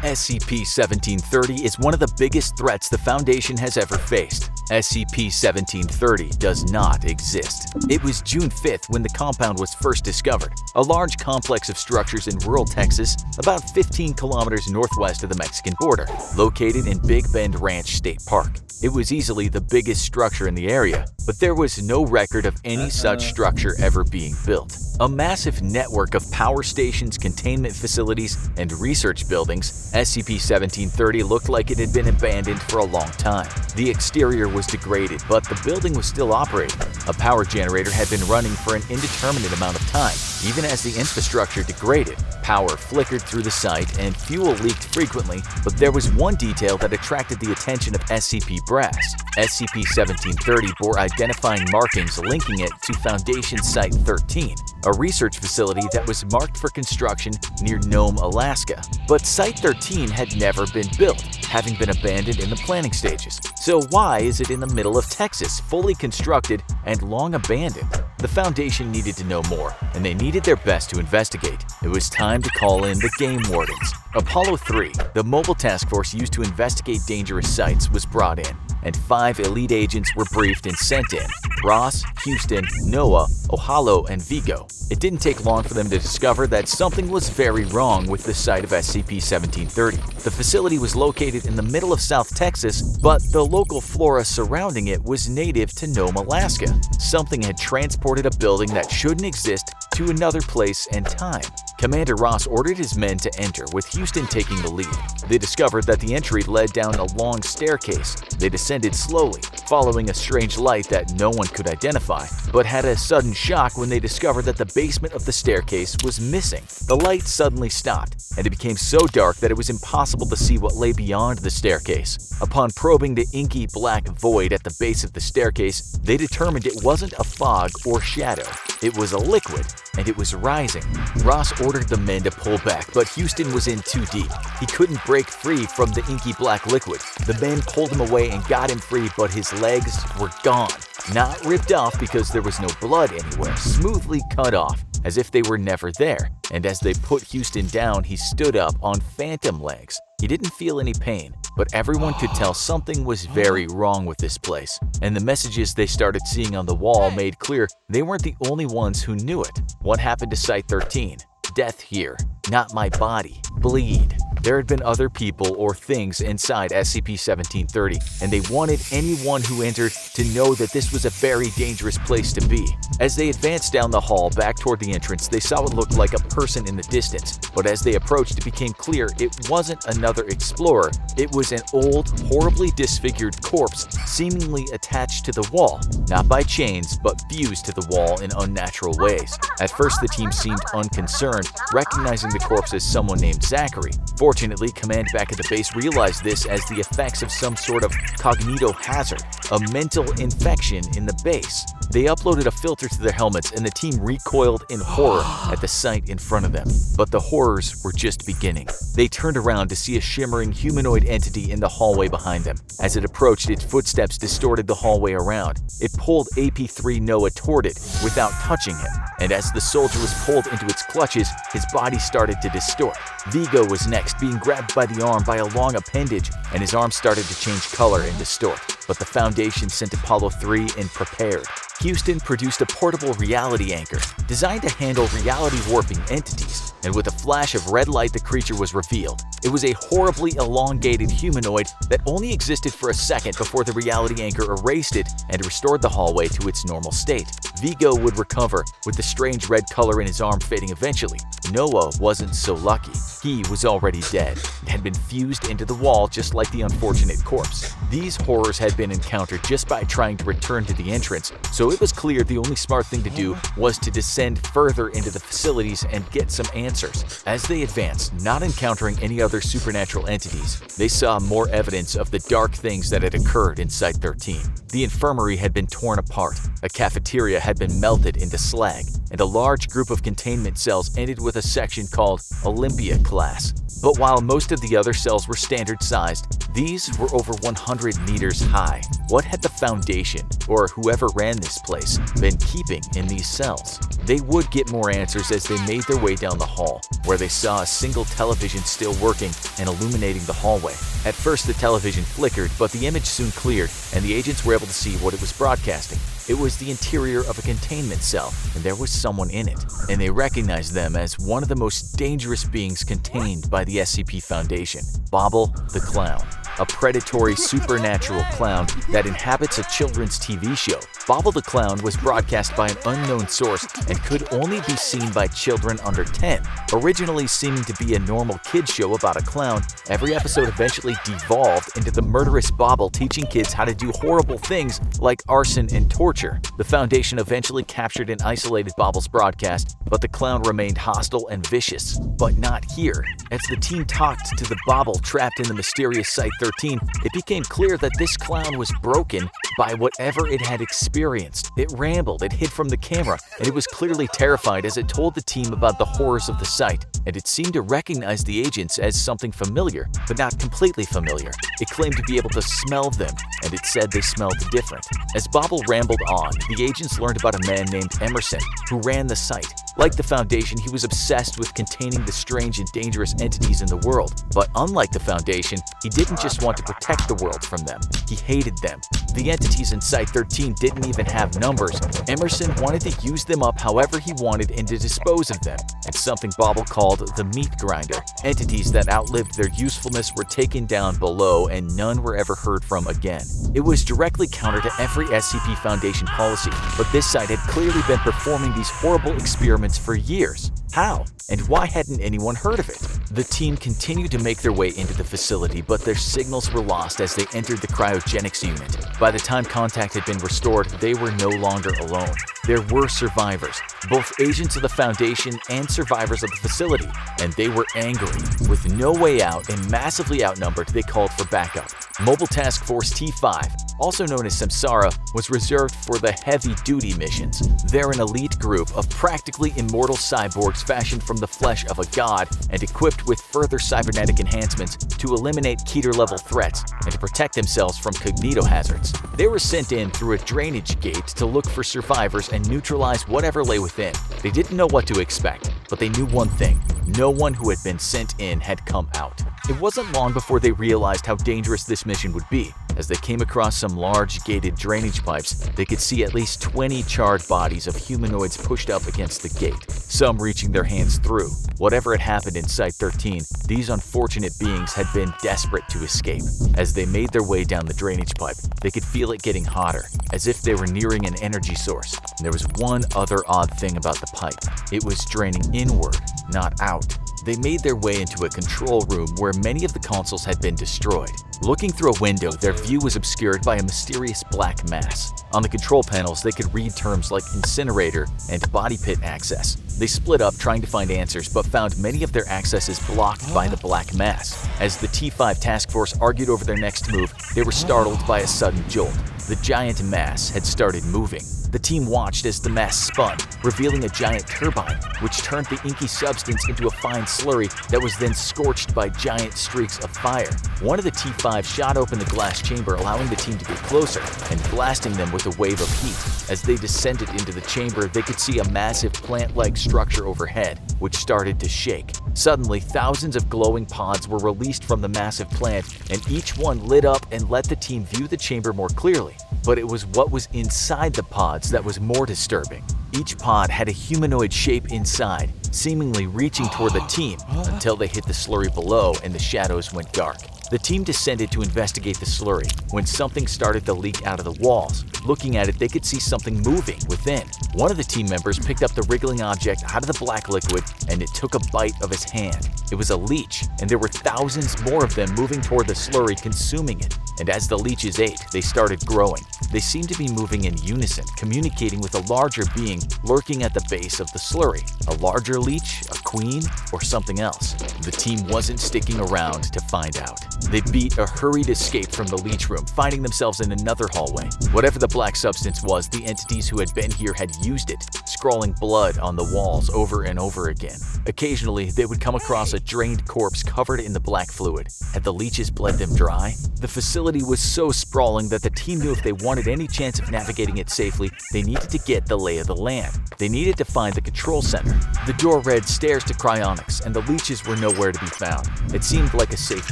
SCP-1730 is one of the biggest threats the Foundation has ever faced. SCP-1730 does not exist. It was June 5th when the compound was first discovered, a large complex of structures in rural Texas, about 15 kilometers northwest of the Mexican border, located in Big Bend Ranch State Park. It was easily the biggest structure in the area, but there was no record of any such structure ever being built. A massive network of power stations, containment facilities, and research buildings, SCP-1730 looked like it had been abandoned for a long time. The exterior was degraded, but the building was still operating. A power generator had been running for an indeterminate amount of time. Even as the infrastructure degraded, power flickered through the site and fuel leaked frequently, but there was one detail that attracted the attention of SCP brass. SCP-1730 bore identifying markings linking it to Foundation Site 13, a research facility that was marked for construction near Nome, Alaska. But Site 13 had never been built, having been abandoned in the planning stages. So why is it in the middle of Texas, fully constructed and long abandoned? The Foundation needed to know more, and they needed their best to investigate. It was time to call in the Game Wardens. Apollo 3, the mobile task force used to investigate dangerous sites, was brought in, and 5 elite agents were briefed and sent in: Ross, Houston, Noah, Ohalo, and Vigo. It didn't take long for them to discover that something was very wrong with the site of SCP-1730. The facility was located in the middle of South Texas, but the local flora surrounding it was native to Nome, Alaska. Something had transported a building that shouldn't exist to another place and time. Commander Ross ordered his men to enter, with Houston taking the lead. They discovered that the entry led down a long staircase. They descended slowly, following a strange light that no one could identify, but had a sudden shock when they discovered that the basement of the staircase was missing. The light suddenly stopped, and it became so dark that it was impossible to see what lay beyond the staircase. Upon probing the inky black void at the base of the staircase, they determined it wasn't a fog or shadow. It was a liquid, and it was rising. Ross ordered the men to pull back, but Houston was in too deep. He couldn't break free from the inky black liquid. The men pulled him away and got him free, but his legs were gone. Not ripped off because there was no blood anywhere, smoothly cut off, as if they were never there. And as they put Houston down, he stood up on phantom legs. He didn't feel any pain, but everyone could tell something was very wrong with this place. And the messages they started seeing on the wall made clear they weren't the only ones who knew it. What happened to Site 13? Death here. Not my body. Bleed. There had been other people or things inside SCP-1730, and they wanted anyone who entered to know that this was a very dangerous place to be. As they advanced down the hall back toward the entrance, they saw what looked like a person in the distance, but as they approached, it became clear it wasn't another explorer. It was an old, horribly disfigured corpse, seemingly attached to the wall, not by chains, but fused to the wall in unnatural ways. At first, the team seemed unconcerned, recognizing the corpse as someone named Zachary. Fortunately, command back at the base realized this as the effects of some sort of cognito-hazard, a mental infection in the base. They uploaded a filter to their helmets, and the team recoiled in horror at the sight in front of them. But the horrors were just beginning. They turned around to see a shimmering humanoid entity in the hallway behind them. As it approached, its footsteps distorted the hallway around. It pulled AP3 Noah toward it without touching him, and as the soldier was pulled into its clutches, his body started to distort. Vigo was next, being grabbed by the arm by a long appendage, and his arm started to change color and distort. But the Foundation sent Apollo 3 and prepared. Houston produced a portable reality anchor designed to handle reality-warping entities, and with a flash of red light, the creature was revealed. It was a horribly elongated humanoid that only existed for a second before the reality anchor erased it and restored the hallway to its normal state. Vigo would recover, with the strange red color in his arm fading eventually. Noah wasn't so lucky. He was already dead and had been fused into the wall just like the unfortunate corpse. These horrors had been encountered just by trying to return to the entrance, so it was clear the only smart thing to do was to descend further into the facilities and get some answers. As they advanced, not encountering any other supernatural entities, they saw more evidence of the dark things that had occurred in Site 13. The infirmary had been torn apart, a cafeteria had been melted into slag, and a large group of containment cells ended with a section called Olympia Class. But while most of the other cells were standard-sized, these were over 100 meters high. What had the Foundation, or whoever ran this place, been keeping in these cells? They would get more answers as they made their way down the hall, where they saw a single television still working and illuminating the hallway. At first, the television flickered, but the image soon cleared, and the agents were able to see what it was broadcasting. It was the interior of a containment cell, and there was someone in it, and they recognized them as one of the most dangerous beings contained by the SCP Foundation, Bobble the Clown, a predatory supernatural clown that inhabits a children's TV show. Bobble the Clown was broadcast by an unknown source and could only be seen by children under 10. Originally seeming to be a normal kids show about a clown, every episode eventually devolved into the murderous Bobble teaching kids how to do horrible things like arson and torture. The Foundation eventually captured and isolated Bobble's broadcast, but the clown remained hostile and vicious. But not here. As the team talked to the Bobble trapped in the mysterious Site-13, it became clear that this clown was broken by whatever it had experienced. It rambled, it hid from the camera, and it was clearly terrified as it told the team about the horrors of the site, and it seemed to recognize the agents as something familiar, but not completely familiar. It claimed to be able to smell them, and it said they smelled different. As Bobble rambled on, the agents learned about a man named Emerson who ran the site. Like the Foundation, he was obsessed with containing the strange and dangerous entities in the world. But unlike the Foundation, he didn't just want to protect the world from them. He hated them. The entities in Site-13 didn't even have numbers. Emerson wanted to use them up however he wanted and to dispose of them. And something Bobble called the meat grinder. Entities that outlived their usefulness were taken down below and none were ever heard from again. It was directly counter to every SCP Foundation policy, but this site had clearly been performing these horrible experiments for years. How? And why hadn't anyone heard of it? The team continued to make their way into the facility, but their signals were lost as they entered the cryogenics unit. By the time contact had been restored, they were no longer alone. There were survivors, both agents of the Foundation and survivors of the facility, and they were angry. With no way out and massively outnumbered, they called for backup. Mobile Task Force T5, also known as Samsara, was reserved for the heavy-duty missions. They're an elite group of practically immortal cyborgs fashioned from the flesh of a god and equipped with further cybernetic enhancements to eliminate Keter-level threats and to protect themselves from cognito hazards. They were sent in through a drainage gate to look for survivors and neutralize whatever lay within. They didn't know what to expect, but they knew one thing: no one who had been sent in had come out. It wasn't long before they realized how dangerous this mission would be. As they came across some large gated drainage pipes, they could see at least 20 charred bodies of humanoids pushed up against the gate, some reaching their hands through. Whatever had happened in Site-13, these unfortunate beings had been desperate to escape. As they made their way down the drainage pipe, they could feel it getting hotter, as if they were nearing an energy source. And there was one other odd thing about the pipe. It was draining inward, not out. They made their way into a control room where many of the consoles had been destroyed. Looking through a window, their view was obscured by a mysterious black mass. On the control panels, they could read terms like incinerator and body pit access. They split up trying to find answers, but found many of their accesses blocked by the black mass. As the T5 task force argued over their next move, they were startled by a sudden jolt. The giant mass had started moving. The team watched as the mass spun, revealing a giant turbine, which turned the inky substance into a fine slurry that was then scorched by giant streaks of fire. One of the T5 shot open the glass chamber, allowing the team to get closer and blasting them with a wave of heat. As they descended into the chamber, they could see a massive plant-like structure overhead, which started to shake. Suddenly, thousands of glowing pods were released from the massive plant, and each one lit up and let the team view the chamber more clearly. But it was what was inside the pods that was more disturbing. Each pod had a humanoid shape inside, seemingly reaching toward the team until they hit the slurry below and the shadows went dark. The team descended to investigate the slurry when something started to leak out of the walls. Looking at it, they could see something moving within. One of the team members picked up the wriggling object out of the black liquid and it took a bite of his hand. It was a leech, and there were thousands more of them moving toward the slurry, consuming it. And as the leeches ate, they started growing. They seemed to be moving in unison, communicating with a larger being lurking at the base of the slurry. A larger leech, a queen, or something else? The team wasn't sticking around to find out. They beat a hurried escape from the leech room, finding themselves in another hallway. Whatever the black substance was, the entities who had been here had used it, scrawling blood on the walls over and over again. Occasionally, they would come across a drained corpse covered in the black fluid. Had the leeches bled them dry? The facility was so sprawling that the team knew if they wanted any chance of navigating it safely, they needed to get the lay of the land. They needed to find the control center. The door read stairs to cryonics, and the leeches were nowhere to be found. It seemed like a safe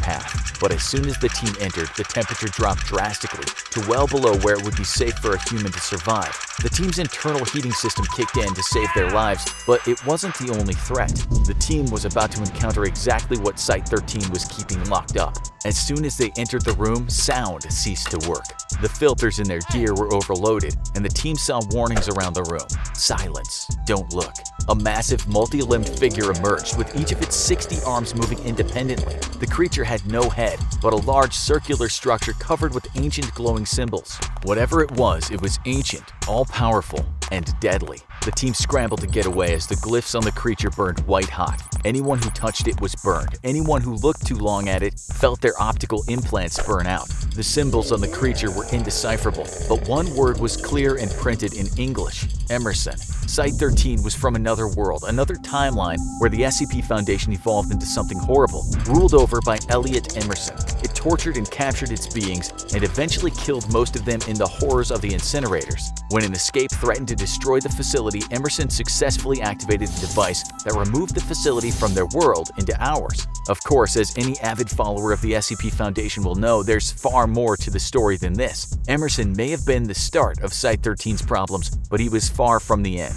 path, but as soon as the team entered, the temperature dropped drastically to well below where it would be safe for a human to survive. The team's internal heating system kicked in to save their lives, but it wasn't the only threat. The team was about to encounter exactly what Site-13 was keeping locked up. As soon as they entered the room, sound ceased to work. The filters in their gear were overloaded, and the team saw warnings around the room. Silence. Don't look. A massive, multi-limbed figure emerged, with each of its 60 arms moving independently. The creature had no head, but a large circular structure covered with ancient glowing symbols. Whatever it was ancient, all-powerful, and deadly. The team scrambled to get away as the glyphs on the creature burned white-hot. Anyone who touched it was burned. Anyone who looked too long at it felt their optical implants burn out. The symbols on the creature were indecipherable, but one word was clear and printed in English: Emerson. Site-13 was from another world, another timeline where the SCP Foundation evolved into something horrible, ruled over by Elliot Emerson. It tortured and captured its beings and eventually killed most of them in the horrors of the incinerators. When an escape threatened to destroy the facility, Emerson successfully activated a device that removed the facility from their world into ours. Of course, as any avid follower of the SCP Foundation will know, there's far more to the story than this. Emerson may have been the start of Site-13's problems, but he was far from the end.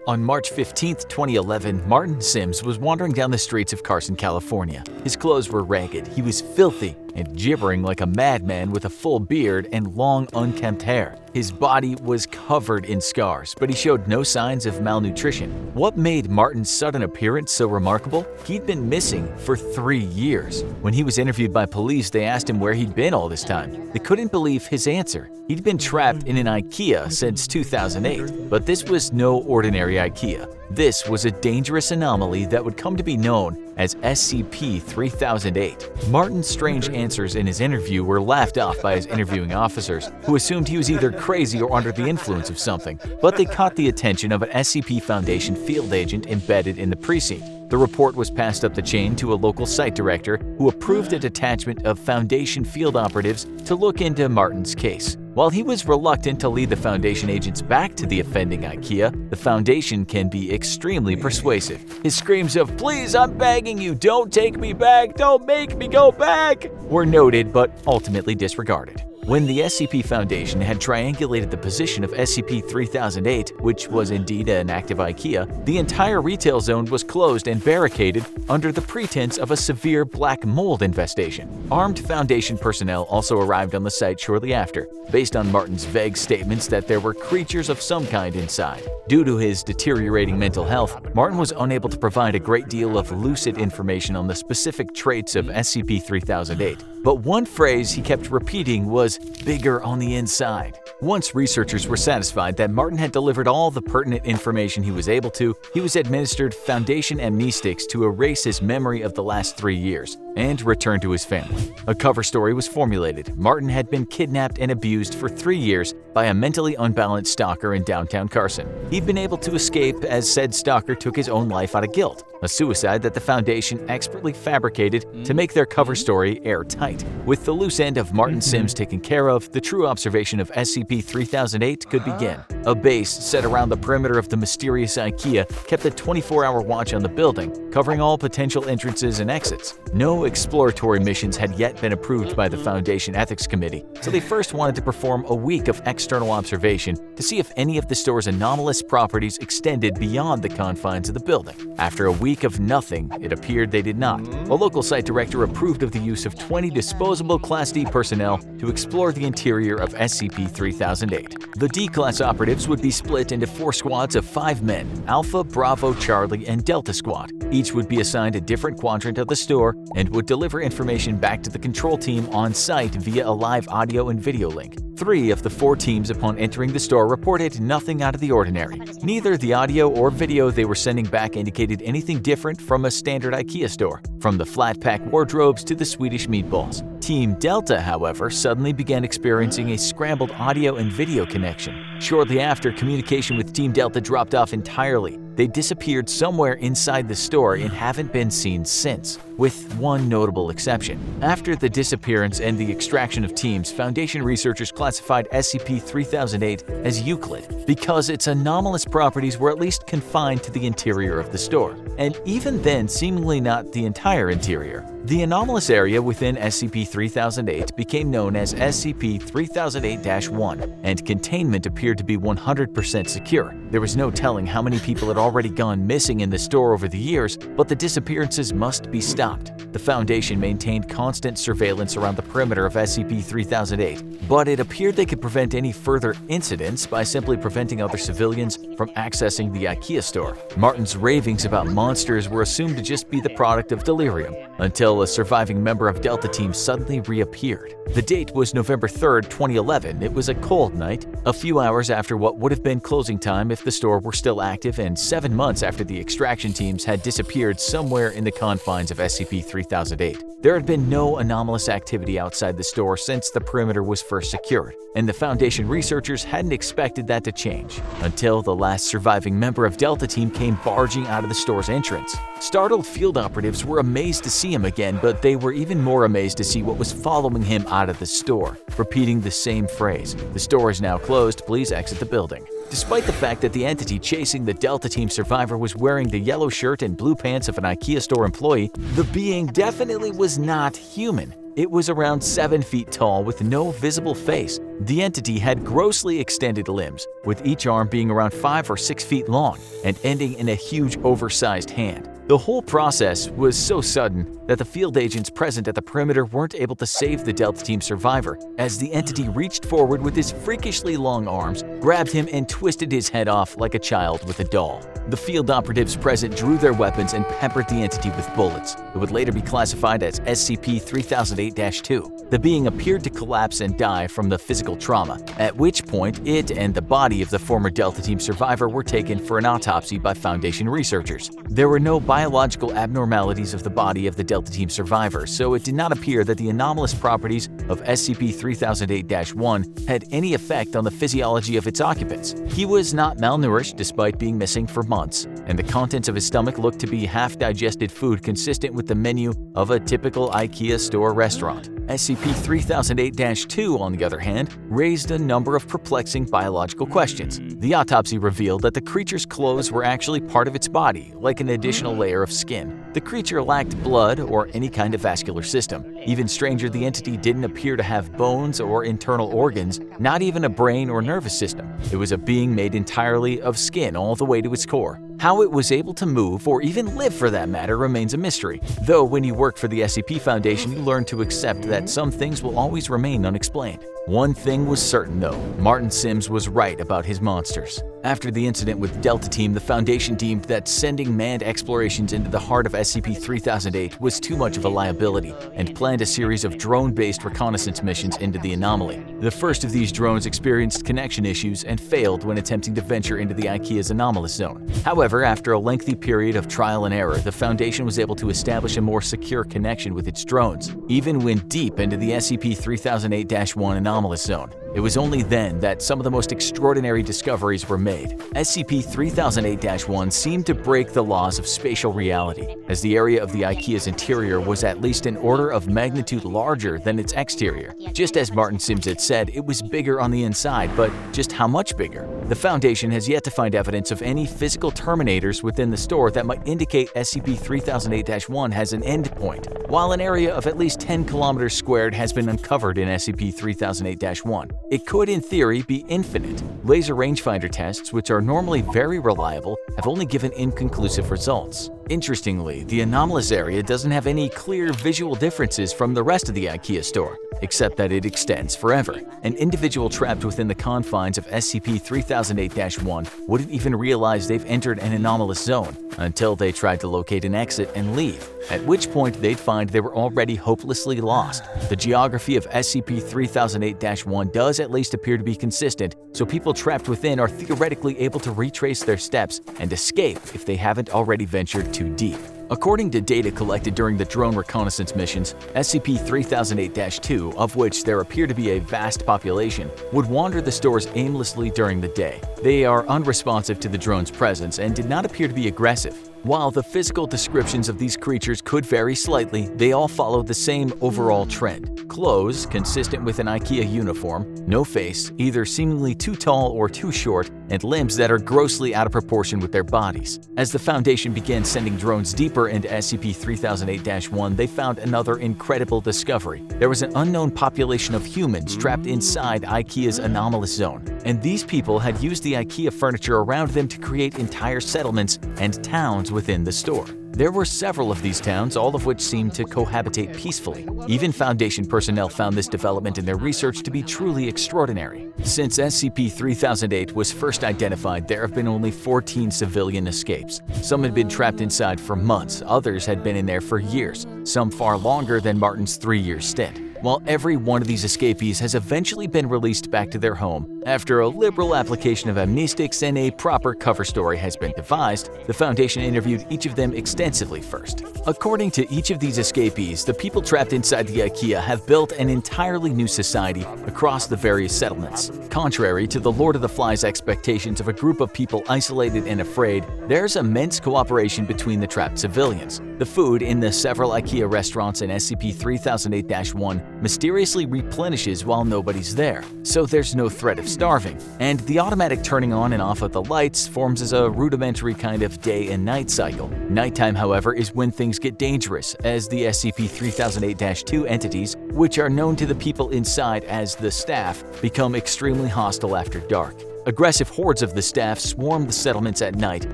On March 15, 2011, Martin Sims was wandering down the streets of Carson, California. His clothes were ragged, he was filthy, and gibbering like a madman with a full beard and long, unkempt hair. His body was covered in scars, but he showed no signs of malnutrition. What made Martin's sudden appearance so remarkable? He'd been missing for 3 years. When he was interviewed by police, they asked him where he'd been all this time. They couldn't believe his answer. He'd been trapped in an IKEA since 2008, but this was no ordinary IKEA. This was a dangerous anomaly that would come to be known as SCP-3008. Martin's strange answers in his interview were laughed off by his interviewing officers, who assumed he was either crazy or under the influence of something, but they caught the attention of an SCP Foundation field agent embedded in the precinct. The report was passed up the chain to a local site director who approved a detachment of Foundation field operatives to look into Martin's case. While he was reluctant to lead the Foundation agents back to the offending IKEA, the Foundation can be extremely persuasive. His screams of "Please, I'm begging you, don't take me back, don't make me go back," were noted but ultimately disregarded. When the SCP Foundation had triangulated the position of SCP-3008, which was indeed an active IKEA, the entire retail zone was closed and barricaded under the pretense of a severe black mold infestation. Armed Foundation personnel also arrived on the site shortly after, based on Martin's vague statements that there were creatures of some kind inside. Due to his deteriorating mental health, Martin was unable to provide a great deal of lucid information on the specific traits of SCP-3008. But one phrase he kept repeating was "bigger on the inside." Once researchers were satisfied that Martin had delivered all the pertinent information he was able to, he was administered Foundation amnestics to erase his memory of the last 3 years and return to his family. A cover story was formulated. Martin had been kidnapped and abused for 3 years by a mentally unbalanced stalker in downtown Carson. He'd been able to escape as said stalker took his own life out of guilt, a suicide that the Foundation expertly fabricated to make their cover story airtight. With the loose end of Martin Sims taken care of, the true observation of SCP-3008 could begin. A base set around the perimeter of the mysterious IKEA kept a 24-hour watch on the building, covering all potential entrances and exits. No exploratory missions had yet been approved by the Foundation Ethics Committee, so they first wanted to perform a week of external observation to see if any of the store's anomalous properties extended beyond the confines of the building. After a week of nothing, it appeared they did not. A local site director approved of the use of 20 disposable Class D personnel to explore the interior of SCP-3008. The D-Class operatives would be split into 4 squads of 5 men, Alpha, Bravo, Charlie, and Delta Squad. Each would be assigned a different quadrant of the store and would deliver information back to the control team on site via a live audio and video link. 3 of the 4 teams upon entering the store reported nothing out of the ordinary. Neither the audio or video they were sending back indicated anything different from a standard IKEA store, from the flat-pack wardrobes to the Swedish meatballs. Team Delta, however, suddenly began experiencing a scrambled audio and video connection. Shortly after, communication with Team Delta dropped off entirely. They disappeared somewhere inside the store and haven't been seen since, with one notable exception. After the disappearance and the extraction of teams, Foundation researchers classified SCP-3008 as Euclid because its anomalous properties were at least confined to the interior of the store, and even then seemingly not the entire interior. The anomalous area within SCP-3008 became known as SCP-3008-1, and containment appeared to be 100% secure. There was no telling how many people had already gone missing in the store over the years, but the disappearances must be stopped. The Foundation maintained constant surveillance around the perimeter of SCP-3008, but it appeared they could prevent any further incidents by simply preventing other civilians from accessing the IKEA store. Martin's ravings about monsters were assumed to just be the product of delirium, until a surviving member of Delta Team suddenly reappeared. The date was November 3, 2011. It was a cold night, a few hours after what would have been closing time if the store were still active, and 7 months after the extraction teams had disappeared somewhere in the confines of SCP-3008. There had been no anomalous activity outside the store since the perimeter was first secured, and the Foundation researchers hadn't expected that to change until the last surviving member of Delta Team came barging out of the store's entrance. Startled field operatives were amazed to see him again, but they were even more amazed to see what was following him out of the store, repeating the same phrase, "The store is now closed, please exit the building." Despite the fact that the entity chasing the Delta Team survivor was wearing the yellow shirt and blue pants of an IKEA store employee, the being definitely was not human. It was around 7 feet tall with no visible face. The entity had grossly extended limbs, with each arm being around 5 or 6 feet long and ending in a huge oversized hand. The whole process was so sudden that the field agents present at the perimeter weren't able to save the Delta Team survivor, as the entity reached forward with his freakishly long arms, grabbed him and twisted his head off like a child with a doll. The field operatives present drew their weapons and peppered the entity with bullets. It would later be classified as SCP-3008-2. The being appeared to collapse and die from the physical trauma, at which point it and the body of the former Delta Team survivor were taken for an autopsy by Foundation researchers. There were no biological abnormalities of the body of the Delta Team survivor, so it did not appear that the anomalous properties of SCP-3008-1 had any effect on the physiology of its occupants. He was not malnourished despite being missing for months, and the contents of his stomach looked to be half-digested food consistent with the menu of a typical IKEA store restaurant. SCP-3008-2, on the other hand, raised a number of perplexing biological questions. The autopsy revealed that the creature's clothes were actually part of its body, like an additional layer of skin. The creature lacked blood or any kind of vascular system. Even stranger, the entity didn't appear to have bones or internal organs, not even a brain or nervous system. It was a being made entirely of skin all the way to its core. How it was able to move, or even live for that matter, remains a mystery. Though when you work for the SCP Foundation, you learn to accept that some things will always remain unexplained. One thing was certain though, Martin Sims was right about his monsters. After the incident with Delta Team, the Foundation deemed that sending manned explorations into the heart of SCP-3008 was too much of a liability, and planned a series of drone-based reconnaissance missions into the anomaly. The first of these drones experienced connection issues and failed when attempting to venture into the IKEA's anomalous zone. However, after a lengthy period of trial and error, the Foundation was able to establish a more secure connection with its drones, even when deep into the SCP-3008-1 anomalous zone. It was only then that some of the most extraordinary discoveries were made. SCP-3008-1 seemed to break the laws of spatial reality, as the area of the IKEA's interior was at least an order of magnitude larger than its exterior. Just as Martin Sims had said, it was bigger on the inside, but just how much bigger? The Foundation has yet to find evidence of any physical terminators within the store that might indicate SCP-3008-1 has an endpoint, while an area of at least 10 kilometers squared has been uncovered in SCP-3008-1. It could, in theory, be infinite. Laser rangefinder tests, which are normally very reliable, have only given inconclusive results. Interestingly, the anomalous area doesn't have any clear visual differences from the rest of the IKEA store. except that it extends forever. An individual trapped within the confines of SCP-3008-1 wouldn't even realize they've entered an anomalous zone until they tried to locate an exit and leave, at which point they'd find they were already hopelessly lost. The geography of SCP-3008-1 does at least appear to be consistent, so people trapped within are theoretically able to retrace their steps and escape if they haven't already ventured too deep. According to data collected during the drone reconnaissance missions, SCP-3008-2, of which there appear to be a vast population, would wander the stores aimlessly during the day. They are unresponsive to the drone's presence and did not appear to be aggressive. While the physical descriptions of these creatures could vary slightly, they all follow the same overall trend. Clothes consistent with an IKEA uniform, no face, either seemingly too tall or too short, and limbs that are grossly out of proportion with their bodies. As the Foundation began sending drones deeper into SCP-3008-1, they found another incredible discovery. There was an unknown population of humans trapped inside IKEA's anomalous zone, and these people had used the IKEA furniture around them to create entire settlements and towns within the store. There were several of these towns, all of which seemed to cohabitate peacefully. Even Foundation personnel found this development in their research to be truly extraordinary. Since SCP-3008 was first identified, there have been only 14 civilian escapes. Some had been trapped inside for months, others had been in there for years, some far longer than Martin's 3-year stint. While every one of these escapees has eventually been released back to their home, after a liberal application of amnestics and a proper cover story has been devised, the Foundation interviewed each of them extensively first. According to each of these escapees, the people trapped inside the IKEA have built an entirely new society across the various settlements. Contrary to the Lord of the Flies expectations of a group of people isolated and afraid, there's immense cooperation between the trapped civilians. The food in the several IKEA restaurants in SCP-3008-1 mysteriously replenishes while nobody's there, so there's no threat of starving, and the automatic turning on and off of the lights forms as a rudimentary kind of day and night cycle. Nighttime, however, is when things get dangerous, as the SCP-3008-2 entities, which are known to the people inside as the staff, become extremely hostile after dark. Aggressive hordes of the staff swarm the settlements at night,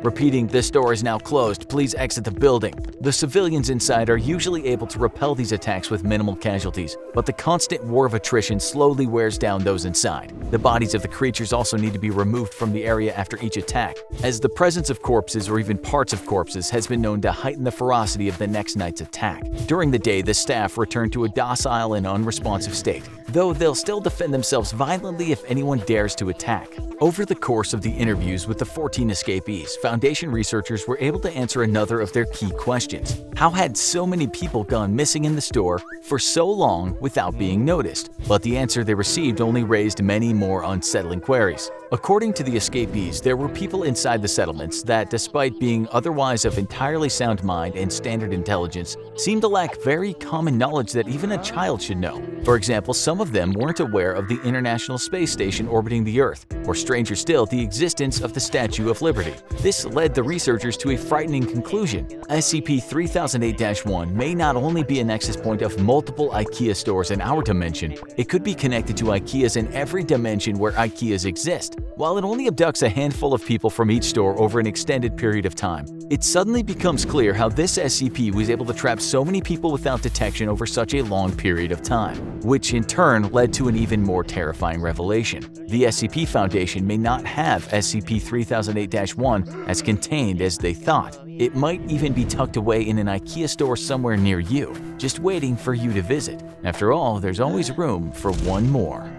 repeating, "This door is now closed, please exit the building." The civilians inside are usually able to repel these attacks with minimal casualties, but the constant war of attrition slowly wears down those inside. The bodies of the creatures also need to be removed from the area after each attack, as the presence of corpses or even parts of corpses has been known to heighten the ferocity of the next night's attack. During the day, the staff return to a docile and unresponsive state, though they'll still defend themselves violently if anyone dares to attack. Over the course of the interviews with the 14 escapees, Foundation researchers were able to answer another of their key questions. How had so many people gone missing in the store for so long without being noticed? But the answer they received only raised many more unsettling queries. According to the escapees, there were people inside the settlements that, despite being otherwise of entirely sound mind and standard intelligence, seemed to lack very common knowledge that even a child should know. For example, some of them weren't aware of the International Space Station orbiting the Earth, or stranger still, the existence of the Statue of Liberty. This led the researchers to a frightening conclusion. SCP-3008-1 may not only be a nexus point of multiple IKEA stores in our dimension, it could be connected to IKEAs in every dimension where IKEAs exist. While it only abducts a handful of people from each store over an extended period of time, it suddenly becomes clear how this SCP was able to trap so many people without detection over such a long period of time, which in turn led to an even more terrifying revelation. The SCP Foundation may not have SCP-3008-1 as contained as they thought. It might even be tucked away in an IKEA store somewhere near you, just waiting for you to visit. After all, there's always room for one more.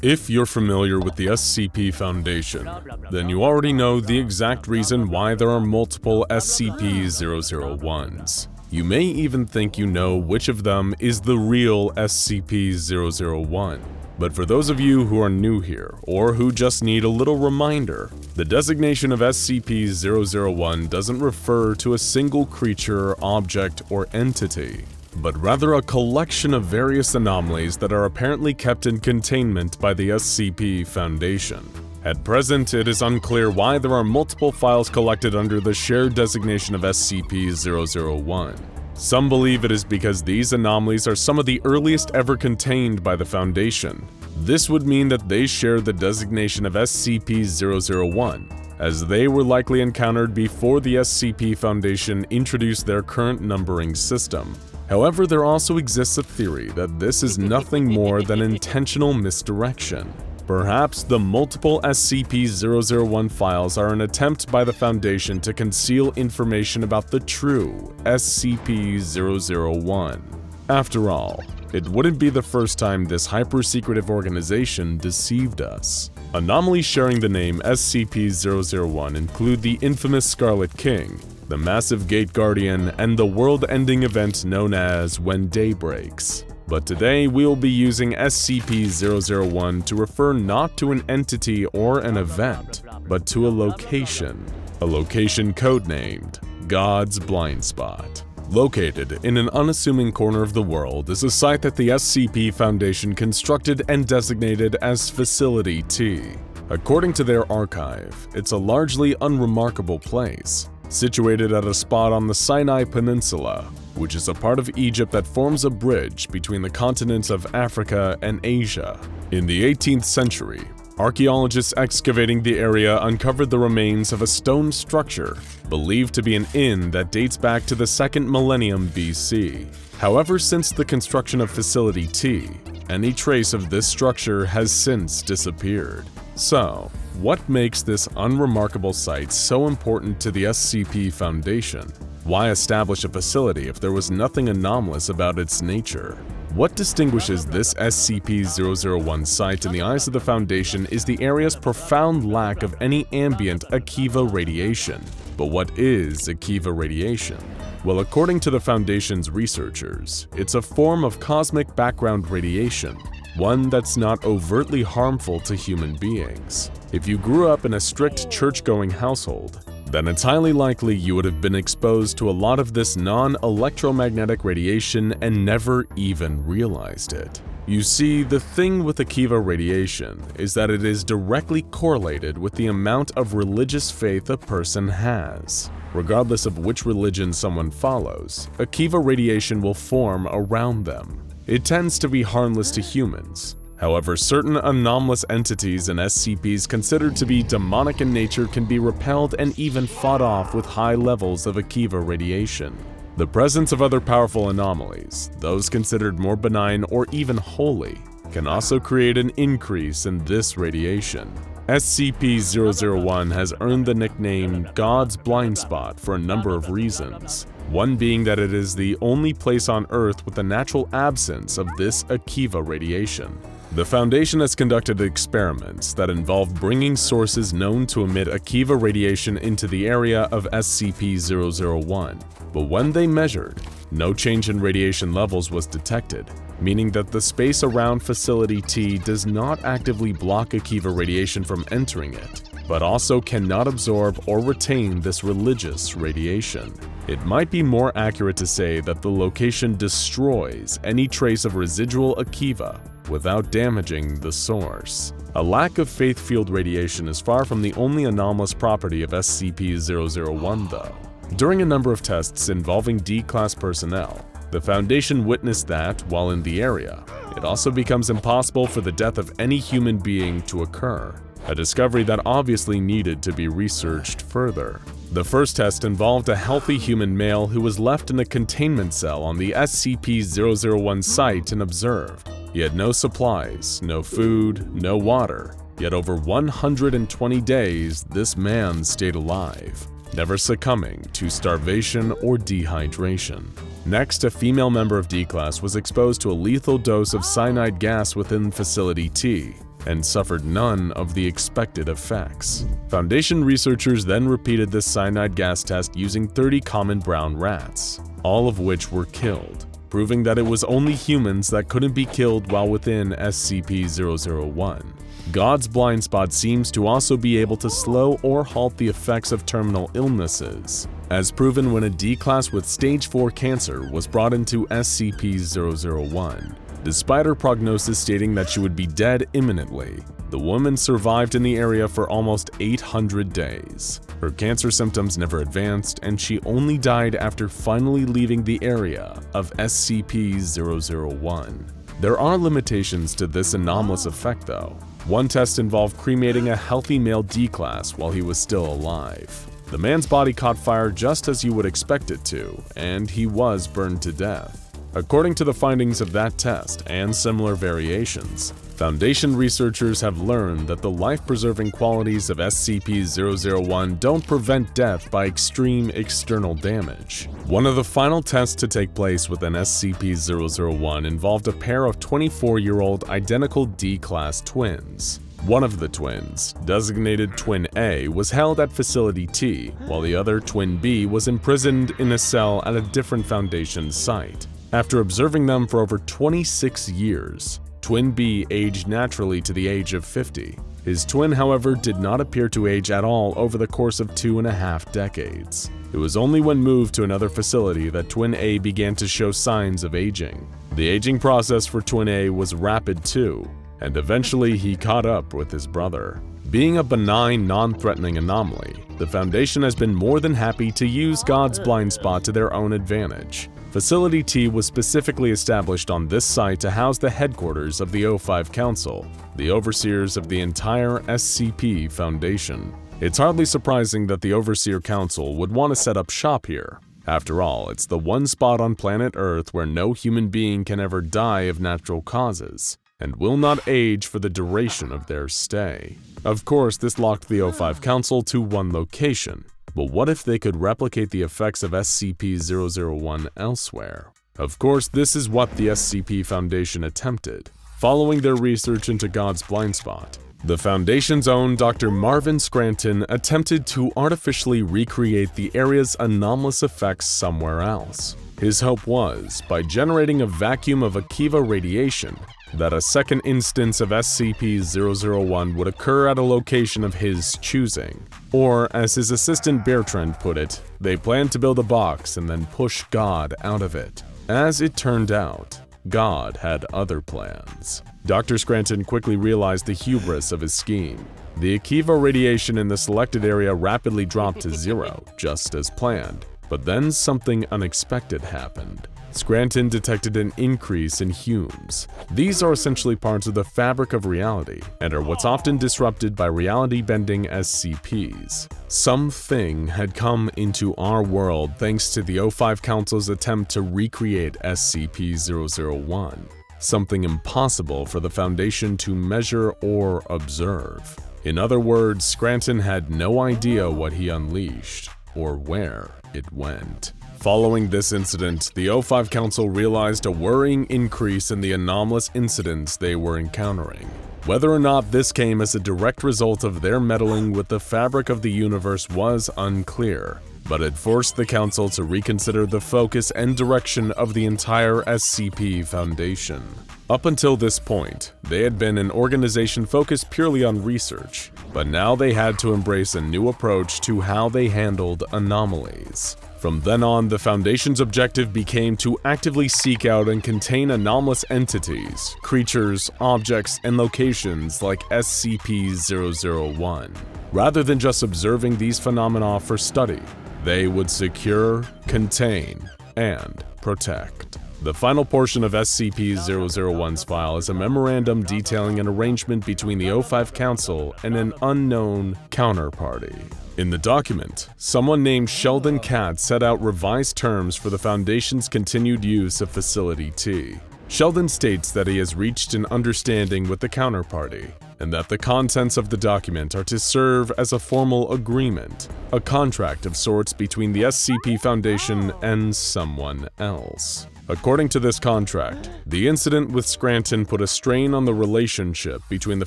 If you're familiar with the SCP Foundation, then you already know the exact reason why there are multiple SCP-001s. You may even think you know which of them is the real SCP-001. But for those of you who are new here, or who just need a little reminder, the designation of SCP-001 doesn't refer to a single creature, object, or entity, but rather a collection of various anomalies that are apparently kept in containment by the SCP Foundation. At present, it is unclear why there are multiple files collected under the shared designation of SCP-001. Some believe it is because these anomalies are some of the earliest ever contained by the Foundation. This would mean that they share the designation of SCP-001, as they were likely encountered before the SCP Foundation introduced their current numbering system. However, there also exists a theory that this is nothing more than intentional misdirection. Perhaps the multiple SCP-001 files are an attempt by the Foundation to conceal information about the true SCP-001. After all, it wouldn't be the first time this hyper-secretive organization deceived us. Anomalies sharing the name SCP-001 include the infamous Scarlet King, the massive Gate Guardian, and the world-ending event known as When Day Breaks. But today we'll be using SCP-001 to refer not to an entity or an event, but to a location codenamed God's Blind Spot. Located in an unassuming corner of the world is a site that the SCP Foundation constructed and designated as Facility T. According to their archive, it's a largely unremarkable place, situated at a spot on the Sinai Peninsula, which is a part of Egypt that forms a bridge between the continents of Africa and Asia. In the 18th century, archaeologists excavating the area uncovered the remains of a stone structure believed to be an inn that dates back to the 2nd millennium BC. However, since the construction of Facility T, any trace of this structure has since disappeared. So, what makes this unremarkable site so important to the SCP Foundation? Why establish a facility if there was nothing anomalous about its nature? What distinguishes this SCP-001 site in the eyes of the Foundation is the area's profound lack of any ambient Akiva radiation. But what is Akiva radiation? Well, according to the Foundation's researchers, it's a form of cosmic background radiation, one that's not overtly harmful to human beings. If you grew up in a strict church-going household, then it's highly likely you would have been exposed to a lot of this non-electromagnetic radiation and never even realized it. You see, the thing with Akiva radiation is that it is directly correlated with the amount of religious faith a person has. Regardless of which religion someone follows, Akiva radiation will form around them. It tends to be harmless to humans. However, certain anomalous entities and SCPs considered to be demonic in nature can be repelled and even fought off with high levels of Akiva radiation. The presence of other powerful anomalies, those considered more benign or even holy, can also create an increase in this radiation. SCP-001 has earned the nickname God's Blind Spot for a number of reasons, one being that it is the only place on Earth with a natural absence of this Akiva radiation. The Foundation has conducted experiments that involve bringing sources known to emit Akiva radiation into the area of SCP-001, but when they measured, no change in radiation levels was detected, meaning that the space around Facility T does not actively block Akiva radiation from entering it, but also cannot absorb or retain this religious radiation. It might be more accurate to say that the location destroys any trace of residual Akiva without damaging the source. A lack of faith-fueled radiation is far from the only anomalous property of SCP-001 though. During a number of tests involving D-Class personnel, the Foundation witnessed that, while in the area, it also becomes impossible for the death of any human being to occur, a discovery that obviously needed to be researched further. The first test involved a healthy human male who was left in a containment cell on the SCP-001 site and observed. He had no supplies, no food, no water, yet over 120 days this man stayed alive, never succumbing to starvation or dehydration. Next, a female member of D-Class was exposed to a lethal dose of cyanide gas within Facility T, and suffered none of the expected effects. Foundation researchers then repeated this cyanide gas test using 30 common brown rats, all of which were killed, proving that it was only humans that couldn't be killed while within SCP-001. God's Blind Spot seems to also be able to slow or halt the effects of terminal illnesses, as proven when a D-Class with stage 4 cancer was brought into SCP-001. Despite her prognosis stating that she would be dead imminently, the woman survived in the area for almost 800 days. Her cancer symptoms never advanced, and she only died after finally leaving the area of SCP-001. There are limitations to this anomalous effect though. One test involved cremating a healthy male D-Class while he was still alive. The man's body caught fire just as you would expect it to, and he was burned to death. According to the findings of that test and similar variations, Foundation researchers have learned that the life-preserving qualities of SCP-001 don't prevent death by extreme external damage. One of the final tests to take place within SCP-001 involved a pair of 24-year-old identical D-class twins. One of the twins, designated Twin A, was held at Facility T, while the other, Twin B, was imprisoned in a cell at a different Foundation site. After observing them for over 26 years, Twin B aged naturally to the age of 50. His twin, however, did not appear to age at all over the course of 2.5 decades. It was only when moved to another facility that Twin A began to show signs of aging. The aging process for Twin A was rapid too, and eventually he caught up with his brother. Being a benign, non-threatening anomaly, the Foundation has been more than happy to use God's blind spot to their own advantage. Facility T was specifically established on this site to house the headquarters of the O5 Council, the overseers of the entire SCP Foundation. It's hardly surprising that the Overseer Council would want to set up shop here. After all, it's the one spot on planet Earth where no human being can ever die of natural causes, and will not age for the duration of their stay. Of course, this locked the O5 Council to one location. But what if they could replicate the effects of SCP-001 elsewhere? Of course, this is what the SCP Foundation attempted. Following their research into God's blind spot, the Foundation's own Dr. Marvin Scranton attempted to artificially recreate the area's anomalous effects somewhere else. His hope was, by generating a vacuum of IKEA radiation, that a second instance of SCP-001 would occur at a location of his choosing. Or, as his assistant Bertrand put it, they planned to build a box and then push God out of it. As it turned out, God had other plans. Dr. Scranton quickly realized the hubris of his scheme. The IKEA radiation in the selected area rapidly dropped to 0, just as planned. But then something unexpected happened. Scranton detected an increase in humes. These are essentially parts of the fabric of reality and are what's often disrupted by reality-bending SCPs. Something had come into our world thanks to the O5 Council's attempt to recreate SCP-001. Something impossible for the Foundation to measure or observe. In other words, Scranton had no idea what he unleashed or where it went. Following this incident, the O5 Council realized a worrying increase in the anomalous incidents they were encountering. Whether or not this came as a direct result of their meddling with the fabric of the universe was unclear, but it forced the Council to reconsider the focus and direction of the entire SCP Foundation. Up until this point, they had been an organization focused purely on research, but now they had to embrace a new approach to how they handled anomalies. From then on, the Foundation's objective became to actively seek out and contain anomalous entities, creatures, objects, and locations like SCP-001. Rather than just observing these phenomena for study, they would secure, contain, and protect. The final portion of SCP-001's file is a memorandum detailing an arrangement between the O5 Council and an unknown counterparty. In the document, someone named Sheldon Katz set out revised terms for the Foundation's continued use of Facility T. Sheldon states that he has reached an understanding with the counterparty, and that the contents of the document are to serve as a formal agreement, a contract of sorts between the SCP Foundation and someone else. According to this contract, the incident with Scranton put a strain on the relationship between the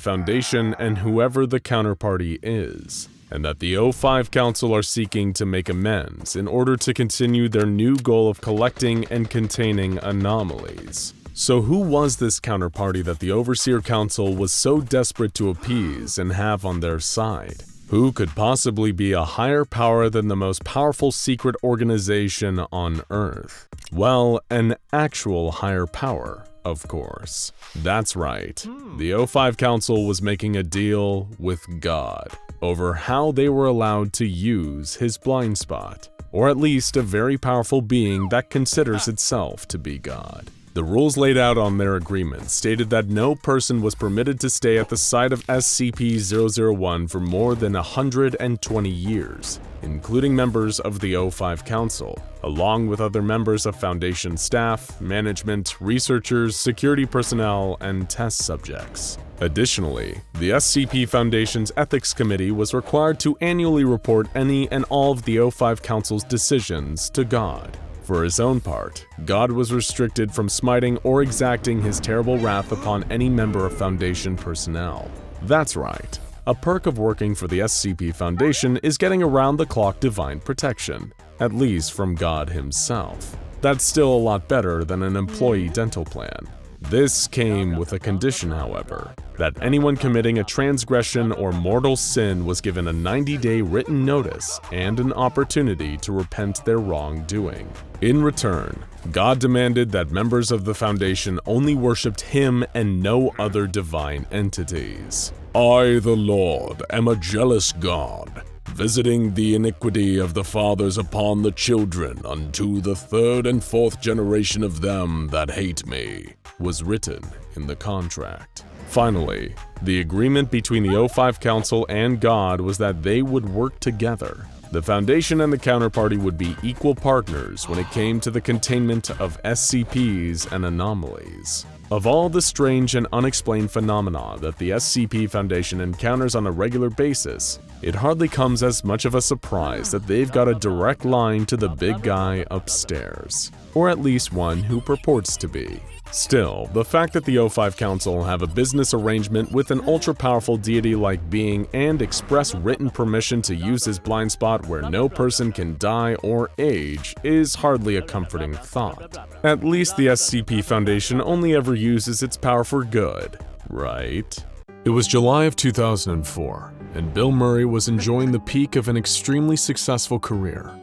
Foundation and whoever the counterparty is, and that the O5 Council are seeking to make amends in order to continue their new goal of collecting and containing anomalies. So who was this counterparty that the Overseer Council was so desperate to appease and have on their side? Who could possibly be a higher power than the most powerful secret organization on Earth? Well, an actual higher power, of course. That's right, the O5 Council was making a deal with God over how they were allowed to use his blind spot, or at least a very powerful being that considers itself to be God. The rules laid out on their agreement stated that no person was permitted to stay at the site of SCP-001 for more than 120 years, including members of the O5 Council, along with other members of Foundation staff, management, researchers, security personnel, and test subjects. Additionally, the SCP Foundation's Ethics Committee was required to annually report any and all of the O5 Council's decisions to God. For his own part, God was restricted from smiting or exacting his terrible wrath upon any member of Foundation personnel. That's right. A perk of working for the SCP Foundation is getting around-the-clock divine protection, at least from God himself. That's still a lot better than an employee dental plan. This came with a condition, however, that anyone committing a transgression or mortal sin was given a 90-day written notice and an opportunity to repent their wrongdoing. In return, God demanded that members of the Foundation only worshipped him and no other divine entities. I, the Lord, am a jealous God, visiting the iniquity of the fathers upon the children unto the third and fourth generation of them that hate me, was written in the contract. Finally, the agreement between the O5 Council and God was that they would work together. The Foundation and the Counterparty would be equal partners when it came to the containment of SCPs and anomalies. Of all the strange and unexplained phenomena that the SCP Foundation encounters on a regular basis, it hardly comes as much of a surprise that they've got a direct line to the big guy upstairs, or at least one who purports to be. Still, the fact that the O5 Council have a business arrangement with an ultra-powerful deity-like being and express written permission to use his blind spot where no person can die or age is hardly a comforting thought. At least the SCP Foundation only ever uses its power for good, right? It was July of 2004, and Bill Murray was enjoying the peak of an extremely successful career.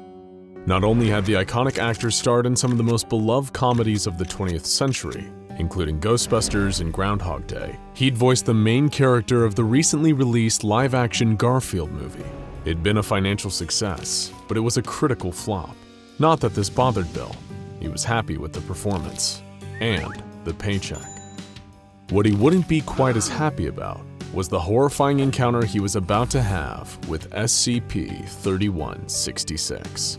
Not only had the iconic actor starred in some of the most beloved comedies of the 20th century, including Ghostbusters and Groundhog Day, he'd voiced the main character of the recently released live-action Garfield movie. It'd been a financial success, but it was a critical flop. Not that this bothered Bill. He was happy with the performance and the paycheck. What he wouldn't be quite as happy about was the horrifying encounter he was about to have with SCP-3166.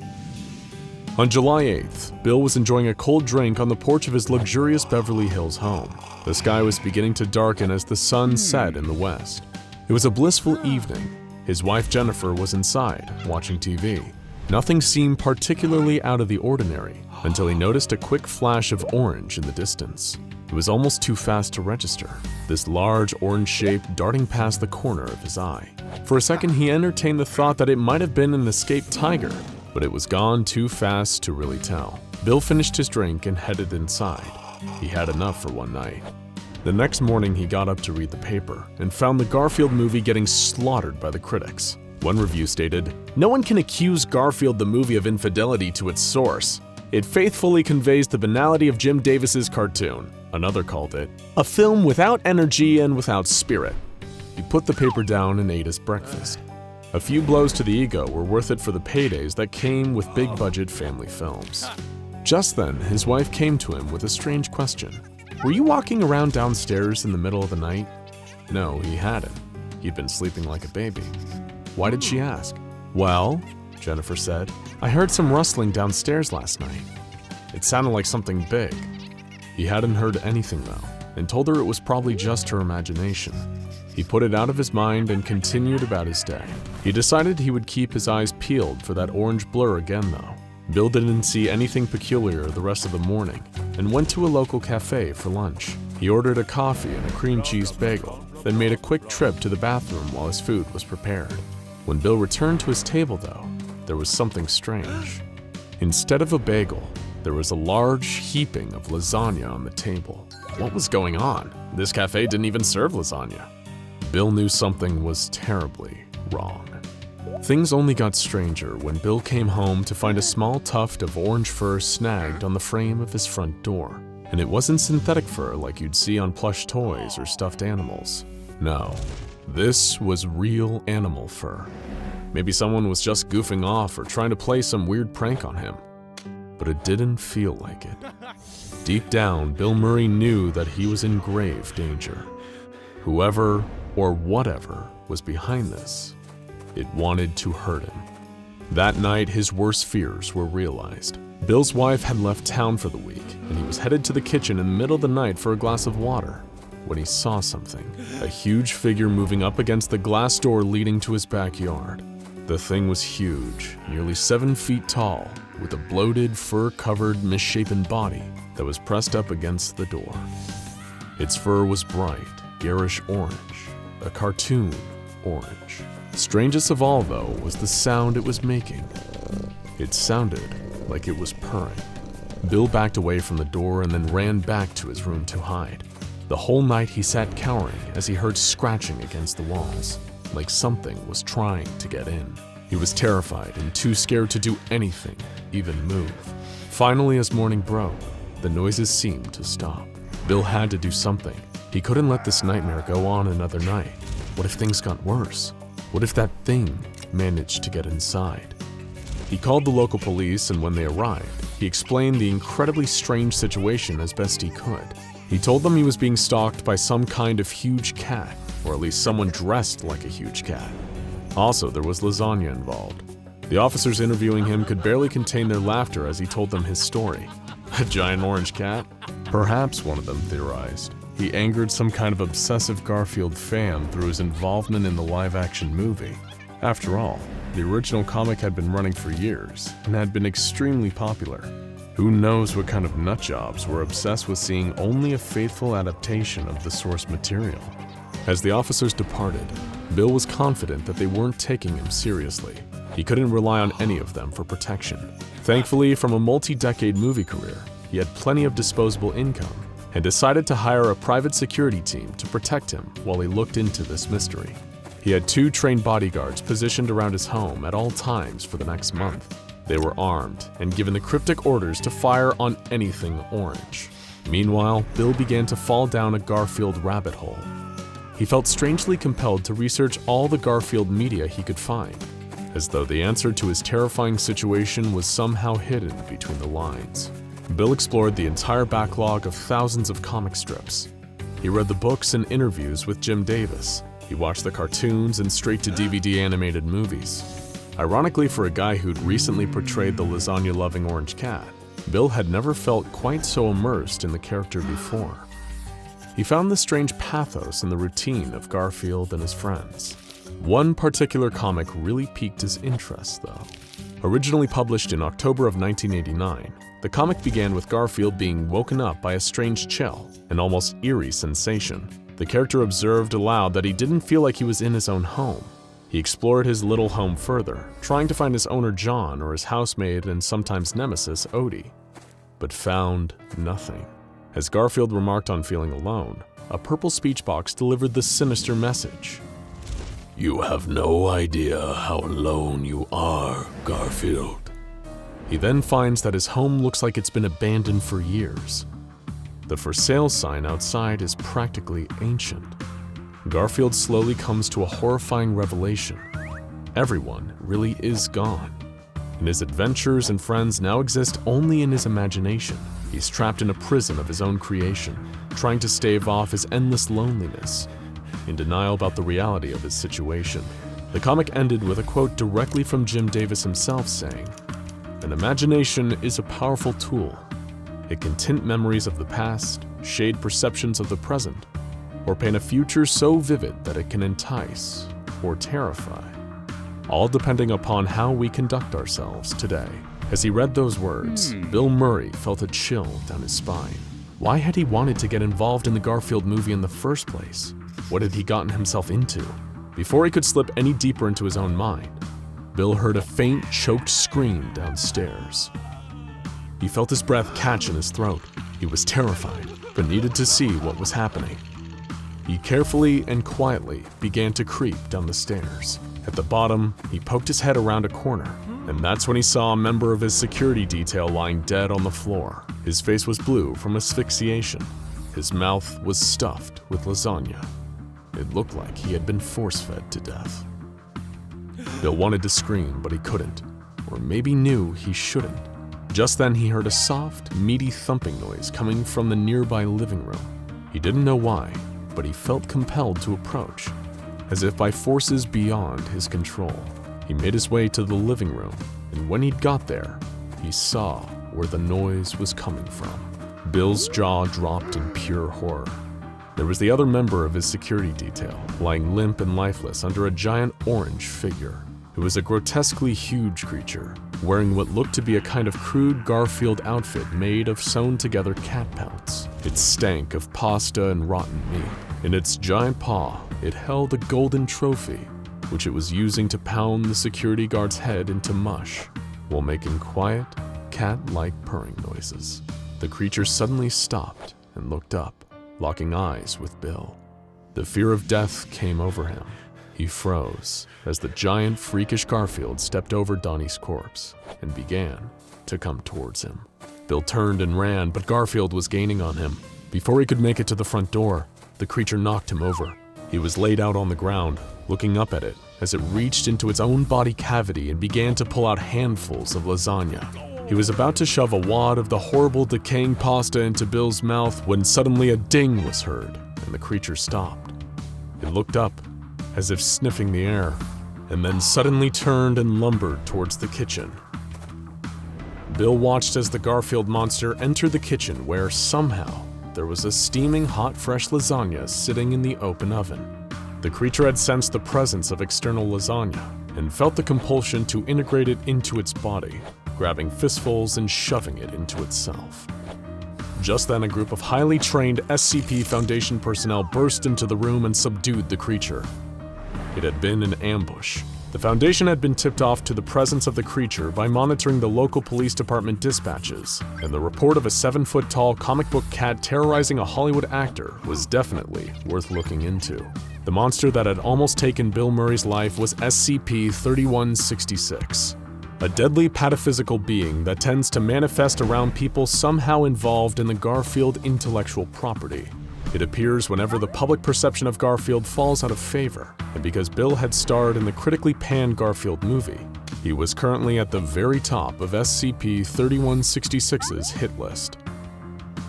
On July 8th, Bill was enjoying a cold drink on the porch of his luxurious Beverly Hills home. The sky was beginning to darken as the sun set in the west. It was a blissful evening. His wife Jennifer was inside, watching TV. Nothing seemed particularly out of the ordinary until he noticed a quick flash of orange in the distance. It was almost too fast to register, this large orange shape darting past the corner of his eye. For a second, he entertained the thought that it might have been an escaped tiger, but it was gone too fast to really tell. Bill finished his drink and headed inside. He had enough for one night. The next morning, he got up to read the paper and found the Garfield movie getting slaughtered by the critics. One review stated, "No one can accuse Garfield the movie of infidelity to its source. It faithfully conveys the banality of Jim Davis's cartoon." Another called it, "a film without energy and without spirit." He put the paper down and ate his breakfast. A few blows to the ego were worth it for the paydays that came with big-budget family films. Just then, his wife came to him with a strange question. "Were you walking around downstairs in the middle of the night?" No, he hadn't. He'd been sleeping like a baby. Why did she ask? "Well," Jennifer said, "I heard some rustling downstairs last night. It sounded like something big." He hadn't heard anything though, and told her it was probably just her imagination. He put it out of his mind and continued about his day. He decided he would keep his eyes peeled for that orange blur again though. Bill didn't see anything peculiar the rest of the morning and went to a local cafe for lunch. He ordered a coffee and a cream cheese bagel, then made a quick trip to the bathroom while his food was prepared. When Bill returned to his table though, there was something strange. Instead of a bagel, there was a large heaping of lasagna on the table. What was going on? This cafe didn't even serve lasagna. Bill knew something was terribly wrong. Things only got stranger when Bill came home to find a small tuft of orange fur snagged on the frame of his front door. And it wasn't synthetic fur like you'd see on plush toys or stuffed animals. No, this was real animal fur. Maybe someone was just goofing off or trying to play some weird prank on him. But it didn't feel like it. Deep down, Bill Murray knew that he was in grave danger. Whoever or whatever was behind this, it wanted to hurt him. That night, his worst fears were realized. Bill's wife had left town for the week, and he was headed to the kitchen in the middle of the night for a glass of water when he saw something, a huge figure moving up against the glass door leading to his backyard. The thing was huge, nearly 7 feet tall, with a bloated, fur-covered, misshapen body that was pressed up against the door. Its fur was bright, garish orange, a cartoon orange. Strangest of all, though, was the sound it was making. It sounded like it was purring. Bill backed away from the door and then ran back to his room to hide. The whole night he sat cowering as he heard scratching against the walls, like something was trying to get in. He was terrified and too scared to do anything, even move. Finally, as morning broke, the noises seemed to stop. Bill had to do something. He couldn't let this nightmare go on another night. What if things got worse? What if that thing managed to get inside? He called the local police, and when they arrived, he explained the incredibly strange situation as best he could. He told them he was being stalked by some kind of huge cat, or at least someone dressed like a huge cat. Also, there was lasagna involved. The officers interviewing him could barely contain their laughter as he told them his story. A giant orange cat? Perhaps, one of them theorized, he angered some kind of obsessive Garfield fan through his involvement in the live-action movie. After all, the original comic had been running for years and had been extremely popular. Who knows what kind of nutjobs were obsessed with seeing only a faithful adaptation of the source material. As the officers departed, Bill was confident that they weren't taking him seriously. He couldn't rely on any of them for protection. Thankfully, from a multi-decade movie career, he had plenty of disposable income and decided to hire a private security team to protect him while he looked into this mystery. He had 2 trained bodyguards positioned around his home at all times for the next month. They were armed and given the cryptic orders to fire on anything orange. Meanwhile, Bill began to fall down a Garfield rabbit hole. He felt strangely compelled to research all the Garfield media he could find, as though the answer to his terrifying situation was somehow hidden between the lines. Bill explored the entire backlog of thousands of comic strips. He read the books and interviews with Jim Davis. He watched the cartoons and straight-to-DVD animated movies. Ironically, for a guy who'd recently portrayed the lasagna-loving orange cat, Bill had never felt quite so immersed in the character before. He found the strange pathos in the routine of Garfield and his friends. One particular comic really piqued his interest, though. Originally published in October of 1989, the comic began with Garfield being woken up by a strange chill, an almost eerie sensation. The character observed aloud that he didn't feel like he was in his own home. He explored his little home further, trying to find his owner John or his housemaid and sometimes nemesis Odie, but found nothing. As Garfield remarked on feeling alone, a purple speech box delivered the sinister message. "You have no idea how alone you are, Garfield." He then finds that his home looks like it's been abandoned for years. The for sale sign outside is practically ancient. Garfield slowly comes to a horrifying revelation. Everyone really is gone, and his adventures and friends now exist only in his imagination. He's trapped in a prison of his own creation, trying to stave off his endless loneliness, in denial about the reality of his situation. The comic ended with a quote directly from Jim Davis himself saying, "An imagination is a powerful tool. It can tint memories of the past, shade perceptions of the present, or paint a future so vivid that it can entice or terrify, all depending upon how we conduct ourselves today." As he read those words, Bill Murray felt a chill down his spine. Why had he wanted to get involved in the Garfield movie in the first place? What had he gotten himself into? Before he could slip any deeper into his own mind, Bill heard a faint, choked scream downstairs. He felt his breath catch in his throat. He was terrified, but needed to see what was happening. He carefully and quietly began to creep down the stairs. At the bottom, he poked his head around a corner, and that's when he saw a member of his security detail lying dead on the floor. His face was blue from asphyxiation. His mouth was stuffed with lasagna. It looked like he had been force-fed to death. Bill wanted to scream, but he couldn't, or maybe knew he shouldn't. Just then he heard a soft, meaty thumping noise coming from the nearby living room. He didn't know why, but he felt compelled to approach, as if by forces beyond his control. He made his way to the living room, and when he'd got there, he saw where the noise was coming from. Bill's jaw dropped in pure horror. There was the other member of his security detail, lying limp and lifeless under a giant orange figure. It was a grotesquely huge creature, wearing what looked to be a kind of crude Garfield outfit made of sewn-together cat pelts. It stank of pasta and rotten meat. In its giant paw, it held a golden trophy, which it was using to pound the security guard's head into mush, while making quiet, cat-like purring noises. The creature suddenly stopped and looked up, locking eyes with Bill. The fear of death came over him. He froze as the giant, freakish Garfield stepped over Donnie's corpse and began to come towards him. Bill turned and ran, but Garfield was gaining on him. Before he could make it to the front door, the creature knocked him over. He was laid out on the ground, looking up at it as it reached into its own body cavity and began to pull out handfuls of lasagna. He was about to shove a wad of the horrible, decaying pasta into Bill's mouth when suddenly a ding was heard, and the creature stopped. It looked up, as if sniffing the air, and then suddenly turned and lumbered towards the kitchen. Bill watched as the Garfield monster entered the kitchen, where somehow there was a steaming hot fresh lasagna sitting in the open oven. The creature had sensed the presence of external lasagna and felt the compulsion to integrate it into its body, grabbing fistfuls and shoving it into itself. Just then, a group of highly trained SCP Foundation personnel burst into the room and subdued the creature. It had been an ambush. The Foundation had been tipped off to the presence of the creature by monitoring the local police department dispatches, and the report of a 7-foot-tall comic book cat terrorizing a Hollywood actor was definitely worth looking into. The monster that had almost taken Bill Murray's life was SCP-3166, a deadly pataphysical being that tends to manifest around people somehow involved in the Garfield intellectual property. It appears whenever the public perception of Garfield falls out of favor, and because Bill had starred in the critically panned Garfield movie, he was currently at the very top of SCP-3166's hit list.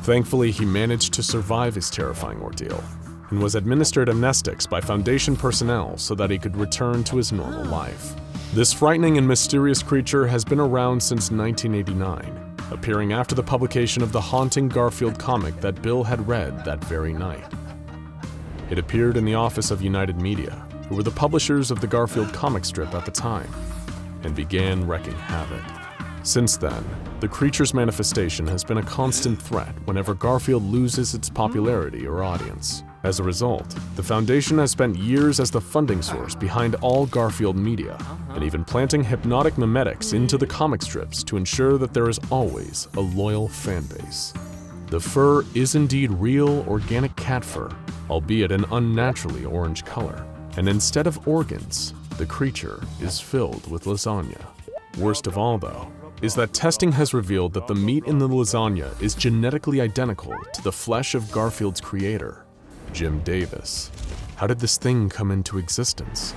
Thankfully, he managed to survive his terrifying ordeal, and was administered amnestics by Foundation personnel so that he could return to his normal life. This frightening and mysterious creature has been around since 1989, appearing after the publication of the haunting Garfield comic that Bill had read that very night. It appeared in the office of United Media, who were the publishers of the Garfield comic strip at the time, and began wreaking havoc. Since then, the creature's manifestation has been a constant threat whenever Garfield loses its popularity or audience. As a result, the Foundation has spent years as the funding source behind all Garfield media, and even planting hypnotic mimetics into the comic strips to ensure that there is always a loyal fan base. The fur is indeed real organic cat fur, albeit an unnaturally orange color, and instead of organs, the creature is filled with lasagna. Worst of all, though, is that testing has revealed that the meat in the lasagna is genetically identical to the flesh of Garfield's creator, Jim Davis. How did this thing come into existence?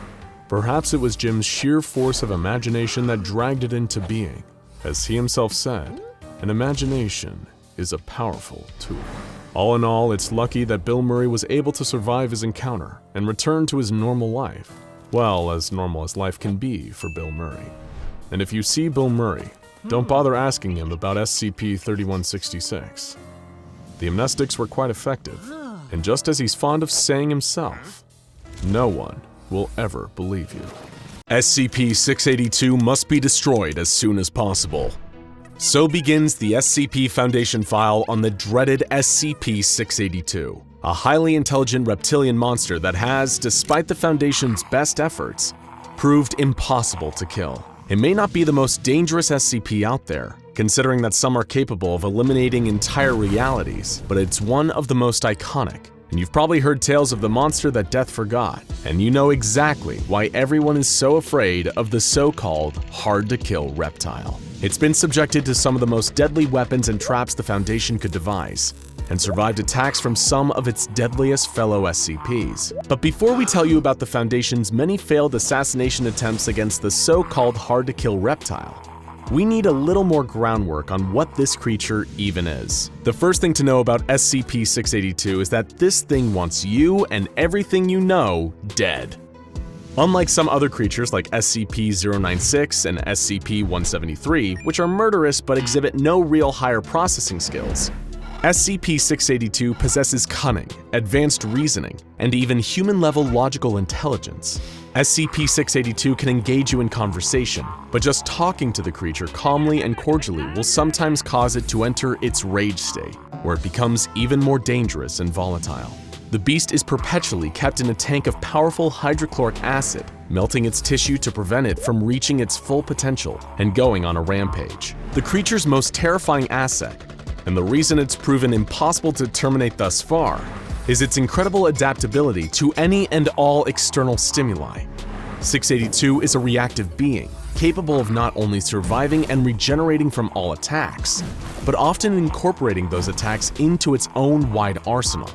Perhaps it was Jim's sheer force of imagination that dragged it into being. As he himself said, an imagination is a powerful tool. All in all, it's lucky that Bill Murray was able to survive his encounter and return to his normal life. Well, as normal as life can be for Bill Murray. And if you see Bill Murray, don't bother asking him about SCP-3166. The amnestics were quite effective. And just as he's fond of saying himself, no one will ever believe you. SCP-682 must be destroyed as soon as possible. So begins the SCP Foundation file on the dreaded SCP-682, a highly intelligent reptilian monster that has, despite the Foundation's best efforts, proved impossible to kill. It may not be the most dangerous SCP out there, considering that some are capable of eliminating entire realities, but it's one of the most iconic. And you've probably heard tales of the monster that death forgot, and you know exactly why everyone is so afraid of the so-called hard-to-kill reptile. It's been subjected to some of the most deadly weapons and traps the Foundation could devise, and survived attacks from some of its deadliest fellow SCPs. But before we tell you about the Foundation's many failed assassination attempts against the so-called hard-to-kill reptile, we need a little more groundwork on what this creature even is. The first thing to know about SCP-682 is that this thing wants you and everything you know dead. Unlike some other creatures like SCP-096 and SCP-173, which are murderous but exhibit no real higher processing skills, SCP-682 possesses cunning, advanced reasoning, and even human-level logical intelligence. SCP-682 can engage you in conversation, but just talking to the creature calmly and cordially will sometimes cause it to enter its rage state, where it becomes even more dangerous and volatile. The beast is perpetually kept in a tank of powerful hydrochloric acid, melting its tissue to prevent it from reaching its full potential and going on a rampage. The creature's most terrifying asset, and the reason it's proven impossible to terminate thus far, is its incredible adaptability to any and all external stimuli. 682 is a reactive being, capable of not only surviving and regenerating from all attacks, but often incorporating those attacks into its own wide arsenal.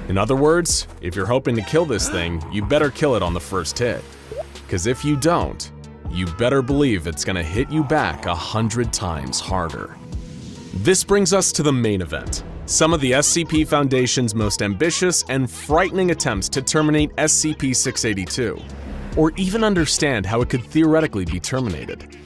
In other words, if you're hoping to kill this thing, you better kill it on the first hit. Because if you don't, you better believe it's gonna hit you back 100 times harder. This brings us to the main event. Some of the SCP Foundation's most ambitious and frightening attempts to terminate SCP-682, or even understand how it could theoretically be terminated.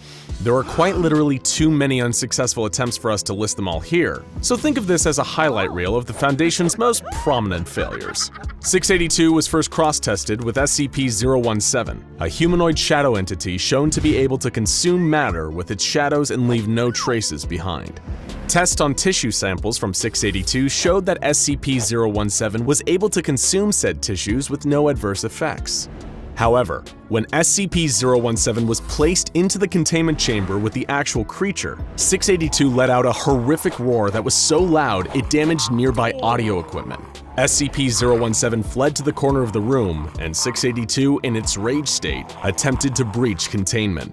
There are quite literally too many unsuccessful attempts for us to list them all here, so think of this as a highlight reel of the Foundation's most prominent failures. 682 was first cross-tested with SCP-017, a humanoid shadow entity shown to be able to consume matter with its shadows and leave no traces behind. Tests on tissue samples from 682 showed that SCP-017 was able to consume said tissues with no adverse effects. However, when SCP-017 was placed into the containment chamber with the actual creature, 682 let out a horrific roar that was so loud it damaged nearby audio equipment. SCP-017 fled to the corner of the room, and 682, in its rage state, attempted to breach containment.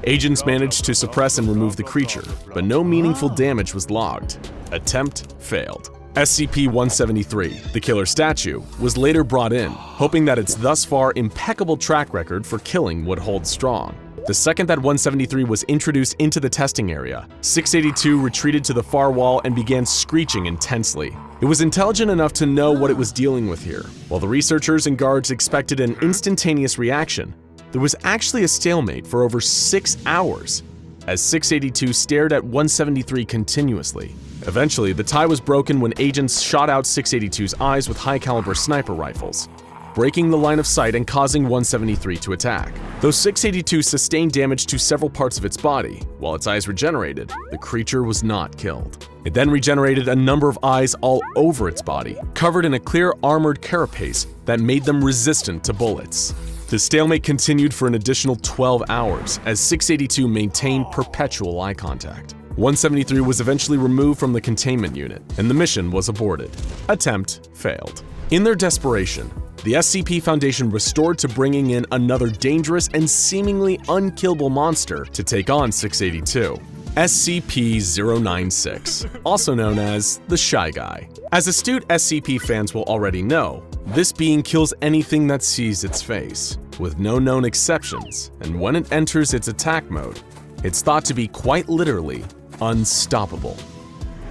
Agents managed to suppress and remove the creature, but no meaningful damage was logged. Attempt failed. SCP-173, the killer statue, was later brought in, hoping that its thus far impeccable track record for killing would hold strong. The second that 173 was introduced into the testing area, 682 retreated to the far wall and began screeching intensely. It was intelligent enough to know what it was dealing with here. While the researchers and guards expected an instantaneous reaction, there was actually a stalemate for over 6 hours, as 682 stared at 173 continuously. Eventually, the tie was broken when agents shot out 682's eyes with high-caliber sniper rifles, breaking the line of sight and causing 173 to attack. Though 682 sustained damage to several parts of its body, while its eyes regenerated, the creature was not killed. It then regenerated a number of eyes all over its body, covered in a clear armored carapace that made them resistant to bullets. The stalemate continued for an additional 12 hours as 682 maintained perpetual eye contact. 173 was eventually removed from the containment unit, and the mission was aborted. Attempt failed. In their desperation, the SCP Foundation restored to bringing in another dangerous and seemingly unkillable monster to take on 682. SCP-096, also known as the Shy Guy. As astute SCP fans will already know, this being kills anything that sees its face, with no known exceptions, and when it enters its attack mode, it's thought to be quite literally unstoppable.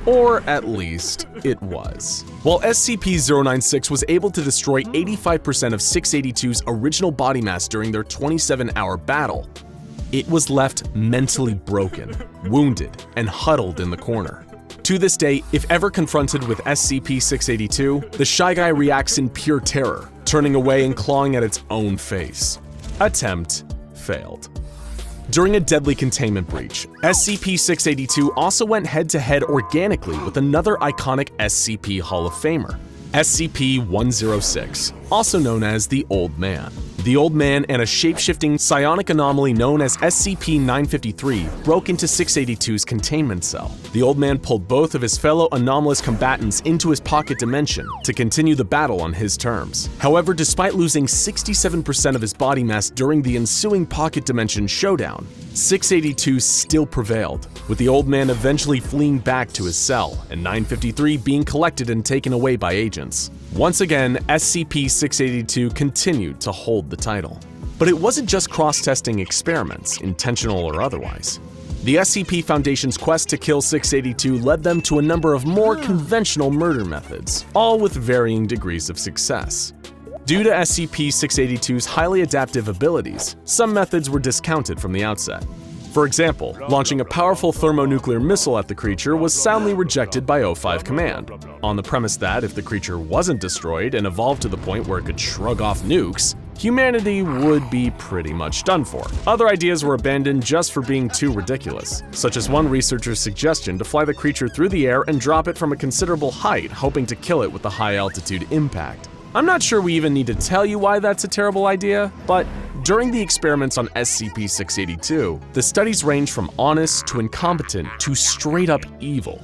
Or at least, it was. While SCP-096 was able to destroy 85% of 682's original body mass during their 27-hour battle, it was left mentally broken, wounded, and huddled in the corner. To this day, if ever confronted with SCP-682, the Shy Guy reacts in pure terror, turning away and clawing at its own face. Attempt failed. During a deadly containment breach, SCP-682 also went head-to-head organically with another iconic SCP Hall of Famer, SCP-106, also known as the Old Man. The Old Man and a shape-shifting psionic anomaly known as SCP-953 broke into 682's containment cell. The Old Man pulled both of his fellow anomalous combatants into his pocket dimension to continue the battle on his terms. However, despite losing 67% of his body mass during the ensuing pocket dimension showdown, 682 still prevailed, with the Old Man eventually fleeing back to his cell and 953 being collected and taken away by agents. Once again, SCP-682 continued to hold the title. But it wasn't just cross-testing experiments, intentional or otherwise. The SCP Foundation's quest to kill 682 led them to a number of more conventional murder methods, all with varying degrees of success. Due to SCP-682's highly adaptive abilities, some methods were discounted from the outset. For example, launching a powerful thermonuclear missile at the creature was soundly rejected by O5 Command, on the premise that if the creature wasn't destroyed and evolved to the point where it could shrug off nukes, humanity would be pretty much done for. Other ideas were abandoned just for being too ridiculous, such as one researcher's suggestion to fly the creature through the air and drop it from a considerable height, hoping to kill it with the high-altitude impact. I'm not sure we even need to tell you why that's a terrible idea, but during the experiments on SCP-682, the studies range from honest to incompetent to straight-up evil.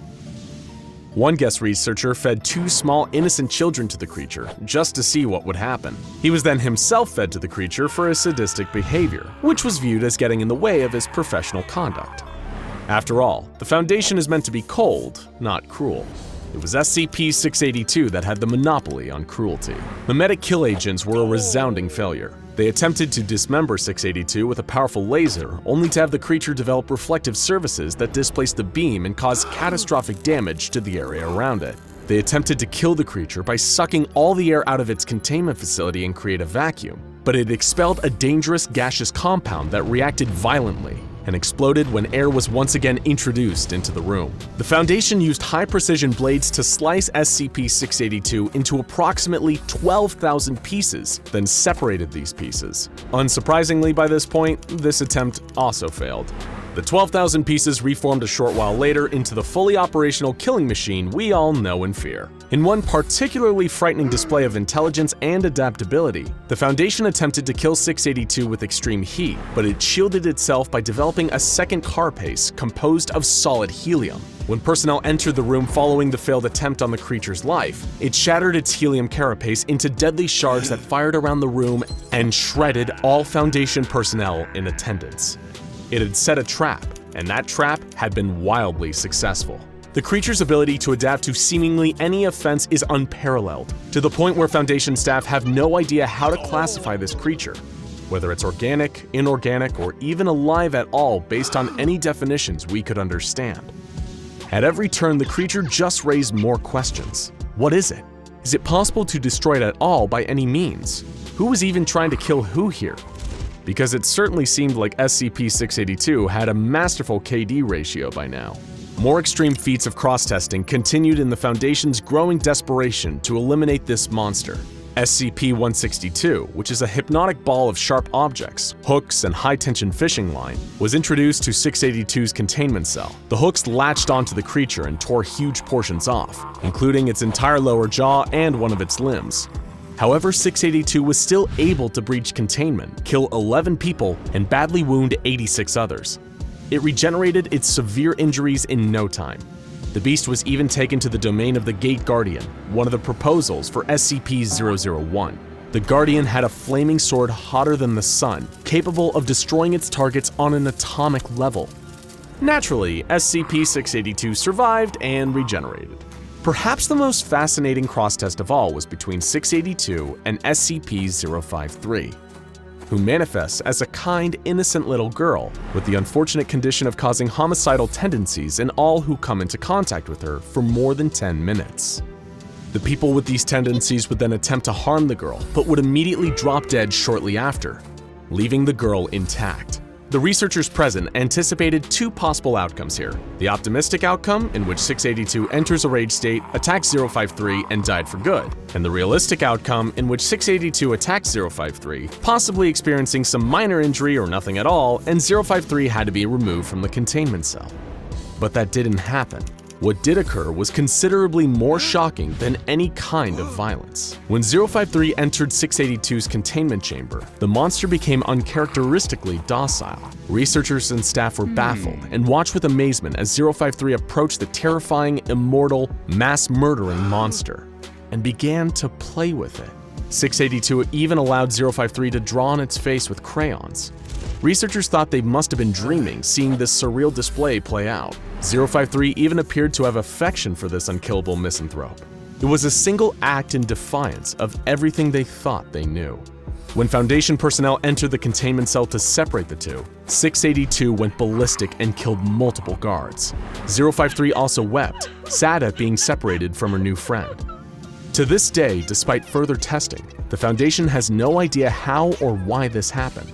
One guest researcher fed 2 small innocent children to the creature just to see what would happen. He was then himself fed to the creature for his sadistic behavior, which was viewed as getting in the way of his professional conduct. After all, the Foundation is meant to be cold, not cruel. It was SCP-682 that had the monopoly on cruelty. Memetic kill agents were a resounding failure. They attempted to dismember 682 with a powerful laser, only to have the creature develop reflective surfaces that displaced the beam and caused catastrophic damage to the area around it. They attempted to kill the creature by sucking all the air out of its containment facility and create a vacuum, but it expelled a dangerous gaseous compound that reacted violently and exploded when air was once again introduced into the room. The Foundation used high-precision blades to slice SCP-682 into approximately 12,000 pieces, then separated these pieces. Unsurprisingly, by this point, this attempt also failed. The 12,000 pieces reformed a short while later into the fully operational killing machine we all know and fear. In one particularly frightening display of intelligence and adaptability, the Foundation attempted to kill 682 with extreme heat, but it shielded itself by developing a second carapace composed of solid helium. When personnel entered the room following the failed attempt on the creature's life, it shattered its helium carapace into deadly shards that fired around the room and shredded all Foundation personnel in attendance. It had set a trap, and that trap had been wildly successful. The creature's ability to adapt to seemingly any offense is unparalleled, to the point where Foundation staff have no idea how to classify this creature, whether it's organic, inorganic, or even alive at all based on any definitions we could understand. At every turn, the creature just raised more questions. What is it? Is it possible to destroy it at all by any means? Who was even trying to kill who here? Because it certainly seemed like SCP-682 had a masterful KD ratio by now. More extreme feats of cross-testing continued in the Foundation's growing desperation to eliminate this monster. SCP-162, which is a hypnotic ball of sharp objects, hooks, and high-tension fishing line, was introduced to 682's containment cell. The hooks latched onto the creature and tore huge portions off, including its entire lower jaw and one of its limbs. However, 682 was still able to breach containment, kill 11 people, and badly wound 86 others. It regenerated its severe injuries in no time. The beast was even taken to the domain of the Gate Guardian, one of the proposals for SCP-001. The Guardian had a flaming sword hotter than the sun, capable of destroying its targets on an atomic level. Naturally, SCP-682 survived and regenerated. Perhaps the most fascinating cross-test of all was between 682 and SCP-053, who manifests as a kind, innocent little girl with the unfortunate condition of causing homicidal tendencies in all who come into contact with her for more than 10 minutes. The people with these tendencies would then attempt to harm the girl, but would immediately drop dead shortly after, leaving the girl intact. The researchers present anticipated 2 possible outcomes here. The optimistic outcome, in which 682 enters a rage state, attacks 053, and died for good, and the realistic outcome, in which 682 attacks 053, possibly experiencing some minor injury or nothing at all, and 053 had to be removed from the containment cell. But that didn't happen. What did occur was considerably more shocking than any kind of violence. When 053 entered 682's containment chamber, the monster became uncharacteristically docile. Researchers and staff were baffled and watched with amazement as 053 approached the terrifying, immortal, mass-murdering monster and began to play with it. 682 even allowed 053 to draw on its face with crayons. Researchers thought they must have been dreaming seeing this surreal display play out. 053 even appeared to have affection for this unkillable misanthrope. It was a single act in defiance of everything they thought they knew. When Foundation personnel entered the containment cell to separate the two, 682 went ballistic and killed multiple guards. 053 also wept, sad at being separated from her new friend. To this day, despite further testing, the Foundation has no idea how or why this happened.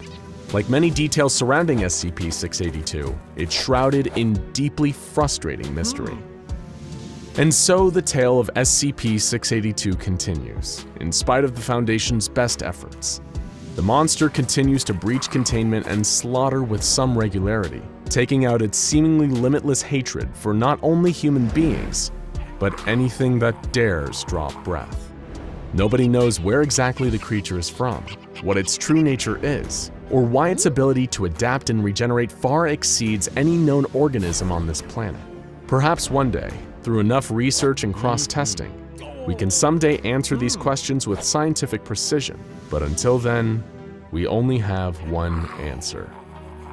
Like many details surrounding SCP-682, it's shrouded in deeply frustrating mystery. And so the tale of SCP-682 continues, in spite of the Foundation's best efforts. The monster continues to breach containment and slaughter with some regularity, taking out its seemingly limitless hatred for not only human beings, but anything that dares draw breath. Nobody knows where exactly the creature is from, what its true nature is, or why its ability to adapt and regenerate far exceeds any known organism on this planet. Perhaps one day, through enough research and cross-testing, we can someday answer these questions with scientific precision. But until then, we only have one answer.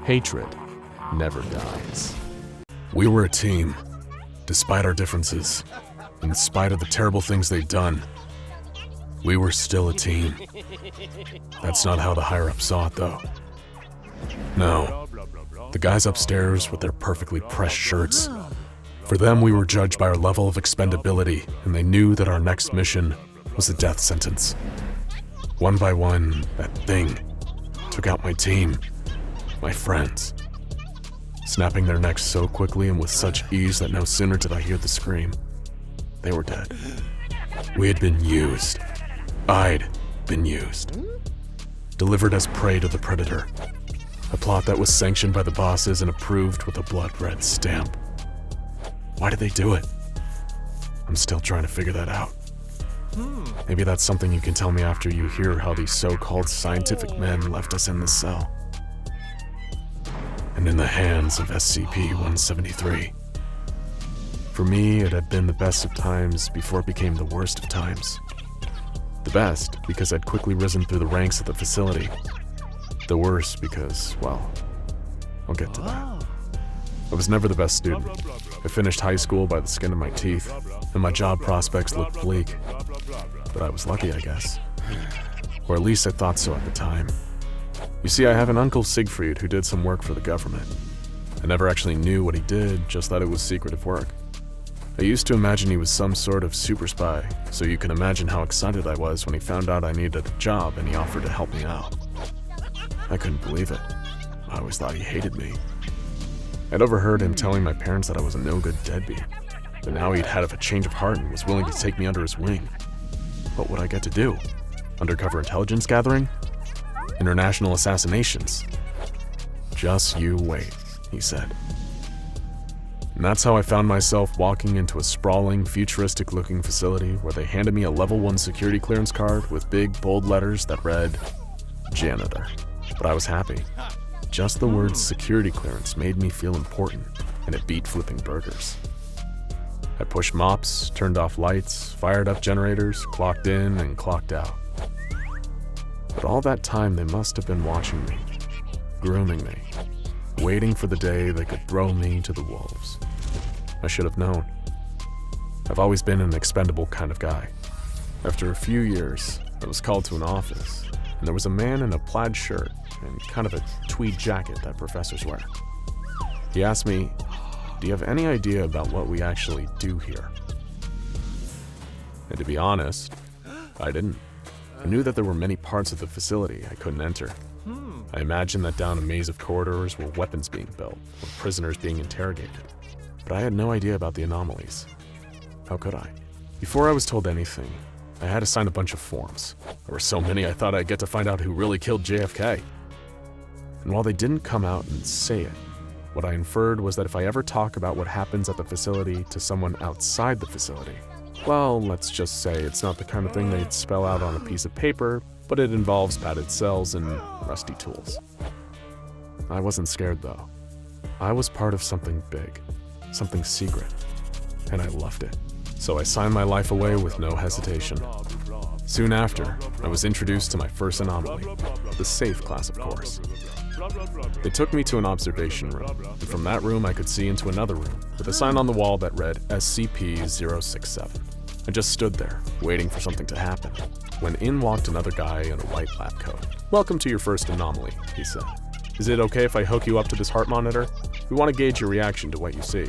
Hatred never dies. We were a team, despite our differences, in spite of the terrible things they'd done. We were still a team. That's not how the higher-ups saw it, though. No, the guys upstairs with their perfectly pressed shirts. For them, we were judged by our level of expendability, and they knew that our next mission was a death sentence. One by one, that thing took out my team, my friends, snapping their necks so quickly and with such ease that no sooner did I hear the scream, they were dead. We had been used. I'd been used. Delivered as prey to the predator. A plot that was sanctioned by the bosses and approved with a blood-red stamp. Why did they do it? I'm still trying to figure that out. Maybe that's something you can tell me after you hear how these so-called scientific men left us in this cell. And in the hands of SCP-173. For me, it had been the best of times before it became the worst of times. The best because I'd quickly risen through the ranks of the facility. The worst because, well, I'll get to that. I was never the best student. I finished high school by the skin of my teeth, and my job prospects looked bleak. But I was lucky, I guess. Or at least I thought so at the time. You see, I have an uncle Siegfried who did some work for the government. I never actually knew what he did, just that it was secretive work. I used to imagine he was some sort of super spy, so you can imagine how excited I was when he found out I needed a job and he offered to help me out. I couldn't believe it. I always thought he hated me. I'd overheard him telling my parents that I was a no-good deadbeat, but now he'd had a change of heart and was willing to take me under his wing. What would I get to do? Undercover intelligence gathering? International assassinations? Just you wait, he said. And that's how I found myself walking into a sprawling, futuristic-looking facility where they handed me a level 1 security clearance card with big, bold letters that read, Janitor. But I was happy. Just the word security clearance made me feel important, and it beat flipping burgers. I pushed mops, turned off lights, fired up generators, clocked in and clocked out. But all that time they must have been watching me, grooming me, waiting for the day they could throw me to the wolves. I should have known. I've always been an expendable kind of guy. After a few years, I was called to an office, and there was a man in a plaid shirt and kind of a tweed jacket that professors wear. He asked me, "Do you have any idea about what we actually do here?" And to be honest, I didn't. I knew that there were many parts of the facility I couldn't enter. I imagined that down a maze of corridors were weapons being built, or prisoners being interrogated. But I had no idea about the anomalies. How could I? Before I was told anything, I had to sign a bunch of forms. There were so many I thought I'd get to find out who really killed JFK. And while they didn't come out and say it, what I inferred was that if I ever talk about what happens at the facility to someone outside the facility, well, let's just say it's not the kind of thing they'd spell out on a piece of paper, but it involves padded cells and rusty tools. I wasn't scared though. I was part of something big, something secret, and I loved it. So I signed my life away with no hesitation. Soon after, I was introduced to my first anomaly, the safe class, of course. They took me to an observation room, and from that room I could see into another room with a sign on the wall that read SCP-067. I just stood there, waiting for something to happen, when in walked another guy in a white lab coat. "Welcome to your first anomaly," he said. "Is it okay if I hook you up to this heart monitor? We want to gauge your reaction to what you see."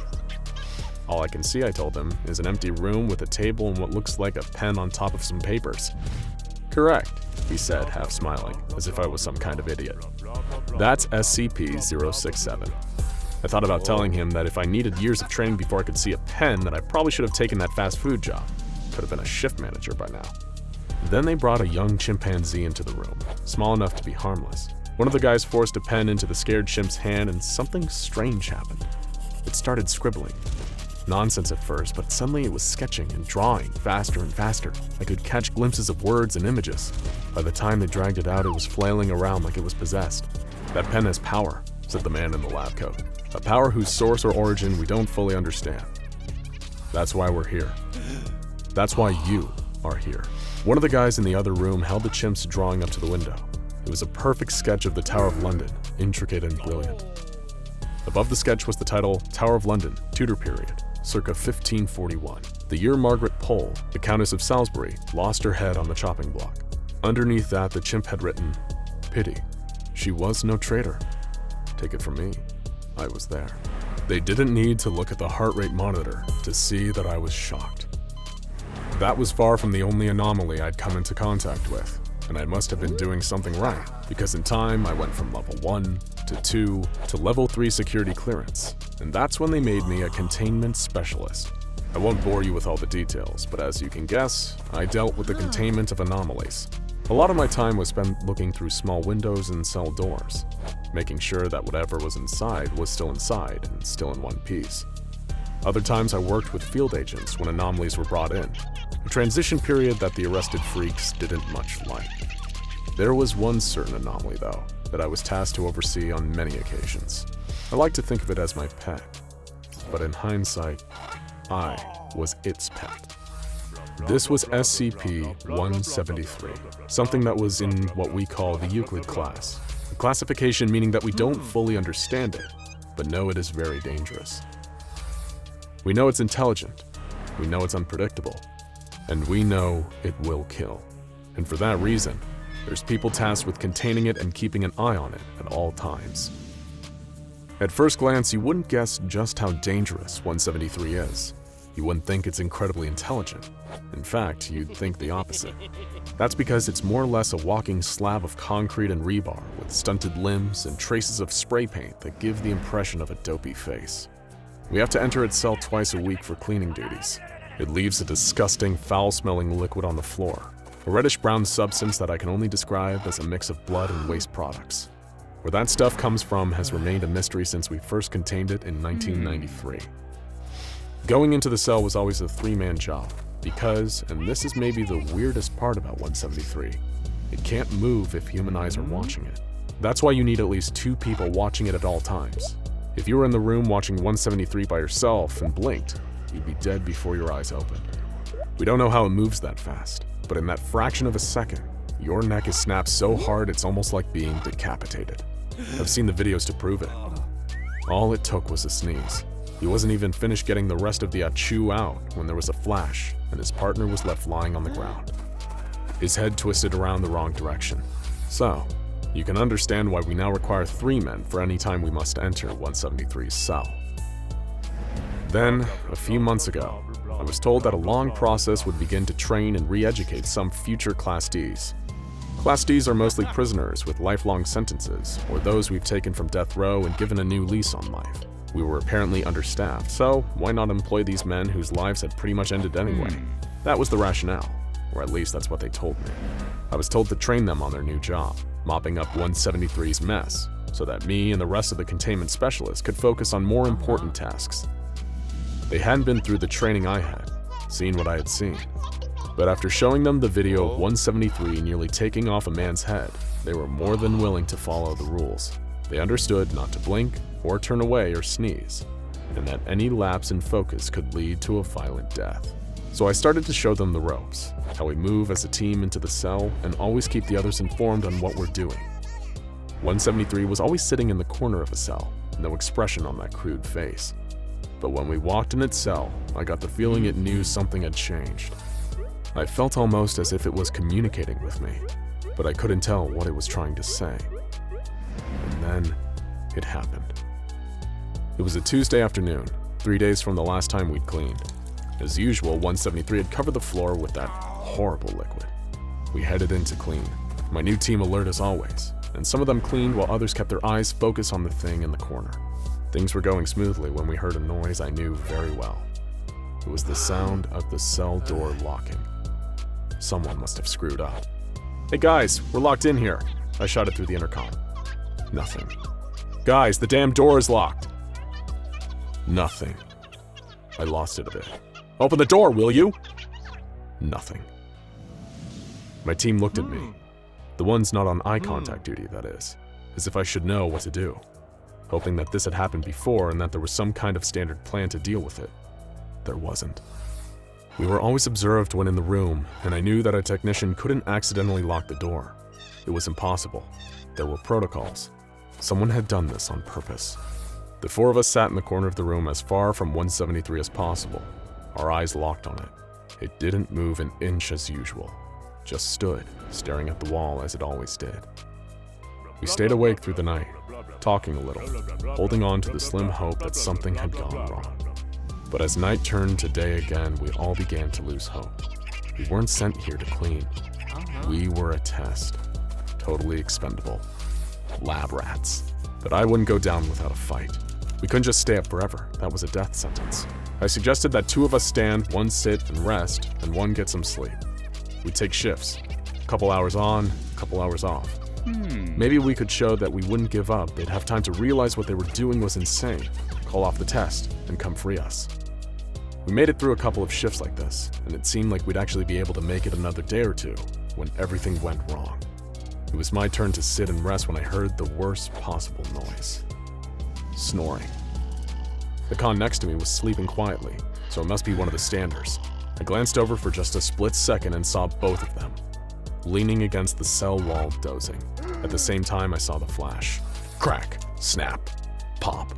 "All I can see," I told him, "is an empty room with a table and what looks like a pen on top of some papers." "Correct," he said, half smiling, as if I was some kind of idiot. "That's SCP-067. I thought about telling him that if I needed years of training before I could see a pen, that I probably should have taken that fast food job. Could have been a shift manager by now. Then they brought a young chimpanzee into the room, small enough to be harmless. One of the guys forced a pen into the scared chimp's hand and something strange happened. It started scribbling. Nonsense at first, but suddenly it was sketching and drawing faster and faster. I could catch glimpses of words and images. By the time they dragged it out, it was flailing around like it was possessed. "That pen has power," said the man in the lab coat. "A power whose source or origin we don't fully understand. That's why we're here. That's why you are here." One of the guys in the other room held the chimp's drawing up to the window. It was a perfect sketch of the Tower of London, intricate and brilliant. Above the sketch was the title, "Tower of London, Tudor Period, circa 1541. The year Margaret Pole, the Countess of Salisbury, lost her head on the chopping block." Underneath that, the chimp had written, "Pity. She was no traitor. Take it from me, I was there." They didn't need to look at the heart rate monitor to see that I was shocked. That was far from the only anomaly I'd come into contact with, and I must have been doing something right, because in time I went from level 1 to 2 to level 3 security clearance, and that's when they made me a containment specialist. I won't bore you with all the details, but as you can guess, I dealt with the containment of anomalies. A lot of my time was spent looking through small windows and cell doors, making sure that whatever was inside was still inside and still in one piece. Other times I worked with field agents when anomalies were brought in, a transition period that the arrested freaks didn't much like. There was one certain anomaly, though, that I was tasked to oversee on many occasions. I like to think of it as my pet, but in hindsight, I was its pet. This was SCP-173, something that was in what we call the Euclid class, a classification meaning that we don't fully understand it, but know it is very dangerous. We know it's intelligent, we know it's unpredictable, and we know it will kill. And for that reason, there's people tasked with containing it and keeping an eye on it at all times. At first glance, you wouldn't guess just how dangerous 173 is. You wouldn't think it's incredibly intelligent. In fact, you'd think the opposite. That's because it's more or less a walking slab of concrete and rebar with stunted limbs and traces of spray paint that give the impression of a dopey face. We have to enter its cell twice a week for cleaning duties. It leaves a disgusting, foul-smelling liquid on the floor, a reddish-brown substance that I can only describe as a mix of blood and waste products. Where that stuff comes from has remained a mystery since we first contained it in 1993. Going into the cell was always a three-man job, because, and this is maybe the weirdest part about 173, it can't move if human eyes are watching it. That's why you need at least 2 people watching it at all times. If you were in the room watching 173 by yourself and blinked, you'd be dead before your eyes opened. We don't know how it moves that fast, but in that fraction of a second, your neck is snapped so hard it's almost like being decapitated. I've seen the videos to prove it. All it took was a sneeze. He wasn't even finished getting the rest of the achoo out when there was a flash and his partner was left lying on the ground. His head twisted around the wrong direction. So, you can understand why we now require 3 men for any time we must enter 173's cell. Then, a few months ago, I was told that a long process would begin to train and re-educate some future Class Ds. Class Ds are mostly prisoners with lifelong sentences, or those we've taken from death row and given a new lease on life. We were apparently understaffed, so why not employ these men whose lives had pretty much ended anyway? That was the rationale, or at least that's what they told me. I was told to train them on their new job, mopping up 173's mess, so that me and the rest of the containment specialists could focus on more important tasks. They hadn't been through the training I had, seen what I had seen. But after showing them the video of 173 nearly taking off a man's head, they were more than willing to follow the rules. They understood not to blink or turn away or sneeze, and that any lapse in focus could lead to a violent death. So I started to show them the ropes, how we move as a team into the cell and always keep the others informed on what we're doing. 173 was always sitting in the corner of a cell, no expression on that crude face. But when we walked in its cell, I got the feeling it knew something had changed. I felt almost as if it was communicating with me, but I couldn't tell what it was trying to say. And then it happened. It was a Tuesday afternoon, 3 days from the last time we'd cleaned. As usual, 173 had covered the floor with that horrible liquid. We headed in to clean. My new team alert as always, and some of them cleaned while others kept their eyes focused on the thing in the corner. Things were going smoothly when we heard a noise I knew very well. It was the sound of the cell door locking. Someone must have screwed up. "Hey guys, we're locked in here," I shouted through the intercom. Nothing. "Guys, the damn door is locked." Nothing. I lost it a bit. "Open the door, will you?" Nothing. My team looked at me. The ones not on eye contact duty, that is, as if I should know what to do, hoping that this had happened before and that there was some kind of standard plan to deal with it. There wasn't. We were always observed when in the room, and I knew that a technician couldn't accidentally lock the door. It was impossible. There were protocols. Someone had done this on purpose. The four of us sat in the corner of the room as far from 173 as possible, our eyes locked on it. It didn't move an inch as usual, just stood, staring at the wall as it always did. We stayed awake through the night, talking a little, holding on to the slim hope that something had gone wrong. But as night turned to day again, we all began to lose hope. We weren't sent here to clean. We were a test. Totally expendable. Lab rats. But I wouldn't go down without a fight. We couldn't just stay up forever. That was a death sentence. I suggested that 2 of us stand, 1 sit and rest, and 1 get some sleep. We'd take shifts. A couple hours on, a couple hours off. Maybe we could show that we wouldn't give up. They'd have time to realize what they were doing was insane, call off the test, and come free us. We made it through a couple of shifts like this, and it seemed like we'd actually be able to make it another day or 2 when everything went wrong. It was my turn to sit and rest when I heard the worst possible noise. Snoring. The con next to me was sleeping quietly, so it must be one of the standers. I glanced over for just a split second and saw both of them, leaning against the cell wall dozing. At the same time, I saw the flash. Crack, snap, pop.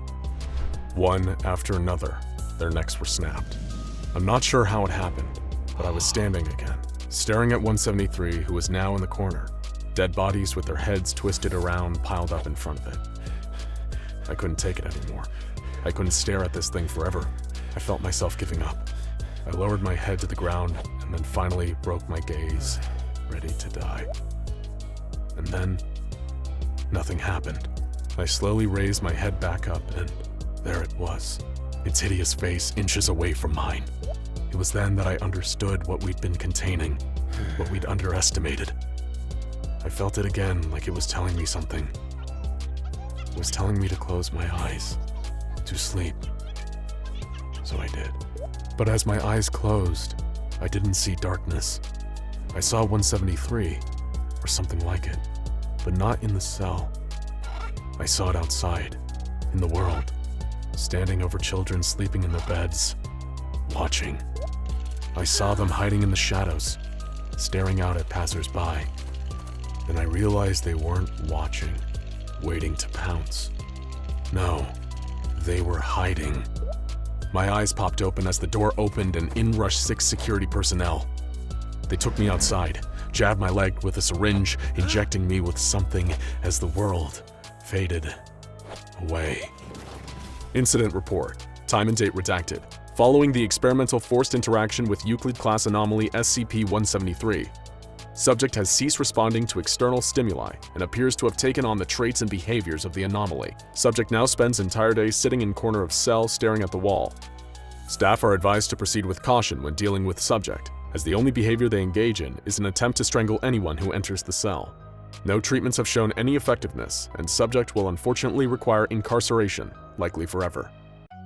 One after another, their necks were snapped. I'm not sure how it happened, but I was standing again, staring at 173, who was now in the corner. Dead bodies with their heads twisted around piled up in front of it. I couldn't take it anymore. I couldn't stare at this thing forever. I felt myself giving up. I lowered my head to the ground and then finally broke my gaze, ready to die. And then, nothing happened. I slowly raised my head back up and there it was, its hideous face inches away from mine. It was then that I understood what we'd been containing, what we'd underestimated. I felt it again, like it was telling me something. It was telling me to close my eyes, to sleep. So I did. But as my eyes closed, I didn't see darkness. I saw 173, or something like it, but not in the cell. I saw it outside, in the world, standing over children sleeping in their beds, watching. I saw them hiding in the shadows, staring out at passers-by. Then I realized they weren't watching, waiting to pounce. No, they were hiding. My eyes popped open as the door opened and in rushed 6 security personnel. They took me outside, jabbed my leg with a syringe, injecting me with something as the world faded away. Incident report. Time and date redacted. Following the experimental forced interaction with Euclid class anomaly SCP-173, subject has ceased responding to external stimuli and appears to have taken on the traits and behaviors of the anomaly. Subject now spends entire day sitting in corner of cell staring at the wall. Staff are advised to proceed with caution when dealing with subject, as the only behavior they engage in is an attempt to strangle anyone who enters the cell. No treatments have shown any effectiveness, and subject will unfortunately require incarceration, likely forever.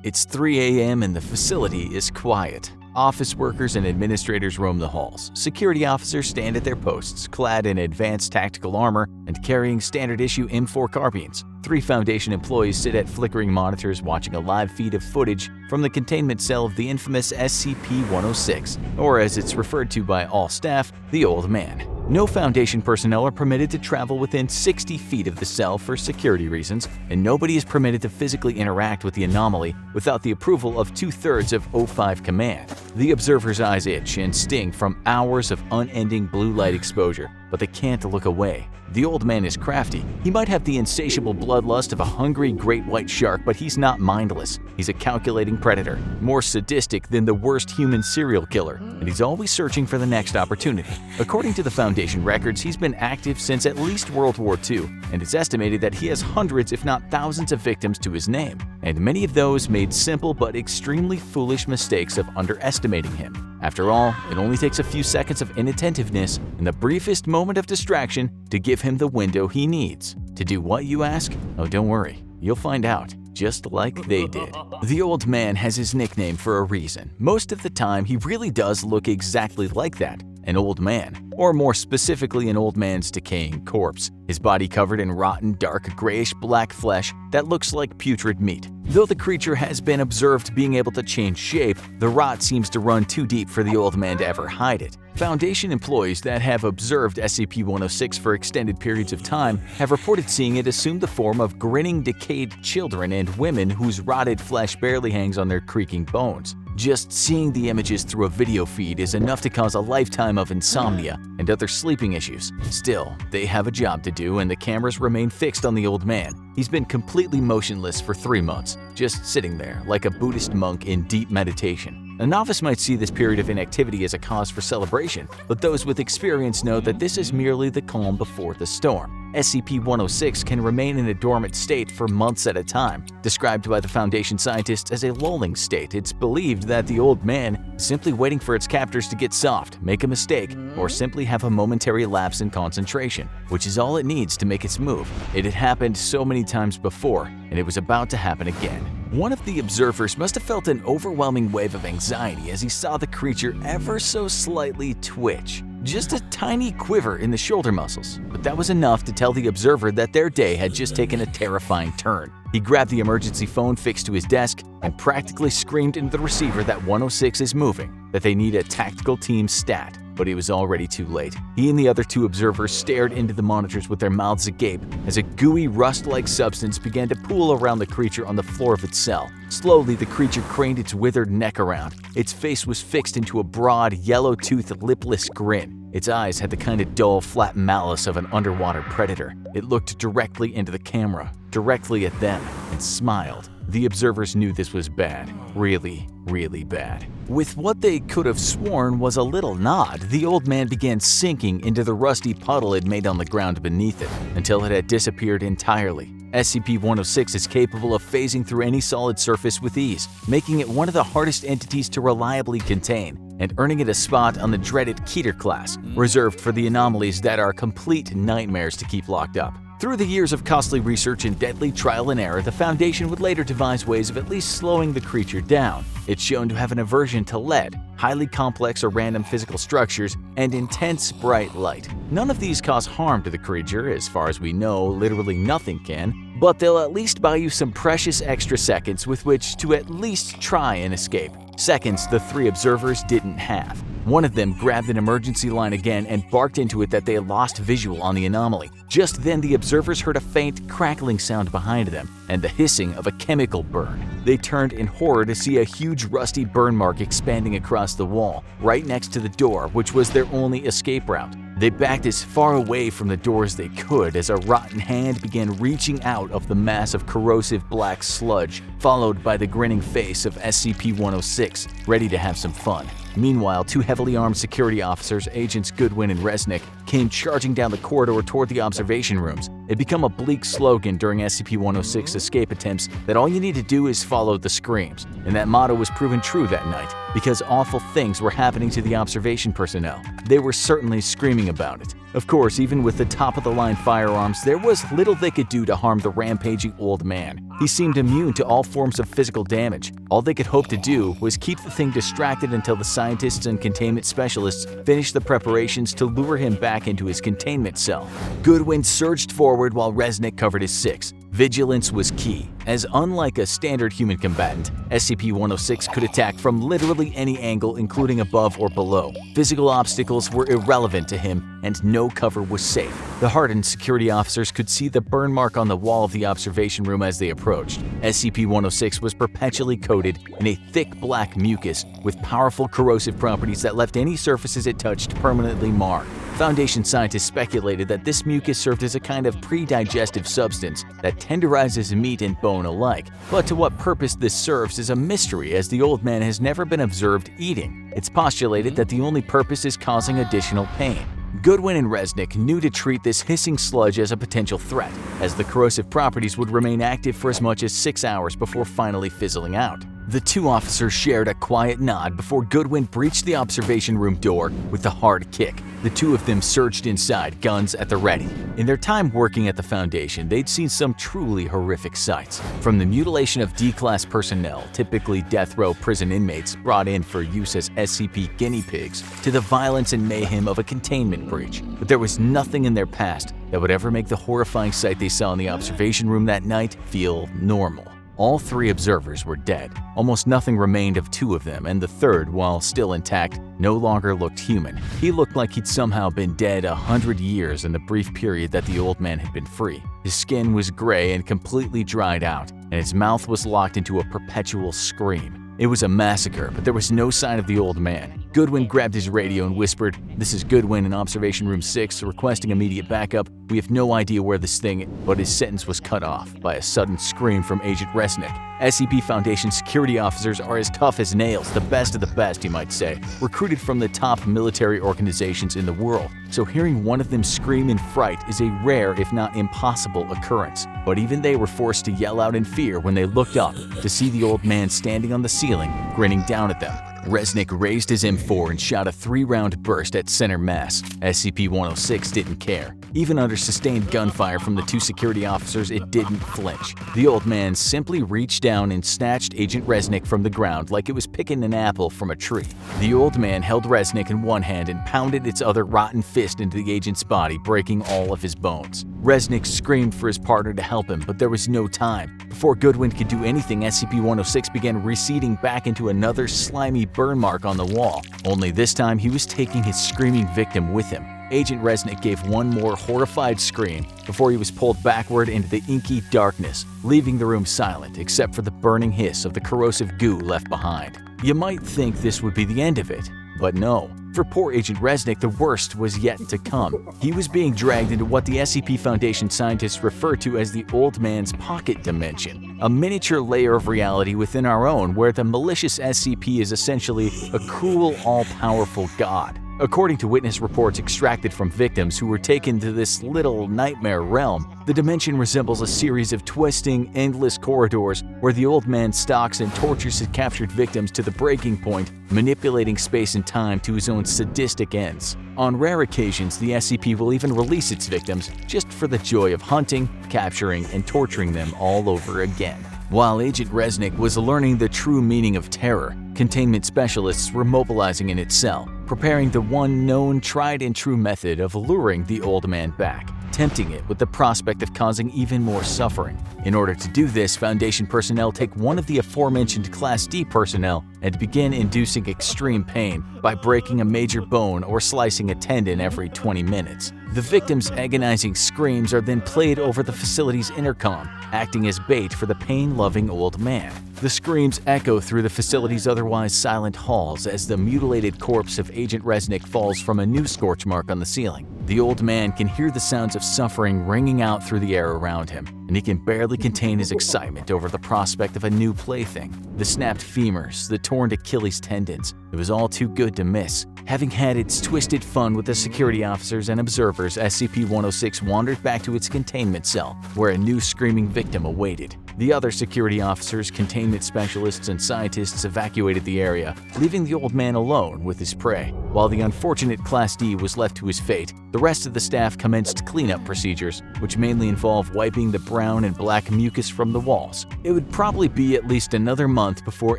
It's 3 a.m. and the facility is quiet. Office workers and administrators roam the halls. Security officers stand at their posts, clad in advanced tactical armor and carrying standard-issue M4 carbines. 3 Foundation employees sit at flickering monitors watching a live feed of footage from the containment cell of the infamous SCP-106, or as it's referred to by all staff, the Old Man. No Foundation personnel are permitted to travel within 60 feet of the cell for security reasons, and nobody is permitted to physically interact with the anomaly without the approval of 2/3 of O5 Command. The observer's eyes itch and sting from hours of unending blue light exposure, but they can't look away. The old man is crafty. He might have the insatiable bloodlust of a hungry great white shark, but he's not mindless. He's a calculating predator, more sadistic than the worst human serial killer, and he's always searching for the next opportunity. According to the Foundation records, he's been active since at least World War II, and it's estimated that he has hundreds if not thousands of victims to his name, and many of those made simple but extremely foolish mistakes of underestimating him. After all, it only takes a few seconds of inattentiveness and the briefest moment of distraction to give him the window he needs. To do what, you ask? Oh, don't worry, you'll find out, just like they did. The old man has his nickname for a reason. Most of the time, he really does look exactly like that, an old man, or more specifically an old man's decaying corpse, his body covered in rotten, dark, grayish-black flesh that looks like putrid meat. Though the creature has been observed being able to change shape, the rot seems to run too deep for the old man to ever hide it. Foundation employees that have observed SCP-106 for extended periods of time have reported seeing it assume the form of grinning, decayed children and women whose rotted flesh barely hangs on their creaking bones. Just seeing the images through a video feed is enough to cause a lifetime of insomnia and other sleeping issues. Still, they have a job to do and the cameras remain fixed on the old man. He's been completely motionless for 3 months, just sitting there like a Buddhist monk in deep meditation. A novice might see this period of inactivity as a cause for celebration, but those with experience know that this is merely the calm before the storm. SCP-106 can remain in a dormant state for months at a time. Described by the Foundation scientists as a lulling state, it's believed that the old man is simply waiting for its captors to get soft, make a mistake, or simply have a momentary lapse in concentration, which is all it needs to make its move. It had happened so many times before, and it was about to happen again. One of the observers must have felt an overwhelming wave of anxiety as he saw the creature ever so slightly twitch. Just a tiny quiver in the shoulder muscles, but that was enough to tell the observer that their day had just taken a terrifying turn. He grabbed the emergency phone fixed to his desk and practically screamed into the receiver that 106 is moving, that they need a tactical team stat. But it was already too late. He and the other 2 observers stared into the monitors with their mouths agape as a gooey, rust-like substance began to pool around the creature on the floor of its cell. Slowly, the creature craned its withered neck around. Its face was fixed into a broad, yellow-toothed, lipless grin. Its eyes had the kind of dull, flat malice of an underwater predator. It looked directly into the camera, directly at them, and smiled. The observers knew this was bad. Really, really bad. With what they could have sworn was a little nod, the old man began sinking into the rusty puddle it made on the ground beneath it, until it had disappeared entirely. SCP-106 is capable of phasing through any solid surface with ease, making it one of the hardest entities to reliably contain, and earning it a spot on the dreaded Keter class, reserved for the anomalies that are complete nightmares to keep locked up. Through the years of costly research and deadly trial and error, the Foundation would later devise ways of at least slowing the creature down. It's shown to have an aversion to lead, highly complex or random physical structures, and intense bright light. None of these cause harm to the creature, as far as we know, literally nothing can, but they'll at least buy you some precious extra seconds with which to at least try and escape. Seconds the 3 observers didn't have. One of them grabbed an emergency line again and barked into it that they had lost visual on the anomaly. Just then, the observers heard a faint crackling sound behind them and the hissing of a chemical burn. They turned in horror to see a huge rusty burn mark expanding across the wall, right next to the door, which was their only escape route. They backed as far away from the door as they could as a rotten hand began reaching out of the mass of corrosive black sludge, followed by the grinning face of SCP-106, ready to have some fun. Meanwhile, 2 heavily armed security officers, Agents Goodwin and Resnick, came charging down the corridor toward the observation rooms. It became a bleak slogan during SCP-106 escape attempts that all you need to do is follow the screams, and that motto was proven true that night, because awful things were happening to the observation personnel. They were certainly screaming about it. Of course, even with the top-of-the-line firearms, there was little they could do to harm the rampaging old man. He seemed immune to all forms of physical damage. All they could hope to do was keep the thing distracted until the scientists and containment specialists finished the preparations to lure him back into his containment cell. Goodwin surged forward while Resnick covered his 6. Vigilance was key, as unlike a standard human combatant, SCP-106 could attack from literally any angle, including above or below. Physical obstacles were irrelevant to him, and no cover was safe. The hardened security officers could see the burn mark on the wall of the observation room as they approached. SCP-106 was perpetually coated in a thick black mucus with powerful corrosive properties that left any surfaces it touched permanently marred. Foundation scientists speculated that this mucus served as a kind of pre-digestive substance that tenderizes meat and bone alike, but to what purpose this serves is a mystery, as the old man has never been observed eating. It's postulated that the only purpose is causing additional pain. Goodwin and Resnick knew to treat this hissing sludge as a potential threat, as the corrosive properties would remain active for as much as 6 hours before finally fizzling out. The two officers shared a quiet nod before Goodwin breached the observation room door with a hard kick. The two of them surged inside, guns at the ready. In their time working at the Foundation, they'd seen some truly horrific sights. From the mutilation of D-class personnel, typically death row prison inmates brought in for use as SCP guinea pigs, to the violence and mayhem of a containment breach. But there was nothing in their past that would ever make the horrifying sight they saw in the observation room that night feel normal. All three observers were dead. Almost nothing remained of two of them, and the third, while still intact, no longer looked human. He looked like he'd somehow been dead 100 years in the brief period that the old man had been free. His skin was gray and completely dried out, and his mouth was locked into a perpetual scream. It was a massacre, but there was no sign of the old man. Goodwin grabbed his radio and whispered, "This is Goodwin in Observation Room 6, requesting immediate backup. We have no idea where this thing," but his sentence was cut off by a sudden scream from Agent Resnick. SCP Foundation security officers are as tough as nails, the best of the best, you might say, recruited from the top military organizations in the world. So hearing one of them scream in fright is a rare, if not impossible, occurrence. But even they were forced to yell out in fear when they looked up to see the old man standing on the ceiling, grinning down at them. Resnick raised his M4 and shot a 3-round burst at center mass. SCP-106 didn't care. Even under sustained gunfire from the two security officers, it didn't flinch. The old man simply reached down and snatched Agent Resnick from the ground like it was picking an apple from a tree. The old man held Resnick in one hand and pounded its other rotten fist into the agent's body, breaking all of his bones. Resnick screamed for his partner to help him, but there was no time. Before Goodwin could do anything, SCP-106 began receding back into another slimy burn mark on the wall. Only this time, he was taking his screaming victim with him. Agent Resnick gave one more horrified scream before he was pulled backward into the inky darkness, leaving the room silent except for the burning hiss of the corrosive goo left behind. You might think this would be the end of it, but no. For poor Agent Resnick, the worst was yet to come. He was being dragged into what the SCP Foundation scientists refer to as the Old Man's Pocket Dimension, a miniature layer of reality within our own where the malicious SCP is essentially a cruel, all-powerful god. According to witness reports extracted from victims who were taken to this little nightmare realm, the dimension resembles a series of twisting, endless corridors where the old man stalks and tortures his captured victims to the breaking point, manipulating space and time to his own sadistic ends. On rare occasions, the SCP will even release its victims just for the joy of hunting, capturing, and torturing them all over again. While Agent Resnick was learning the true meaning of terror, containment specialists were mobilizing in its cell, preparing the one known tried and true method of luring the old man back, tempting it with the prospect of causing even more suffering. In order to do this, Foundation personnel take one of the aforementioned Class D personnel and begin inducing extreme pain by breaking a major bone or slicing a tendon every 20 minutes. The victim's agonizing screams are then played over the facility's intercom, acting as bait for the pain-loving old man. The screams echo through the facility's otherwise silent halls as the mutilated corpse of Agent Resnick falls from a new scorch mark on the ceiling. The old man can hear the sounds of suffering ringing out through the air around him, and he can barely contain his excitement over the prospect of a new plaything. The snapped femurs, the torn Achilles tendons, it was all too good to miss. Having had its twisted fun with the security officers and observers, SCP-106 wandered back to its containment cell, where a new screaming victim awaited. The other security officers, containment specialists, and scientists evacuated the area, leaving the old man alone with his prey. While the unfortunate Class D was left to his fate, the rest of the staff commenced cleanup procedures, which mainly involve wiping the brown and black mucus from the walls. It would probably be at least another month before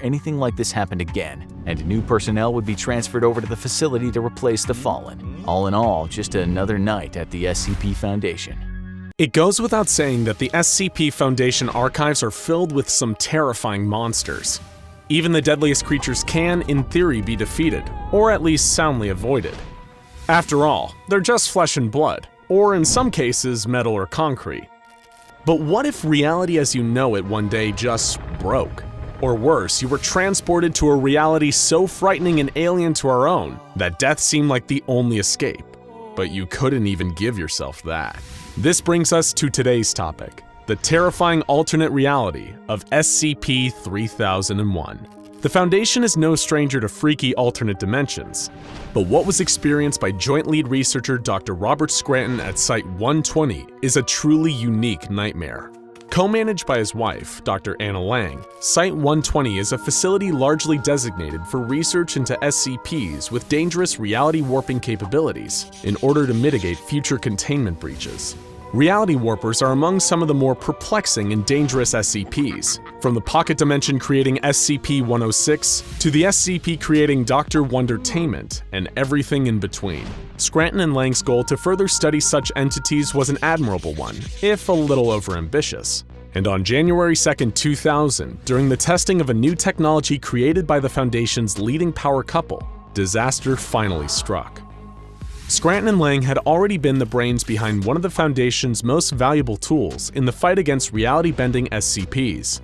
anything like this happened again, and new personnel would be transferred over to the facility to replace the fallen. All in all, just another night at the SCP Foundation. It goes without saying that the SCP Foundation archives are filled with some terrifying monsters. Even the deadliest creatures can, in theory, be defeated, or at least soundly avoided. After all, they're just flesh and blood, or in some cases, metal or concrete. But what if reality as you know it one day just broke? Or worse, you were transported to a reality so frightening and alien to our own that death seemed like the only escape. but you couldn't even give yourself that. This brings us to today's topic, the terrifying alternate reality of SCP-3001. The Foundation is no stranger to freaky alternate dimensions, but what was experienced by Joint Lead Researcher Dr. Robert Scranton at Site-120 is a truly unique nightmare. Co-managed by his wife, Dr. Anna Lang, Site-120 is a facility largely designated for research into SCPs with dangerous reality warping capabilities in order to mitigate future containment breaches. Reality warpers are among some of the more perplexing and dangerous SCPs, from the pocket dimension creating SCP-106 to the SCP creating Dr. Wondertainment and everything in between. Scranton and Lang's goal to further study such entities was an admirable one, if a little overambitious. And on January 2, 2000, during the testing of a new technology created by the Foundation's leading power couple, disaster finally struck. Scranton and Lang had already been the brains behind one of the Foundation's most valuable tools in the fight against reality-bending SCPs,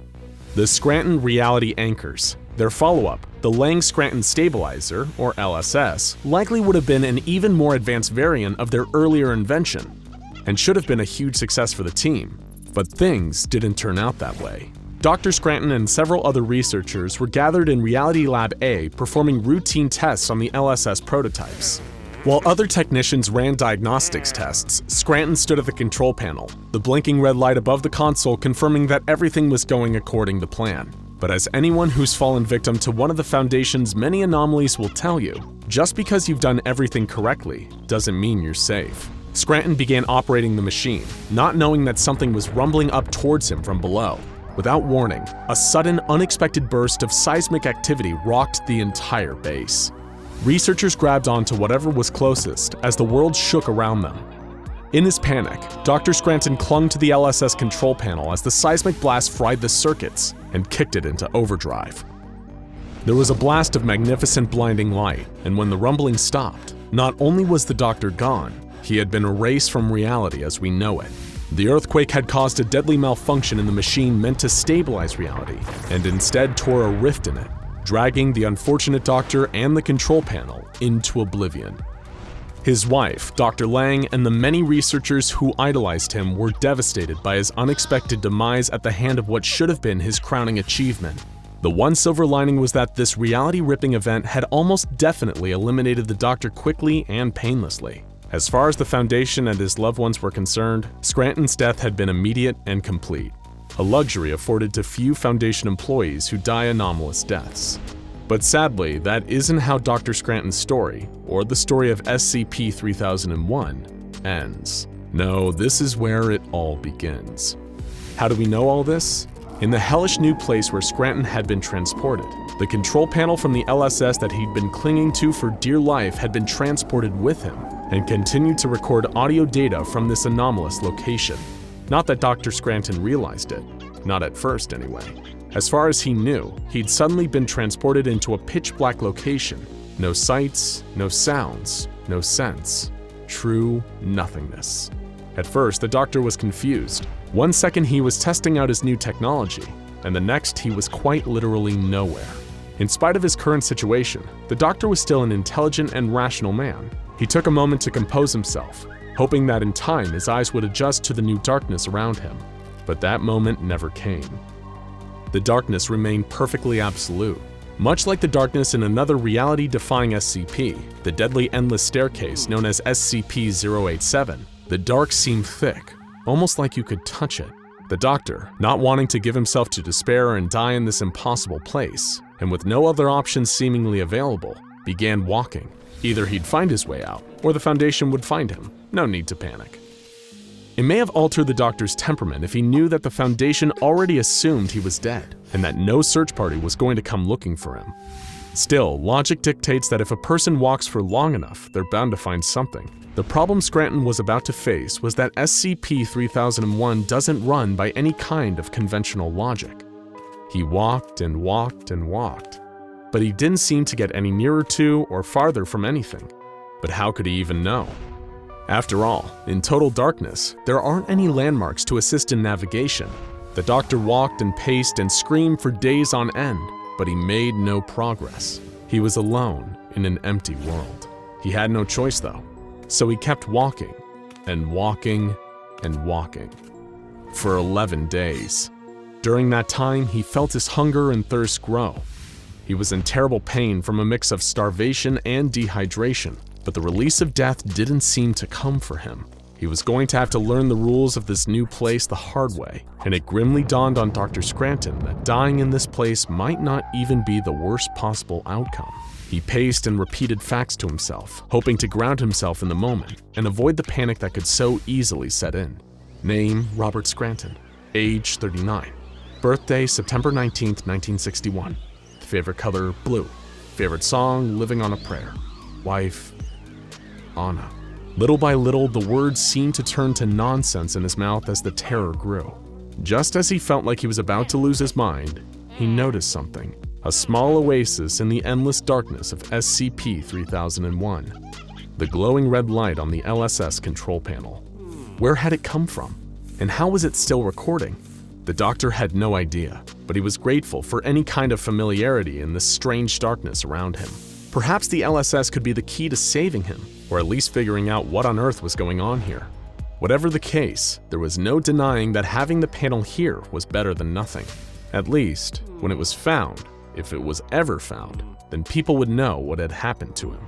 the Scranton Reality Anchors. Their follow-up, the Lang-Scranton Stabilizer, or LSS, likely would have been an even more advanced variant of their earlier invention, and should have been a huge success for the team. But things didn't turn out that way. Dr. Scranton and several other researchers were gathered in Reality Lab A performing routine tests on the LSS prototypes. While other technicians ran diagnostics tests, Scranton stood at the control panel, the blinking red light above the console confirming that everything was going according to plan. But as anyone who's fallen victim to one of the Foundation's many anomalies will tell you, just because you've done everything correctly doesn't mean you're safe. Scranton began operating the machine, not knowing that something was rumbling up towards him from below. Without warning, a sudden, unexpected burst of seismic activity rocked the entire base. Researchers grabbed onto whatever was closest as the world shook around them. In his panic, Dr. Scranton clung to the LSS control panel as the seismic blast fried the circuits and kicked it into overdrive. There was a blast of magnificent blinding light, and when the rumbling stopped, not only was the doctor gone, he had been erased from reality as we know it. The earthquake had caused a deadly malfunction in the machine meant to stabilize reality, and instead tore a rift in it, dragging the unfortunate doctor and the control panel into oblivion. His wife, Dr. Lang, and the many researchers who idolized him were devastated by his unexpected demise at the hand of what should have been his crowning achievement. The one silver lining was that this reality-ripping event had almost definitely eliminated the doctor quickly and painlessly. As far as the Foundation and his loved ones were concerned, Scranton's death had been immediate and complete, a luxury afforded to few Foundation employees who die anomalous deaths. But sadly, that isn't how Dr. Scranton's story, or the story of SCP-3001, ends. No, this is where it all begins. How do we know all this? In the hellish new place where Scranton had been transported, the control panel from the LSS that he'd been clinging to for dear life had been transported with him, and continued to record audio data from this anomalous location. Not that Dr. Scranton realized it, not at first anyway. As far as he knew, he'd suddenly been transported into a pitch-black location. No sights, no sounds, no sense. True nothingness. At first, the doctor was confused. One second he was testing out his new technology, and the next he was quite literally nowhere. In spite of his current situation, the doctor was still an intelligent and rational man. He took a moment to compose himself, hoping that in time his eyes would adjust to the new darkness around him. But that moment never came. The darkness remained perfectly absolute. Much like the darkness in another reality-defying SCP, the deadly endless staircase known as SCP-087, the dark seemed thick, almost like you could touch it. The doctor, not wanting to give himself to despair and die in this impossible place, and with no other options seemingly available, began walking. Either he'd find his way out, or the Foundation would find him. No need to panic. It may have altered the doctor's temperament if he knew that the Foundation already assumed he was dead, and that no search party was going to come looking for him. Still, logic dictates that if a person walks for long enough, they're bound to find something. The problem Scranton was about to face was that SCP-3001 doesn't run by any kind of conventional logic. He walked and walked and walked, but he didn't seem to get any nearer to or farther from anything. But how could he even know? After all, in total darkness, there aren't any landmarks to assist in navigation. The doctor walked and paced and screamed for days on end, but he made no progress. He was alone in an empty world. He had no choice though. So he kept walking, and walking, and walking. For 11 days. During that time, he felt his hunger and thirst grow. He was in terrible pain from a mix of starvation and dehydration, but the release of death didn't seem to come for him. He was going to have to learn the rules of this new place the hard way, and it grimly dawned on Dr. Scranton that dying in this place might not even be the worst possible outcome. He paced and repeated facts to himself, hoping to ground himself in the moment and avoid the panic that could so easily set in. Name, Robert Scranton. Age, 39. Birthday, September 19th, 1961. Favorite color, blue. Favorite song, Living on a Prayer. Wife, Anna. Little by little, the words seemed to turn to nonsense in his mouth as the terror grew. Just as he felt like he was about to lose his mind, he noticed something. A small oasis in the endless darkness of SCP-3001. The glowing red light on the LSS control panel. Where had it come from? And how was it still recording? The doctor had no idea, but he was grateful for any kind of familiarity in this strange darkness around him. Perhaps the LSS could be the key to saving him, or at least figuring out what on earth was going on here. Whatever the case, there was no denying that having the panel here was better than nothing. At least, when it was found, if it was ever found, then people would know what had happened to him.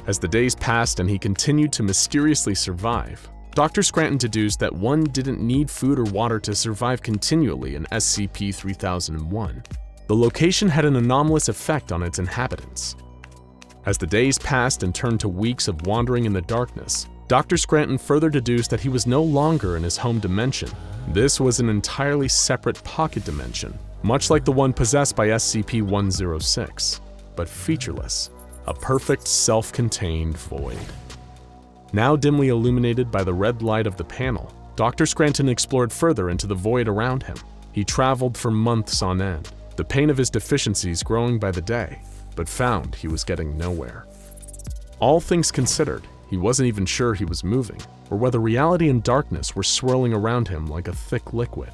As the days passed and he continued to mysteriously survive, Dr. Scranton deduced that one didn't need food or water to survive continually in SCP-3001. The location had an anomalous effect on its inhabitants. As the days passed and turned to weeks of wandering in the darkness, Dr. Scranton further deduced that he was no longer in his home dimension. This was an entirely separate pocket dimension, much like the one possessed by SCP-106, but featureless, a perfect self-contained void. Now dimly illuminated by the red light of the panel, Dr. Scranton explored further into the void around him. He traveled for months on end, the pain of his deficiencies growing by the day, but found he was getting nowhere. All things considered, he wasn't even sure he was moving, or whether reality and darkness were swirling around him like a thick liquid.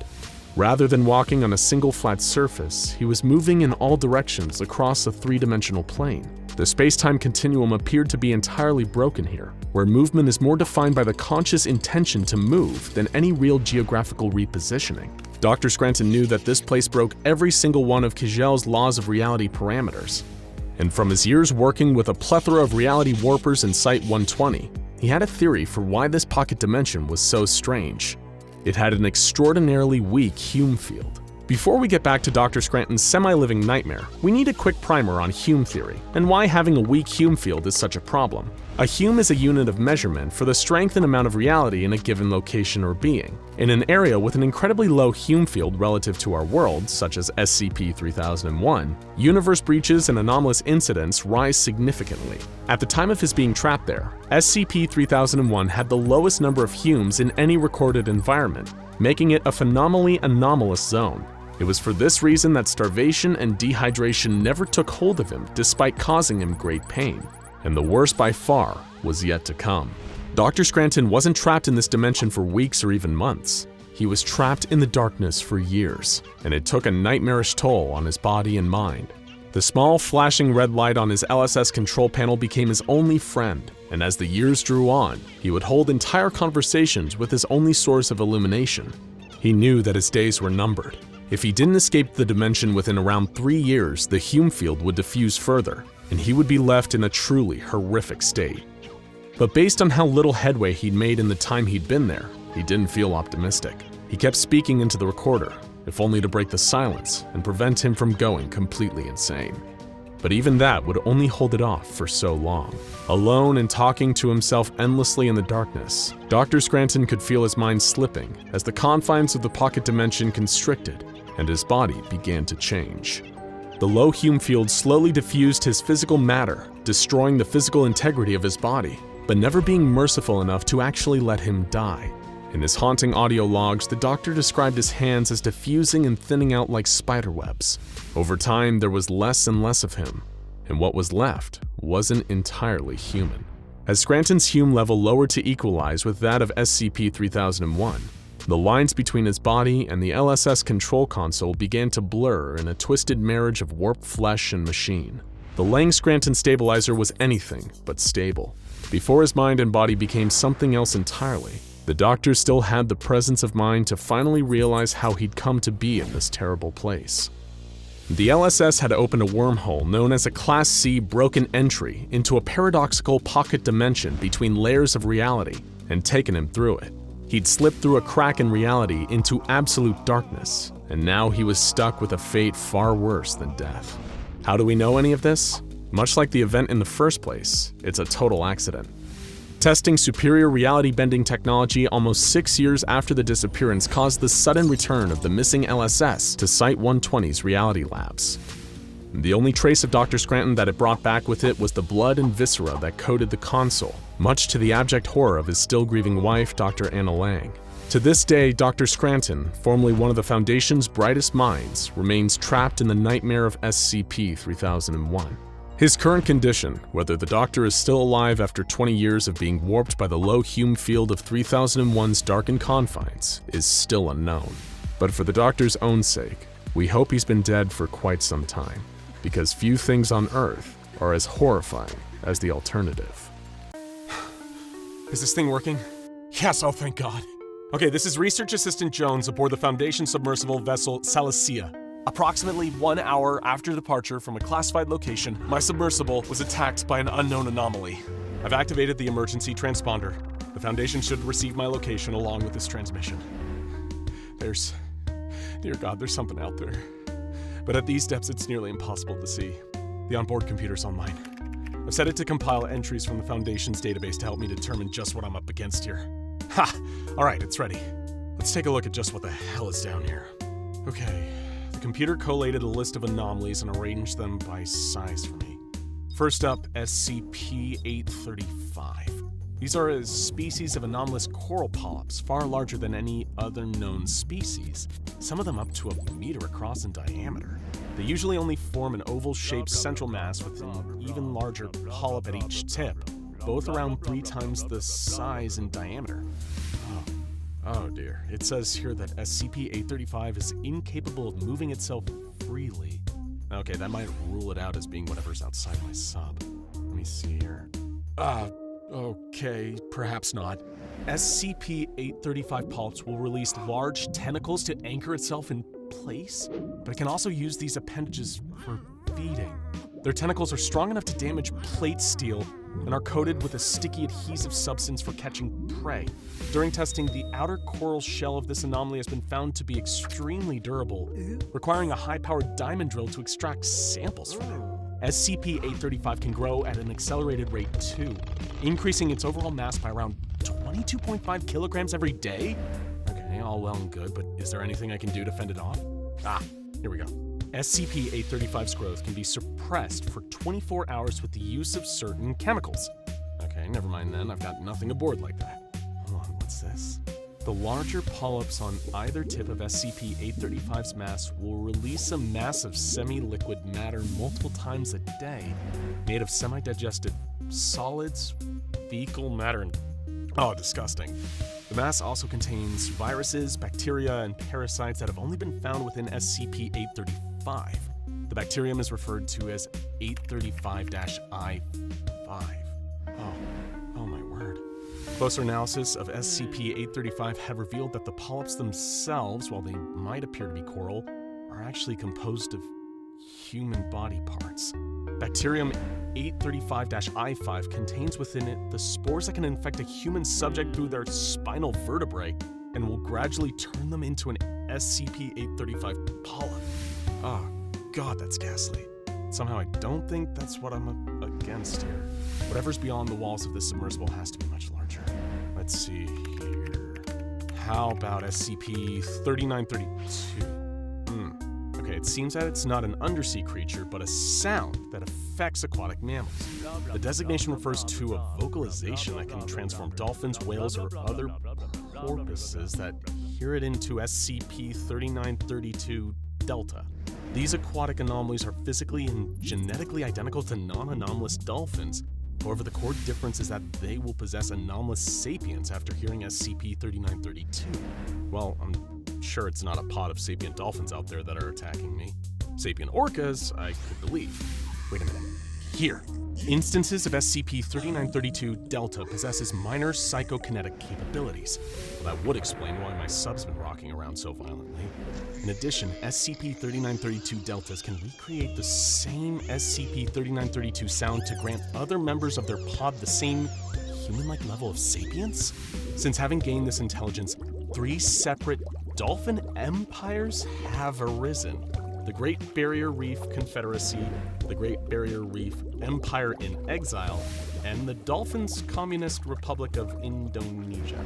Rather than walking on a single flat surface, he was moving in all directions across a three-dimensional plane. The space-time continuum appeared to be entirely broken here, where movement is more defined by the conscious intention to move than any real geographical repositioning. Dr. Scranton knew that this place broke every single one of Kijel's laws of reality parameters. And from his years working with a plethora of reality warpers in Site-120, he had a theory for why this pocket dimension was so strange. It had an extraordinarily weak Hume field. Before we get back to Dr. Scranton's semi-living nightmare, we need a quick primer on Hume theory and why having a weak Hume field is such a problem. A Hume is a unit of measurement for the strength and amount of reality in a given location or being. In an area with an incredibly low Hume field relative to our world, such as SCP-3001, universe breaches and anomalous incidents rise significantly. At the time of his being trapped there, SCP-3001 had the lowest number of Humes in any recorded environment, making it a phenomenally anomalous zone. It was for this reason that starvation and dehydration never took hold of him despite causing him great pain. And the worst by far was yet to come. Dr. Scranton wasn't trapped in this dimension for weeks or even months. He was trapped in the darkness for years, and it took a nightmarish toll on his body and mind. The small flashing red light on his LSS control panel became his only friend, and as the years drew on, he would hold entire conversations with his only source of illumination. He knew that his days were numbered. If he didn't escape the dimension within around 3 years, the Hume field would diffuse further, and he would be left in a truly horrific state. But based on how little headway he'd made in the time he'd been there, he didn't feel optimistic. He kept speaking into the recorder, if only to break the silence and prevent him from going completely insane. But even that would only hold it off for so long. Alone and talking to himself endlessly in the darkness, Dr. Scranton could feel his mind slipping as the confines of the pocket dimension constricted and his body began to change. The low Hume field slowly diffused his physical matter, destroying the physical integrity of his body, but never being merciful enough to actually let him die. In his haunting audio logs, the doctor described his hands as diffusing and thinning out like spiderwebs. Over time, there was less and less of him, and what was left wasn't entirely human. As Scranton's Hume level lowered to equalize with that of SCP-3001, the lines between his body and the LSS control console began to blur in a twisted marriage of warped flesh and machine. The Lang Scranton stabilizer was anything but stable. Before his mind and body became something else entirely, the doctor still had the presence of mind to finally realize how he'd come to be in this terrible place. The LSS had opened a wormhole known as a Class C broken entry into a paradoxical pocket dimension between layers of reality and taken him through it. He'd slipped through a crack in reality into absolute darkness, and now he was stuck with a fate far worse than death. How do we know any of this? Much like the event in the first place, it's a total accident. Testing superior reality-bending technology almost 6 years after the disappearance caused the sudden return of the missing LSS to Site-120's reality labs. The only trace of Dr. Scranton that it brought back with it was the blood and viscera that coated the console, much to the abject horror of his still-grieving wife, Dr. Anna Lang. To this day, Dr. Scranton, formerly one of the Foundation's brightest minds, remains trapped in the nightmare of SCP-3001. His current condition, whether the Doctor is still alive after 20 years of being warped by the low-Hume field of 3001's darkened confines, is still unknown. But for the Doctor's own sake, we hope he's been dead for quite some time, because few things on Earth are as horrifying as the alternative. Is this thing working? Yes, oh thank God. Okay, this is Research Assistant Jones aboard the Foundation submersible vessel Salacia. Approximately 1 hour after departure from a classified location, my submersible was attacked by an unknown anomaly. I've activated the emergency transponder. The Foundation should receive my location along with this transmission. Dear God, there's something out there. But at these depths, it's nearly impossible to see. The onboard computer's online. I've set it to compile entries from the Foundation's database to help me determine just what I'm up against here. Ha! Alright, it's ready. Let's take a look at just what the hell is down here. Okay. The computer collated a list of anomalies and arranged them by size for me. First up, SCP-835. These are a species of anomalous coral polyps, far larger than any other known species, some of them up to 1 meter across in diameter. They usually only form an oval-shaped central mass with an even larger polyp at each tip, both around 3 times the size in diameter. Oh dear, it says here that SCP-835 is incapable of moving itself freely. Okay, that might rule it out as being whatever's outside my sub. Let me see here. Okay, perhaps not. SCP-835 polyps will release large tentacles to anchor itself in place, but it can also use these appendages for feeding. Their tentacles are strong enough to damage plate steel and are coated with a sticky adhesive substance for catching prey. During testing, the outer coral shell of this anomaly has been found to be extremely durable, requiring a high-powered diamond drill to extract samples from it. SCP-835 can grow at an accelerated rate too, increasing its overall mass by around 22.5 kilograms every day? Okay, all well and good, but is there anything I can do to fend it off? Here we go. SCP-835's growth can be suppressed for 24 hours with the use of certain chemicals. Okay, never mind then, I've got nothing aboard like that. Hold on, what's this? The larger polyps on either tip of SCP-835's mass will release a massive semi-liquid matter multiple times a day, made of semi-digested solids, fecal matter, and disgusting. The mass also contains viruses, bacteria, and parasites that have only been found within SCP-835. The bacterium is referred to as 835-I5. Oh my word. Closer analysis of SCP-835 have revealed that the polyps themselves, while they might appear to be coral, are actually composed of human body parts. Bacterium 835-I5 contains within it the spores that can infect a human subject through their spinal vertebrae and will gradually turn them into an SCP-835 polyp. Oh God, that's ghastly. Somehow I don't think that's what I'm up against here. Whatever's beyond the walls of this submersible has to be much larger. Let's see here. How about SCP-3932? Okay, it seems that it's not an undersea creature, but a sound that affects aquatic mammals. The designation refers to a vocalization that can transform dolphins, whales, or other porpoises that hear it into SCP-3932 Delta. These aquatic anomalies are physically and genetically identical to non-anomalous dolphins. However, the core difference is that they will possess anomalous sapience after hearing SCP-3932. Well, I'm sure it's not a pod of sapient dolphins out there that are attacking me. Sapient orcas, I could believe. Wait a minute. Here. Instances of SCP-3932 Delta possesses minor psychokinetic capabilities. Well, that would explain why my sub's been rocking around so violently. In addition, SCP-3932 Deltas can recreate the same SCP-3932 sound to grant other members of their pod the same human-like level of sapience. Since having gained this intelligence, 3 separate dolphin empires have arisen. The Great Barrier Reef Confederacy, the Great Barrier Reef Empire in Exile, and the Dolphins Communist Republic of Indonesia.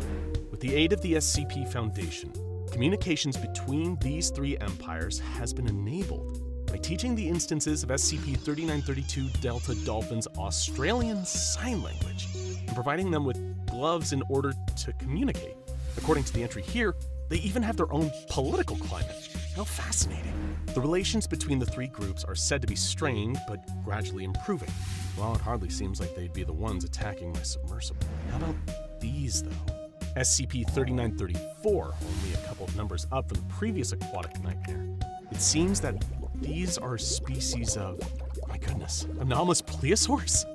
With the aid of the SCP Foundation, communications between these 3 empires has been enabled by teaching the instances of SCP-3932 Delta Dolphins Australian Sign Language and providing them with gloves in order to communicate. According to the entry here, they even have their own political climate. How fascinating. The relations between the 3 groups are said to be strained, but gradually improving. Well, it hardly seems like they'd be the ones attacking my submersible. How about these, though? SCP-3934, only a couple of numbers up from the previous aquatic nightmare. It seems that these are species of, my goodness, anomalous plesiosaurs?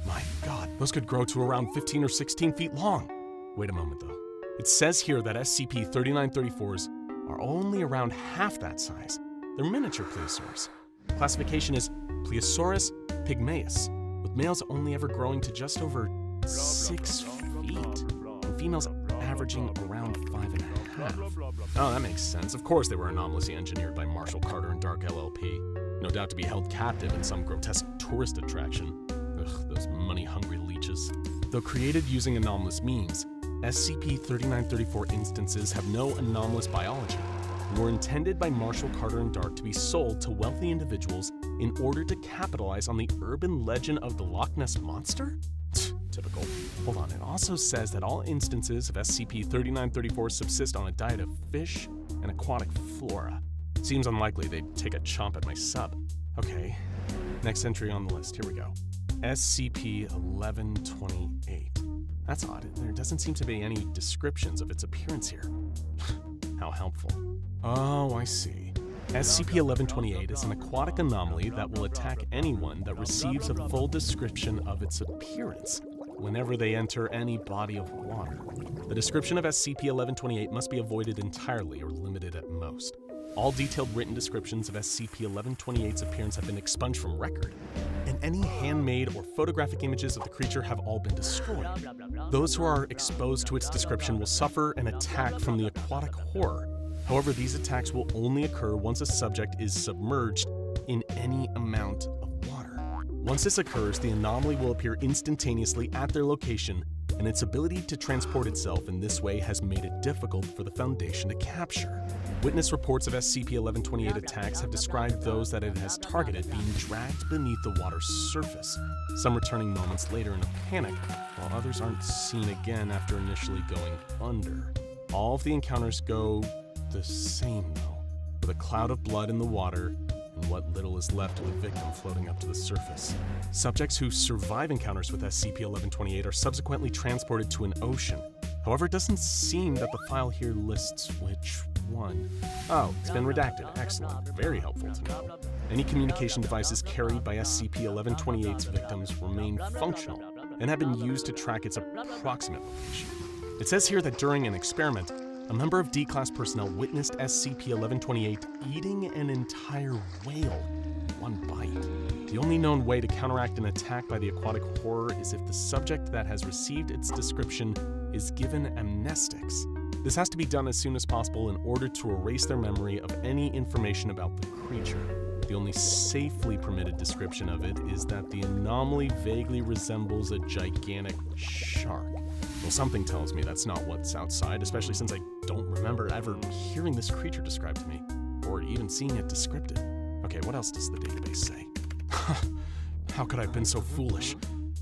My god, those could grow to around 15 or 16 feet long. Wait a moment, though. It says here that SCP-3934s are only around half that size. They're miniature plesiosaurs. Classification is Plesiosaurus pygmaeus, with males only ever growing to just over 6 feet, and females averaging around 5.5. Oh, that makes sense. Of course they were anomalously engineered by Marshall Carter and Dark LLP. No doubt to be held captive in some grotesque tourist attraction. Ugh, those money-hungry leeches. Though created using anomalous means, SCP-3934 instances have no anomalous biology and were intended by Marshall Carter and Dark to be sold to wealthy individuals in order to capitalize on the urban legend of the Loch Ness Monster? Typical. Hold on, it also says that all instances of SCP-3934 subsist on a diet of fish and aquatic flora. Seems unlikely they'd take a chomp at my sub. Okay, next entry on the list, here we go. SCP-1128. That's odd. There doesn't seem to be any descriptions of its appearance here. How helpful. Oh, I see. SCP-1128 is an aquatic anomaly that will attack anyone that receives a full description of its appearance whenever they enter any body of water. The description of SCP-1128 must be avoided entirely or limited at most. All detailed written descriptions of SCP-1128's appearance have been expunged from record, and any handmade or photographic images of the creature have all been destroyed. Those who are exposed to its description will suffer an attack from the aquatic horror. However, these attacks will only occur once a subject is submerged in any amount of water. Once this occurs, the anomaly will appear instantaneously at their location, and its ability to transport itself in this way has made it difficult for the Foundation to capture. Witness reports of SCP-1128 attacks have described those that it has targeted being dragged beneath the water's surface, some returning moments later in a panic, while others aren't seen again after initially going under. All of the encounters go the same, though, with a cloud of blood in the water and what little is left of the victim floating up to the surface. Subjects who survive encounters with SCP-1128 are subsequently transported to an ocean. However, it doesn't seem that the file here lists which one. Oh, it's been redacted. Excellent. Very helpful to know. Any communication devices carried by SCP-1128's victims remain functional and have been used to track its approximate location. It says here that during an experiment, a member of D-Class personnel witnessed SCP-1128 eating an entire whale in one bite. The only known way to counteract an attack by the aquatic horror is if the subject that has received its description is given amnestics. This has to be done as soon as possible in order to erase their memory of any information about the creature. The only safely permitted description of it is that the anomaly vaguely resembles a gigantic shark. Well, something tells me that's not what's outside, especially since I don't remember ever hearing this creature described to me, or even seeing it descripted. Okay, what else does the database say? How could I have been so foolish?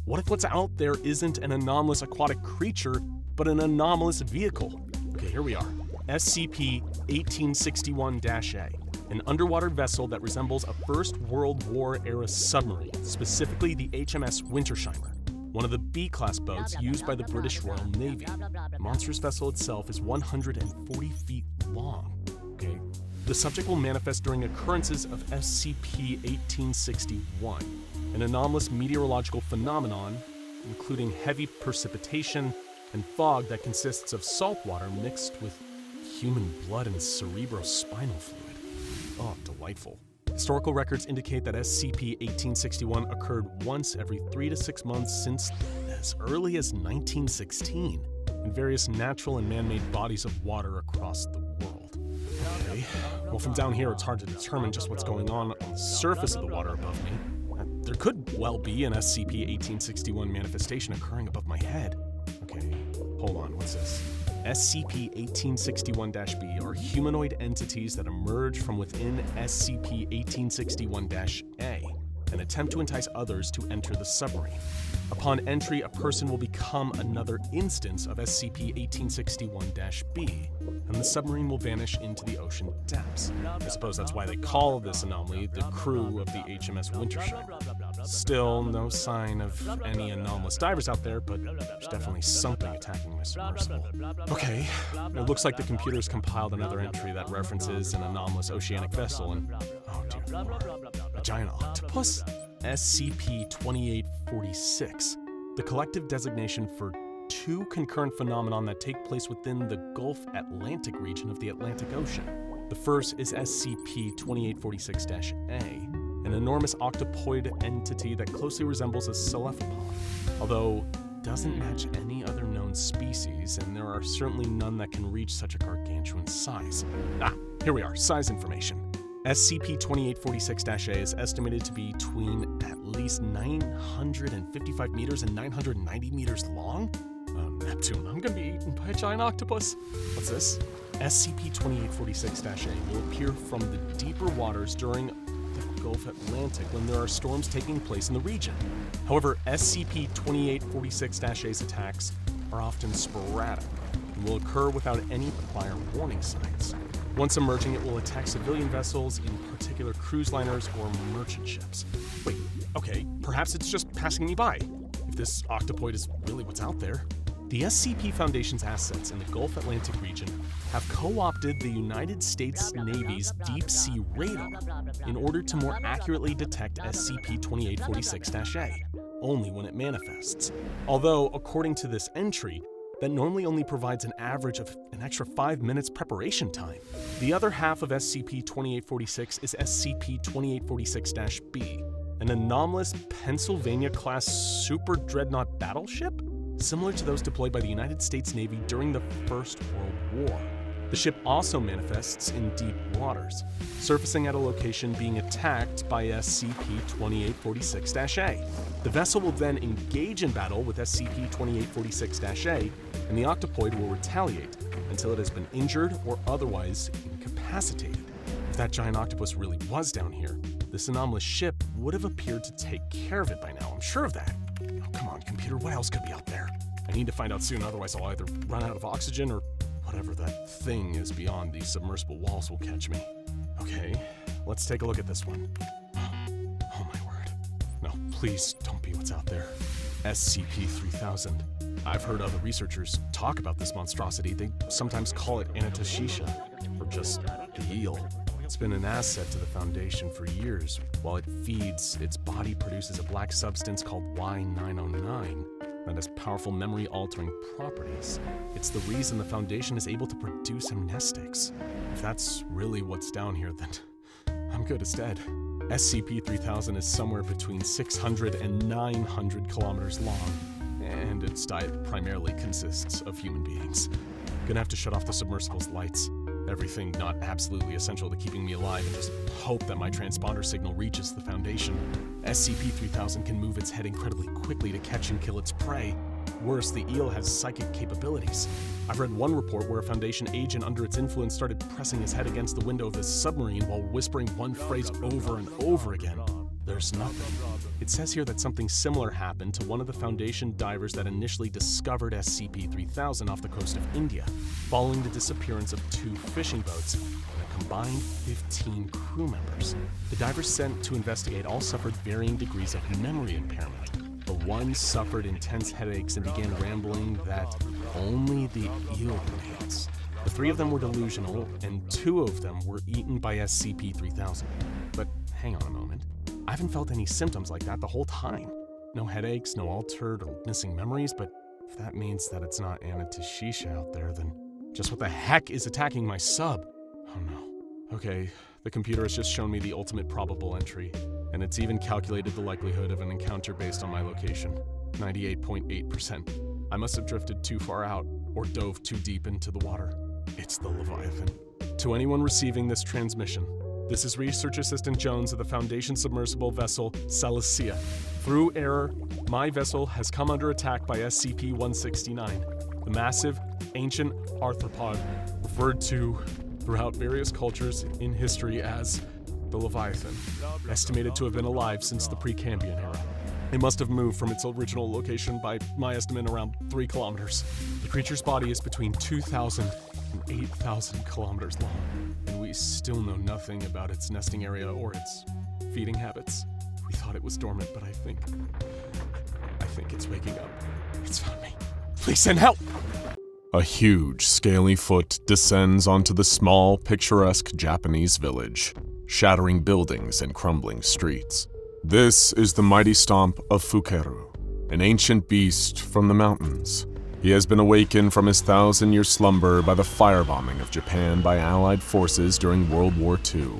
What if what's out there isn't an anomalous aquatic creature, but an anomalous vehicle? Okay, here we are. SCP-1861-A, an underwater vessel that resembles a First World War-era submarine, specifically the HMS Wintersheimer, one of the B-class boats used by the British Royal Navy. The monstrous vessel itself is 140 feet long. Okay, the subject will manifest during occurrences of SCP-1861. an anomalous meteorological phenomenon, including heavy precipitation and fog that consists of salt water mixed with human blood and cerebrospinal fluid. Oh, delightful. Historical records indicate that SCP-1861 occurred once every 3 to 6 months since as early as 1916 in various natural and man-made bodies of water across the world. Okay, well, from down here it's hard to determine just what's going on the surface of the water above me. There could well be an SCP-1861 manifestation occurring above my head. Okay, hold on, what's this? SCP-1861-B are humanoid entities that emerge from within SCP-1861-A and attempt to entice others to enter the submarine. Upon entry, a person will become another instance of SCP-1861-B, and the submarine will vanish into the ocean depths. I suppose that's why they call this anomaly the crew of the HMS Wintershine. Still, no sign of any anomalous divers out there, but there's definitely something attacking my submersible. Okay, it looks like the computer's compiled another entry that references an anomalous oceanic vessel and, oh dear lord, a giant octopus? SCP-2846, the collective designation for two concurrent phenomena that take place within the Gulf Atlantic region of the Atlantic Ocean. The first is SCP-2846-A, an enormous octopoid entity that closely resembles a cephalopod, although doesn't match any other known species, and there are certainly none that can reach such a gargantuan size. Here we are, size information. SCP-2846-A is estimated to be between at least 955 meters and 990 meters long? Neptune, I'm gonna be eaten by a giant octopus. What's this? SCP-2846-A will appear from the deeper waters during the Gulf Atlantic when there are storms taking place in the region. However, SCP-2846-A's attacks are often sporadic and will occur without any prior warning signs. Once emerging, it will attack civilian vessels, in particular cruise liners or merchant ships. Wait, okay, perhaps it's just passing me by. If this octopoid is really what's out there. The SCP Foundation's assets in the Gulf Atlantic region have co-opted the United States Navy's deep-sea radar in order to more accurately detect SCP-2846-A, only when it manifests. Although, according to this entry, that normally only provides an average of an extra 5 minutes preparation time. The other half of SCP-2846 is SCP-2846-B, an anomalous Pennsylvania-class super dreadnought battleship, similar to those deployed by the United States Navy during the First World War. The ship also manifests in deep waters, surfacing at a location being attacked by SCP-2846-A. The vessel will then engage in battle with SCP-2846-A, and the octopoid will retaliate until it has been injured or otherwise incapacitated. If that giant octopus really was down here, this anomalous ship would have appeared to take care of it by now, I'm sure of that. Oh, come on, computer, what else could be out there? I need to find out soon, otherwise I'll either run out of oxygen or whatever that thing is beyond these submersible walls will catch me. Okay, let's take a look at this one. Oh my word. No, please don't be what's out there. SCP-3000. I've heard other researchers talk about this monstrosity. They sometimes call it Anatashisha, or just the eel. It's been an asset to the Foundation for years. While it feeds, its body produces a black substance called Y909 that has powerful memory-altering properties. It's the reason the Foundation is able to produce amnestics. If that's really what's down here, then I'm good instead. SCP-3000 is somewhere between 600 and 900 kilometers long, and its diet primarily consists of human beings. Gonna have to shut off the submersible's lights. Everything not absolutely essential to keeping me alive, and just hope that my transponder signal reaches the Foundation. SCP-3000 can move its head incredibly quickly to catch and kill its prey. Worse, the eel has psychic capabilities. I've read one report where a Foundation agent under its influence started pressing his head against the window of this submarine while whispering one phrase over and over again. There's nothing. It says here that something similar happened to one of the Foundation divers that initially discovered SCP-3000 off the coast of India, following the disappearance of 2 fishing boats and a combined 15 crew members. The divers sent to investigate all suffered varying degrees of memory impairment. The one suffered intense headaches and began rambling that only the eel remains. The 3 of them were delusional, and 2 of them were eaten by SCP-3000. But hang on a moment. I haven't felt any symptoms like that the whole time. No headaches, no altered or missing memories, but if that means that it's not Anna Tashisha out there, then just what the heck is attacking my sub? Oh no. Okay, the computer has just shown me the ultimate probable entry, and it's even calculated the likelihood of an encounter based on my location. 98.8%. I must have drifted too far out or dove too deep into the water. It's the Leviathan. To anyone receiving this transmission, this is Research Assistant Jones of the Foundation submersible vessel Cilicia. Through error, my vessel has come under attack by SCP-169, the massive, ancient arthropod referred to throughout various cultures in history as the Leviathan, estimated to have been alive since the Precambrian era. It must have moved from its original location by my estimate around 3 kilometers. The creature's body is between 2,000 and 8,000 kilometers long, and we still know nothing about its nesting area or its feeding habits. We thought it was dormant, but I think it's waking up. It's found me. Please send help! A huge, scaly foot descends onto the small, picturesque Japanese village, shattering buildings and crumbling streets. This is the mighty stomp of Fukeru, an ancient beast from the mountains. He has been awakened from his 1,000-year slumber by the firebombing of Japan by Allied forces during World War II,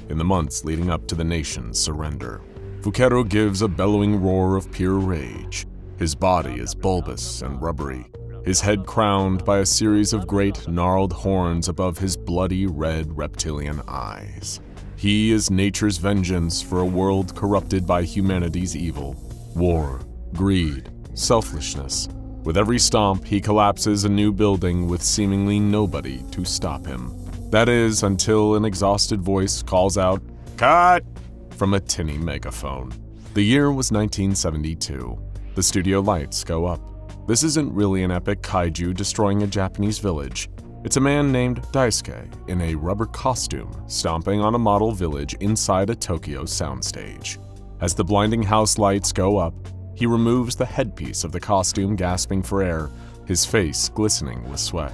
in the months leading up to the nation's surrender. Fukeru gives a bellowing roar of pure rage. His body is bulbous and rubbery, his head crowned by a series of great gnarled horns above his bloody red reptilian eyes. He is nature's vengeance for a world corrupted by humanity's evil, war, greed, selfishness. With every stomp, he collapses a new building with seemingly nobody to stop him. That is, until an exhausted voice calls out, "Cut!" from a tinny megaphone. The year was 1972. The studio lights go up. This isn't really an epic kaiju destroying a Japanese village. It's a man named Daisuke in a rubber costume stomping on a model village inside a Tokyo soundstage. As the blinding house lights go up, he removes the headpiece of the costume, gasping for air, his face glistening with sweat.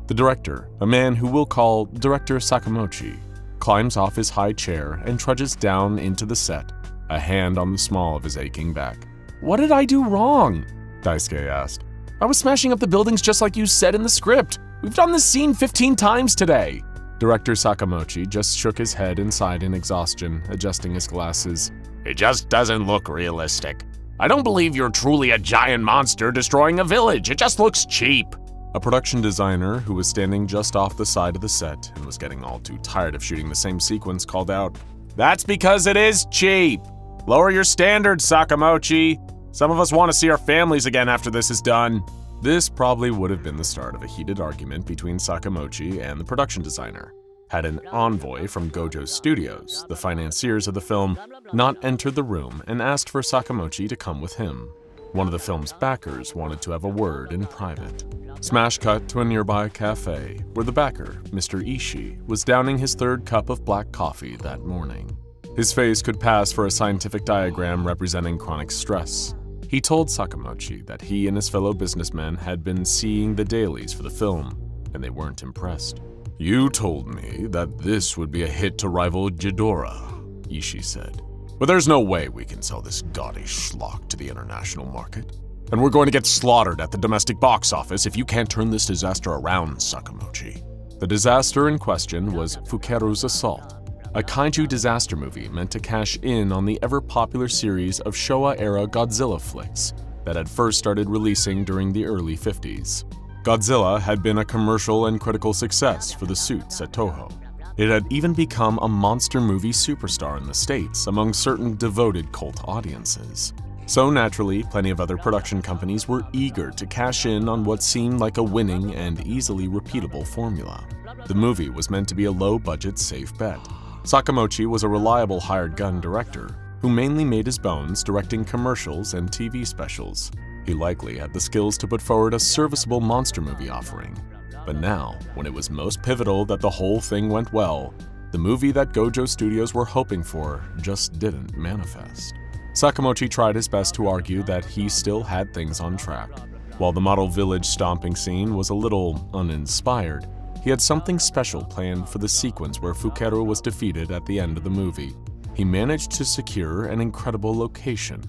The director, a man who we'll call Director Sakamochi, climbs off his high chair and trudges down into the set, a hand on the small of his aching back. "What did I do wrong?" Daisuke asked. "I was smashing up the buildings just like you said in the script. We've done this scene 15 times today." Director Sakamochi just shook his head and sighed in exhaustion, adjusting his glasses. "It just doesn't look realistic. I don't believe you're truly a giant monster destroying a village. It just looks cheap." A production designer who was standing just off the side of the set and was getting all too tired of shooting the same sequence called out, "That's because it is cheap. Lower your standards, Sakamochi. Some of us want to see our families again after this is done." This probably would have been the start of a heated argument between Sakamochi and the production designer, had an envoy from Gojo Studios, the financiers of the film, not entered the room and asked for Sakamochi to come with him. One of the film's backers wanted to have a word in private. Smash cut to a nearby cafe, where the backer, Mr. Ishii, was downing his 3rd cup of black coffee that morning. His face could pass for a scientific diagram representing chronic stress. He told Sakamochi that he and his fellow businessmen had been seeing the dailies for the film, and they weren't impressed. "You told me that this would be a hit to rival Ghidorah," Ishii said. "But there's no way we can sell this gaudy schlock to the international market. And we're going to get slaughtered at the domestic box office if you can't turn this disaster around, Sakamochi." The disaster in question was Fukeru's Assault, a kaiju disaster movie meant to cash in on the ever-popular series of Showa-era Godzilla flicks that had first started releasing during the early 50s. Godzilla had been a commercial and critical success for the suits at Toho. It had even become a monster movie superstar in the States among certain devoted cult audiences. So naturally, plenty of other production companies were eager to cash in on what seemed like a winning and easily repeatable formula. The movie was meant to be a low-budget, safe bet. Sakamochi was a reliable hired gun director who mainly made his bones directing commercials and TV specials. He likely had the skills to put forward a serviceable monster movie offering. But now, when it was most pivotal that the whole thing went well, the movie that Gojo Studios were hoping for just didn't manifest. Sakamochi tried his best to argue that he still had things on track. While the model village stomping scene was a little uninspired, he had something special planned for the sequence where Fukeru was defeated at the end of the movie. he managed to secure an incredible location,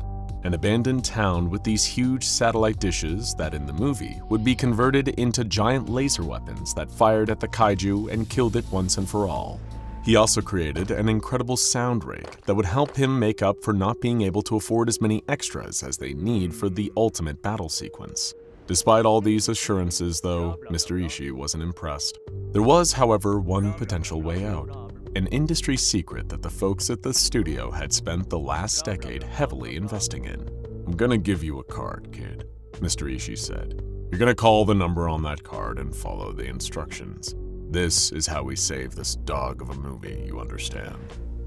an abandoned town with these huge satellite dishes that in the movie would be converted into giant laser weapons that fired at the kaiju and killed it once and for all. He also created an incredible sound rig that would help him make up for not being able to afford as many extras as they need for the ultimate battle sequence. Despite all these assurances, though, Mr. Ishii wasn't impressed. There was, however, one potential way out. An industry secret that the folks at the studio had spent the last decade heavily investing in. "I'm gonna give you a card, kid," Mr. Ishii said. "You're gonna call the number on that card and follow the instructions. This is how we save this dog of a movie, you understand.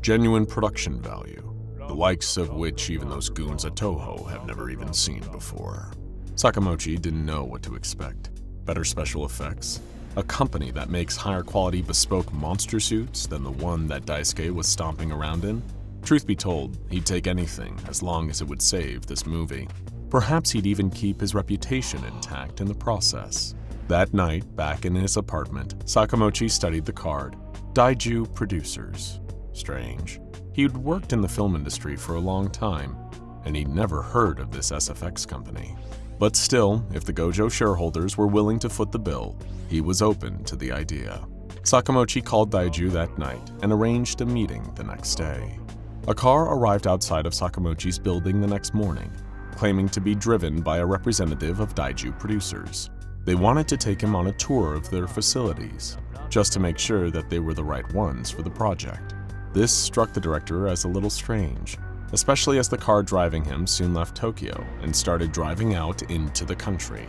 Genuine production value, the likes of which even those goons at Toho have never even seen before." Sakamochi didn't know what to expect. Better special effects? A company that makes higher quality bespoke monster suits than the one that Daisuke was stomping around in? Truth be told, he'd take anything as long as it would save this movie. Perhaps he'd even keep his reputation intact in the process. That night, back in his apartment, Sakamochi studied the card. Daiju Producers. Strange. He'd worked in the film industry for a long time, and he'd never heard of this SFX company. But still, if the Gojo shareholders were willing to foot the bill, he was open to the idea. Sakamochi called Daiju that night and arranged a meeting the next day. A car arrived outside of Sakamochi's building the next morning, claiming to be driven by a representative of Daiju Producers. They wanted to take him on a tour of their facilities, just to make sure that they were the right ones for the project. This struck the director as a little strange, especially as the car driving him soon left Tokyo and started driving out into the country.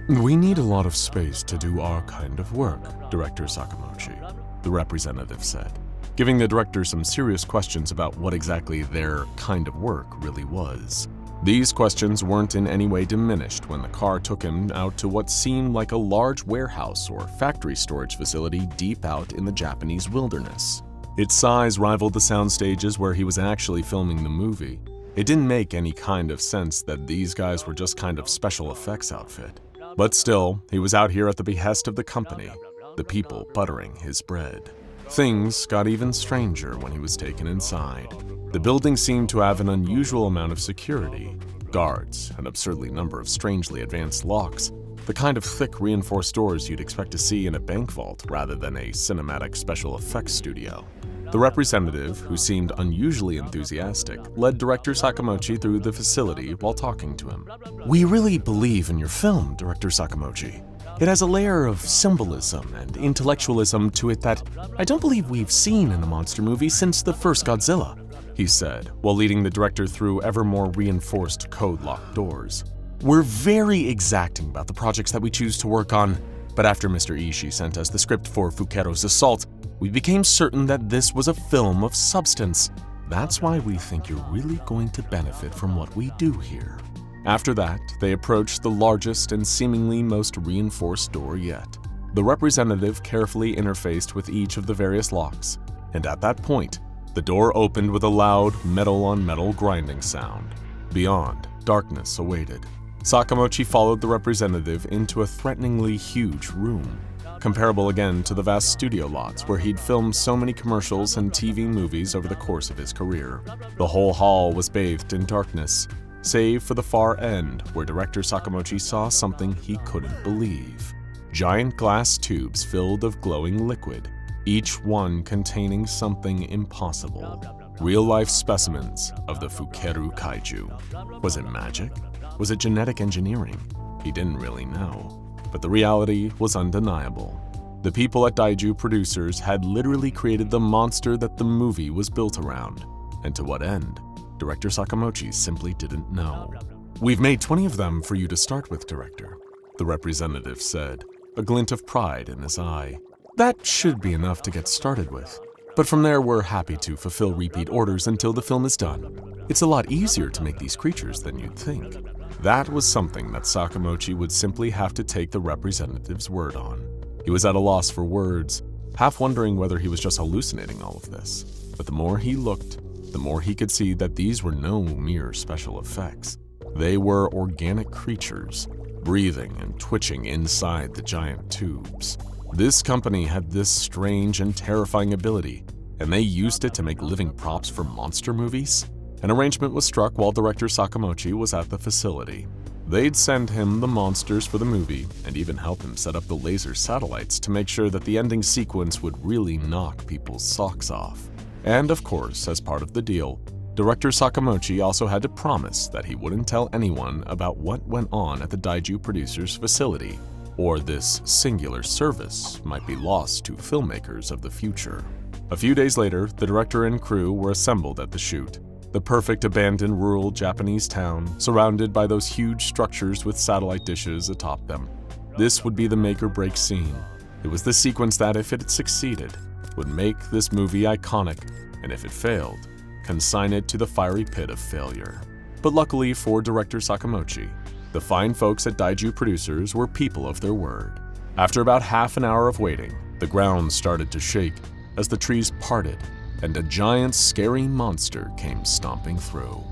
"We need a lot of space to do our kind of work, Director Sakamochi," the representative said, giving the director some serious questions about what exactly their kind of work really was. These questions weren't in any way diminished when the car took him out to what seemed like a large warehouse or factory storage facility deep out in the Japanese wilderness. Its size rivaled the sound stages where he was actually filming the movie. It didn't make any kind of sense that these guys were just kind of special effects outfit. But still, he was out here at the behest of the company, the people buttering his bread. Things got even stranger when he was taken inside. The building seemed to have an unusual amount of security, guards, an absurdly number of strangely advanced locks, the kind of thick reinforced doors you'd expect to see in a bank vault rather than a cinematic special effects studio. The representative, who seemed unusually enthusiastic, led Director Sakamochi through the facility while talking to him. "We really believe in your film, Director Sakamochi. It has a layer of symbolism and intellectualism to it that I don't believe we've seen in a monster movie since the first Godzilla," he said, while leading the director through ever more reinforced code-locked doors. "We're very exacting about the projects that we choose to work on, but after Mr. Ishii sent us the script for Fukero's Assault, we became certain that this was a film of substance. That's why we think you're really going to benefit from what we do here." After that, they approached the largest and seemingly most reinforced door yet. The representative carefully interfaced with each of the various locks, and at that point, the door opened with a loud metal-on-metal grinding sound. Beyond, darkness awaited. Sakamochi followed the representative into a threateningly huge room, comparable again to the vast studio lots where he'd filmed so many commercials and TV movies over the course of his career. The whole hall was bathed in darkness, save for the far end where Director Sakamochi saw something he couldn't believe. Giant glass tubes filled of glowing liquid, each one containing something impossible. Real-life specimens of the Fukeru kaiju. Was it magic? Was it genetic engineering? He didn't really know. But the reality was undeniable. The people at Daiju Producers had literally created the monster that the movie was built around. And to what end? Director Sakamochi simply didn't know. "We've made 20 of them for you to start with, Director," the representative said, a glint of pride in his eye. "That should be enough to get started with. But from there, we're happy to fulfill repeat orders until the film is done. It's a lot easier to make these creatures than you'd think." That was something that Sakamochi would simply have to take the representative's word on. He was at a loss for words, half wondering whether he was just hallucinating all of this. But the more he looked, the more he could see that these were no mere special effects. They were organic creatures, breathing and twitching inside the giant tubes. This company had this strange and terrifying ability and they used it to make living props for monster movies? An arrangement was struck while director Sakamochi was at the facility. They'd send him the monsters for the movie and even help him set up the laser satellites to make sure that the ending sequence would really knock people's socks off. And of course, as part of the deal, director Sakamochi also had to promise that he wouldn't tell anyone about what went on at the Daiju producers' facility, or this singular service might be lost to filmmakers of the future. A few days later, the director and crew were assembled at the shoot. The perfect abandoned rural Japanese town, surrounded by those huge structures with satellite dishes atop them. This would be the make-or-break scene. It was the sequence that, if it succeeded, would make this movie iconic, and if it failed, consign it to the fiery pit of failure. But luckily for director Sakamochi, the fine folks at Daiju Producers were people of their word. After about half an hour of waiting, the ground started to shake as the trees parted and a giant, scary monster came stomping through.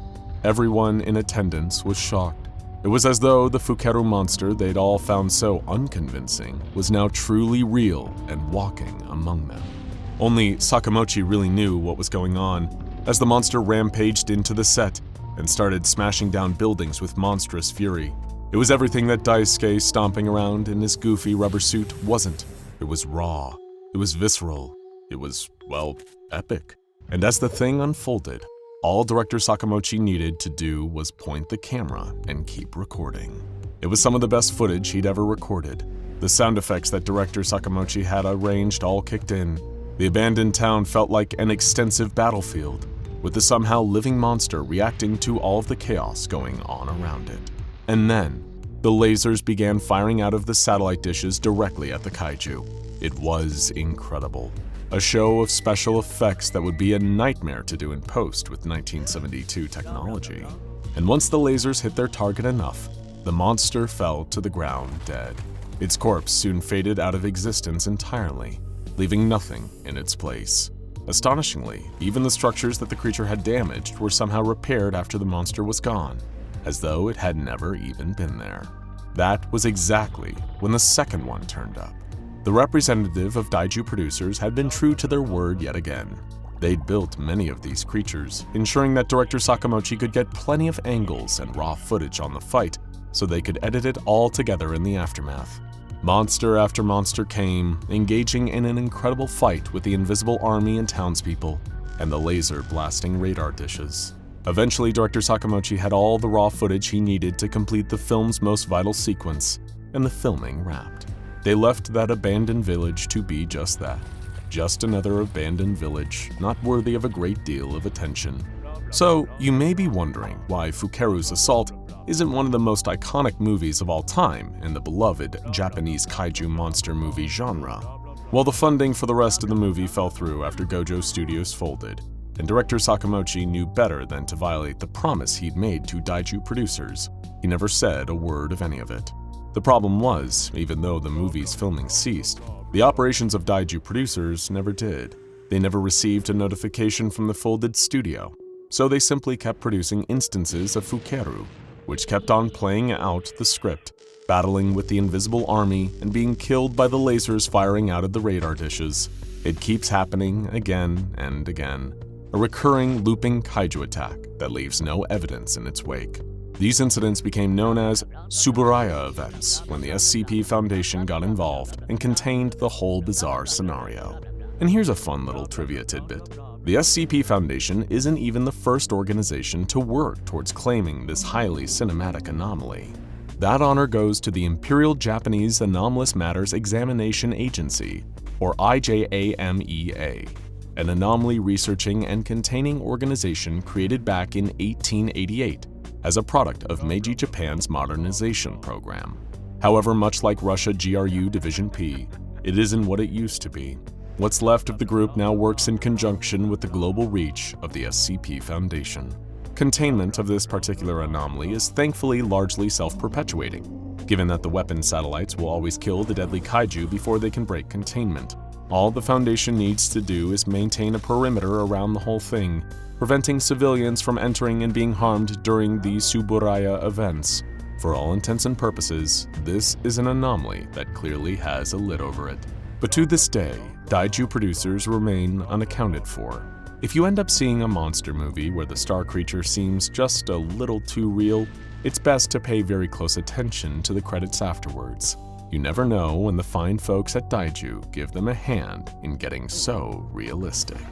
Everyone in attendance was shocked. It was as though the Fukeru monster they'd all found so unconvincing was now truly real and walking among them. Only Sakamochi really knew what was going on, as the monster rampaged into the set and started smashing down buildings with monstrous fury. It was everything that Daisuke stomping around in his goofy rubber suit wasn't. It was raw. It was visceral. It was, well, epic. And as the thing unfolded, all director Sakamochi needed to do was point the camera and keep recording. It was some of the best footage he'd ever recorded. The sound effects that director Sakamochi had arranged all kicked in. The abandoned town felt like an extensive battlefield, with the somehow living monster reacting to all of the chaos going on around it. And then, the lasers began firing out of the satellite dishes directly at the kaiju. It was incredible. A show of special effects that would be a nightmare to do in post with 1972 technology. And once the lasers hit their target enough, the monster fell to the ground dead. Its corpse soon faded out of existence entirely, leaving nothing in its place. Astonishingly, even the structures that the creature had damaged were somehow repaired after the monster was gone, as though it had never even been there. That was exactly when the second one turned up. The representative of Daiju Producers had been true to their word yet again. They'd built many of these creatures, ensuring that director Sakamochi could get plenty of angles and raw footage on the fight so they could edit it all together in the aftermath. Monster after monster came, engaging in an incredible fight with the invisible army and townspeople, and the laser blasting radar dishes. Eventually, director Sakamochi had all the raw footage he needed to complete the film's most vital sequence, and the filming wrapped. They left that abandoned village to be just that. Just another abandoned village, not worthy of a great deal of attention. So, you may be wondering why Fukeru's Assault isn't one of the most iconic movies of all time in the beloved Japanese kaiju monster movie genre. Well, the funding for the rest of the movie fell through after Gojo Studios folded, and director Sakamochi knew better than to violate the promise he'd made to Daiju Producers. He never said a word of any of it. The problem was, even though the movie's filming ceased, the operations of Daiju Producers never did. They never received a notification from the folded studio, so they simply kept producing instances of Fukeru, which kept on playing out the script, battling with the invisible army and being killed by the lasers firing out of the radar dishes. It keeps happening again and again, a recurring looping kaiju attack that leaves no evidence in its wake. These incidents became known as Tsuburaya events when the SCP Foundation got involved and contained the whole bizarre scenario. And here's a fun little trivia tidbit. The SCP Foundation isn't even the first organization to work towards claiming this highly cinematic anomaly. That honor goes to the Imperial Japanese Anomalous Matters Examination Agency, or IJAMEA, an anomaly researching and containing organization created back in 1888 as a product of Meiji Japan's modernization program. However, much like Russia GRU Division P, it isn't what it used to be. What's left of the group now works in conjunction with the global reach of the SCP Foundation. Containment of this particular anomaly is thankfully largely self-perpetuating, given that the weapon satellites will always kill the deadly kaiju before they can break containment. All the Foundation needs to do is maintain a perimeter around the whole thing, preventing civilians from entering and being harmed during the Tsuburaya events. For all intents and purposes, this is an anomaly that clearly has a lid over it. But to this day, Daiju producers remain unaccounted for. If you end up seeing a monster movie where the star creature seems just a little too real, it's best to pay very close attention to the credits afterwards. You never know when the fine folks at Daiju give them a hand in getting so realistic.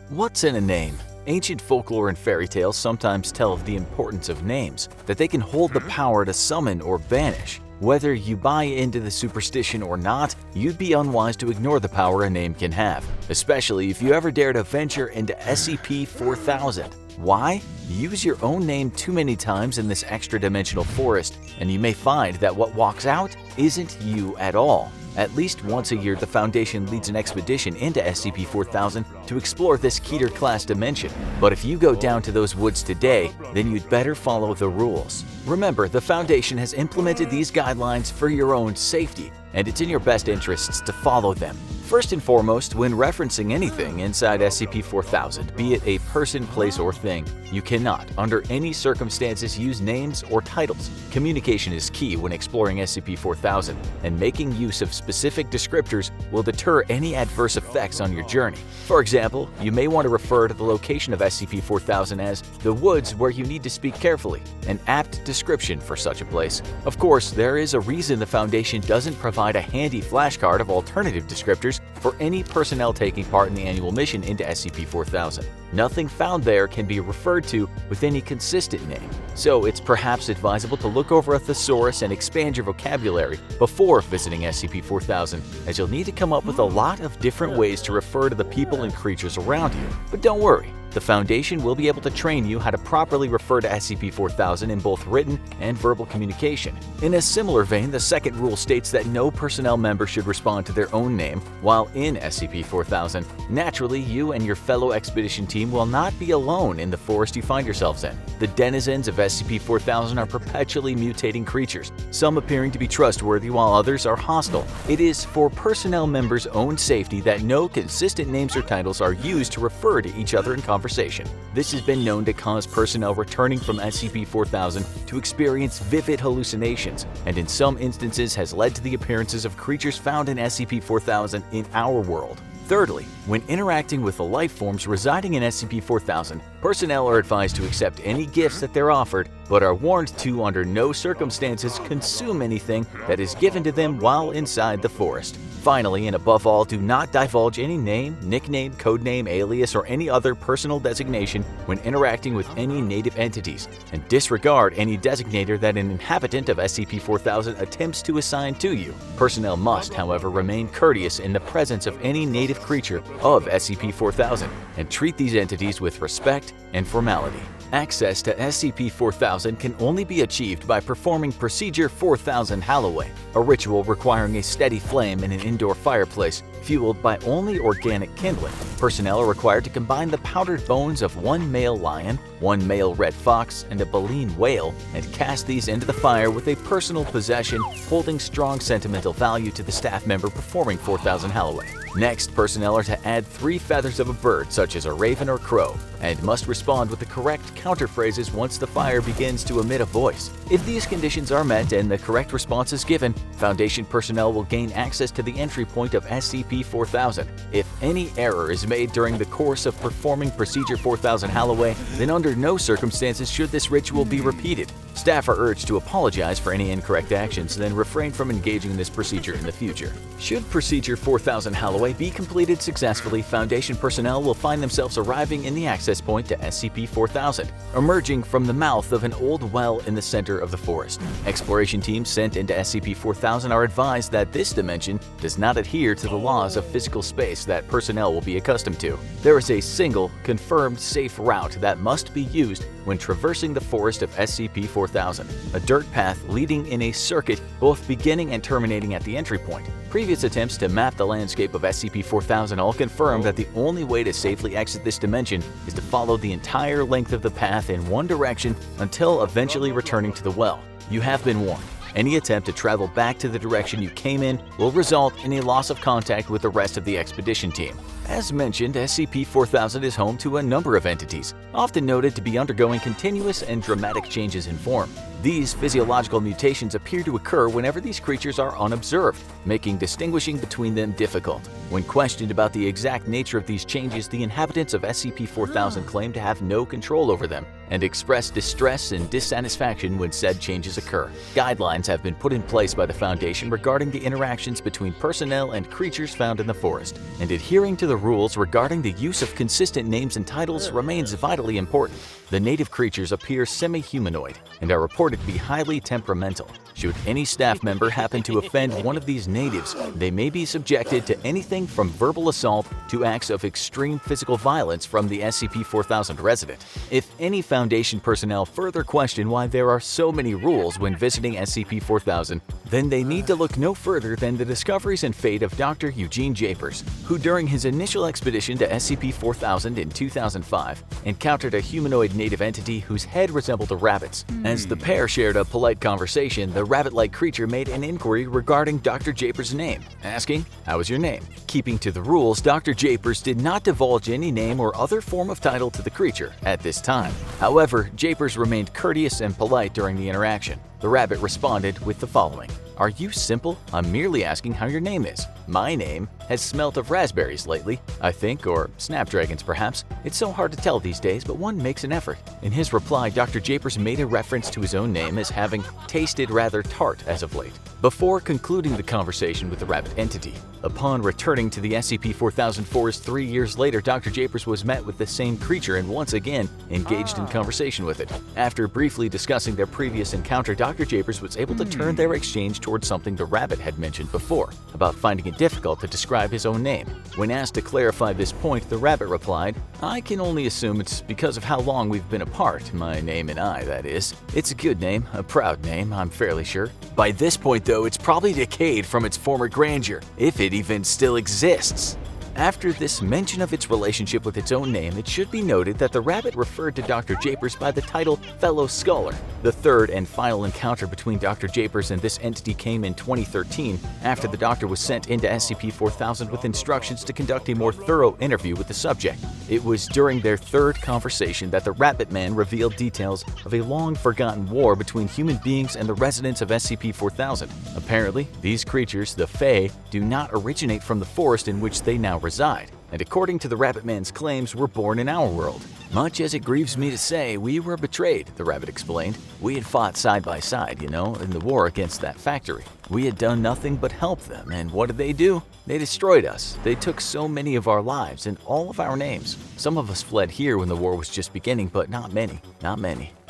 What's in a name? Ancient folklore and fairy tales sometimes tell of the importance of names, that they can hold the power to summon or banish. Whether you buy into the superstition or not, you'd be unwise to ignore the power a name can have, especially if you ever dare to venture into SCP-4000. Why? Use your own name too many times in this extra-dimensional forest, and you may find that what walks out isn't you at all. At least once a year, the Foundation leads an expedition into SCP-4000 to explore this Keter-class dimension. But if you go down to those woods today, then you'd better follow the rules. Remember, the Foundation has implemented these guidelines for your own safety, and it's in your best interests to follow them. First and foremost, when referencing anything inside SCP-4000, be it a person, place, or thing, you cannot, under any circumstances, use names or titles. Communication is key when exploring SCP-4000, and making use of specific descriptors will deter any adverse effects on your journey. For example, you may want to refer to the location of SCP-4000 as the woods where you need to speak carefully, an apt description for such a place. Of course, there is a reason the Foundation doesn't provide a handy flashcard of alternative descriptors for any personnel taking part in the annual mission into SCP-4000. Nothing found there can be referred to with any consistent name, so it's perhaps advisable to look over a thesaurus and expand your vocabulary before visiting SCP-4000, as you'll need to come up with a lot of different ways to refer to the people and creatures around you. But don't worry, the Foundation will be able to train you how to properly refer to SCP-4000 in both written and verbal communication. In a similar vein, the second rule states that no personnel member should respond to their own name while in SCP-4000. Naturally, you and your fellow expedition team will not be alone in the forest you find yourselves in. The denizens of SCP-4000 are perpetually mutating creatures, some appearing to be trustworthy while others are hostile. It is for personnel members' own safety that no consistent names or titles are used to refer to each other in conversation. This has been known to cause personnel returning from SCP-4000 to experience vivid hallucinations, and in some instances has led to the appearances of creatures found in SCP-4000 in our world. Thirdly, when interacting with the life forms residing in SCP-4000, personnel are advised to accept any gifts that they're offered, but are warned to, under no circumstances, consume anything that is given to them while inside the forest. Finally, and above all, do not divulge any name, nickname, codename, alias, or any other personal designation when interacting with any native entities, and disregard any designator that an inhabitant of SCP-4000 attempts to assign to you. Personnel must, however, remain courteous in the presence of any native creature of SCP-4000 and treat these entities with respect and formality. Access to SCP-4000 can only be achieved by performing Procedure 4000 Halloway, a ritual requiring a steady flame in an indoor fireplace fueled by only organic kindling. Personnel are required to combine the powdered bones of one male lion, one male red fox, and a baleen whale, and cast these into the fire with a personal possession holding strong sentimental value to the staff member performing 4000 Halloway. Next, personnel are to add 3 feathers of a bird, such as a raven or crow, and must respond with the correct counterphrases once the fire begins to emit a voice. If these conditions are met and the correct response is given, Foundation personnel will gain access to the entry point of SCP-4000. If any error is made during the course of performing Procedure 4000 Halloway, then under no circumstances should this ritual be repeated. Staff are urged to apologize for any incorrect actions, then refrain from engaging in this procedure in the future. Should Procedure 4000 Halloway be completed successfully, Foundation personnel will find themselves arriving in the access point to SCP-4000, emerging from the mouth of an old well in the center of the forest. Exploration teams sent into SCP-4000 are advised that this dimension does not adhere to the laws of physical space that personnel will be accustomed to. There is a single, confirmed safe route that must be used when traversing the forest of SCP-4000, a dirt path leading in a circuit both beginning and terminating at the entry point. Previous attempts to map the landscape of SCP-4000 all confirm that the only way to safely exit this dimension is to follow the entire length of the path in one direction until eventually returning to the well. You have been warned. Any attempt to travel back to the direction you came in will result in a loss of contact with the rest of the expedition team. As mentioned, SCP-4000 is home to a number of entities, often noted to be undergoing continuous and dramatic changes in form. These physiological mutations appear to occur whenever these creatures are unobserved, making distinguishing between them difficult. When questioned about the exact nature of these changes, the inhabitants of SCP-4000 claim to have no control over them and express distress and dissatisfaction when said changes occur. Guidelines have been put in place by the Foundation regarding the interactions between personnel and creatures found in the forest, and adhering to the rules regarding the use of consistent names and titles remains vitally important. The native creatures appear semi-humanoid and are reported to be highly temperamental. Should any staff member happen to offend one of these natives, they may be subjected to anything from verbal assault to acts of extreme physical violence from the SCP-4000 resident. If any Foundation personnel further question why there are so many rules when visiting SCP-4000, then they need to look no further than the discoveries and fate of Dr. Eugene Japers, who during his initial expedition to SCP-4000 in 2005 encountered a humanoid native entity whose head resembled a rabbit's. As the pair shared a polite conversation, the rabbit-like creature made an inquiry regarding Dr. Japers' name, asking, "How is your name?" Keeping to the rules, Dr. Japers did not divulge any name or other form of title to the creature at this time. However, Japers remained courteous and polite during the interaction. The rabbit responded with the following: "Are you simple? I'm merely asking how your name is. My name has smelt of raspberries lately, I think, or snapdragons perhaps. It's so hard to tell these days, but one makes an effort." In his reply, Dr. Japers made a reference to his own name as having tasted rather tart as of late, before concluding the conversation with the rabbit entity. Upon returning to the SCP-4000 forest 3 years later, Dr. Japers was met with the same creature and once again engaged in conversation with it. After briefly discussing their previous encounter, Dr. Japers was able to turn their exchange towards something the rabbit had mentioned before, about finding it difficult to describe his own name. When asked to clarify this point, the rabbit replied, "I can only assume it's because of how long we've been apart, my name and I, that is. It's a good name, a proud name, I'm fairly sure. By this point though, it's probably decayed from its former grandeur, if it even still exists." After this mention of its relationship with its own name, it should be noted that the rabbit referred to Dr. Japers by the title Fellow Scholar. The third and final encounter between Dr. Japers and this entity came in 2013, after the doctor was sent into SCP-4000 with instructions to conduct a more thorough interview with the subject. It was during their third conversation that the Rabbit Man revealed details of a long-forgotten war between human beings and the residents of SCP-4000. Apparently, these creatures, the Fae, do not originate from the forest in which they now reside, and according to the Rabbit Man's claims, were born in our world. "Much as it grieves me to say, we were betrayed," the rabbit explained. "We had fought side by side, in the war against that factory. We had done nothing but help them, and what did they do? They destroyed us. They took so many of our lives and all of our names. Some of us fled here when the war was just beginning, but not many.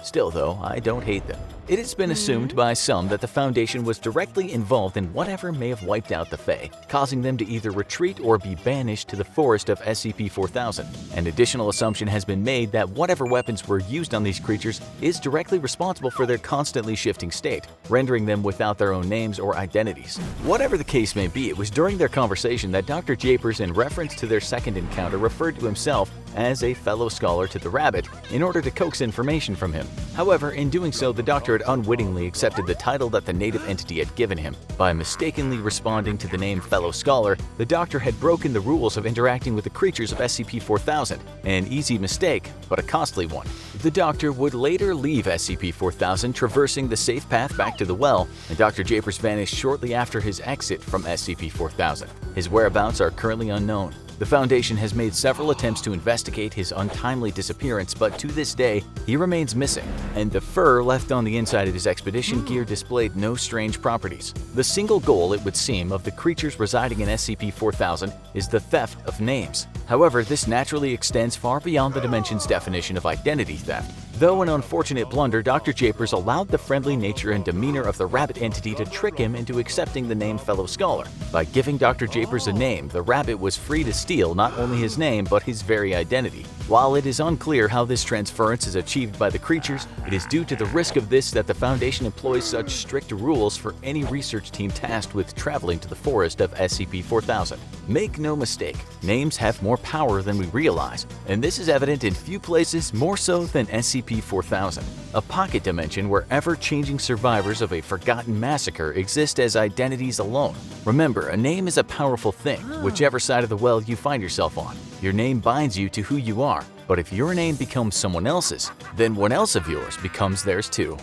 Still though, I don't hate them." It has been assumed by some that the Foundation was directly involved in whatever may have wiped out the Fae, causing them to either retreat or be banished to the forest of SCP-4000. An additional assumption has been made that whatever weapons were used on these creatures is directly responsible for their constantly shifting state, rendering them without their own names or identities. Whatever the case may be, it was during their conversation that Dr. Japers, in reference to their second encounter, referred to himself as a fellow scholar to the rabbit in order to coax information from him. However, in doing so, the doctor had unwittingly accepted the title that the native entity had given him. By mistakenly responding to the name Fellow Scholar, the doctor had broken the rules of interacting with the creatures of SCP-4000, an easy mistake, but a costly one. The doctor would later leave SCP-4000, traversing the safe path back to the well, and Dr. Japers vanished shortly after his exit from SCP-4000. His whereabouts are currently unknown. The Foundation has made several attempts to investigate his untimely disappearance, but to this day, he remains missing, and the fur left on the inside of his expedition gear displayed no strange properties. The single goal, it would seem, of the creatures residing in SCP-4000 is the theft of names. However, this naturally extends far beyond the Dimension's definition of identity theft. Though an unfortunate blunder, Dr. Japers allowed the friendly nature and demeanor of the rabbit entity to trick him into accepting the name Fellow Scholar. By giving Dr. Japers a name, the rabbit was free to steal not only his name but his very identity. While it is unclear how this transference is achieved by the creatures, it is due to the risk of this that the Foundation employs such strict rules for any research team tasked with traveling to the forest of SCP-4000. Make no mistake, names have more power than we realize, and this is evident in few places more so than SCP-4000, a pocket dimension where ever-changing survivors of a forgotten massacre exist as identities alone. Remember, a name is a powerful thing, whichever side of the well you find yourself on. Your name binds you to who you are, but if your name becomes someone else's, then one else of yours becomes theirs too.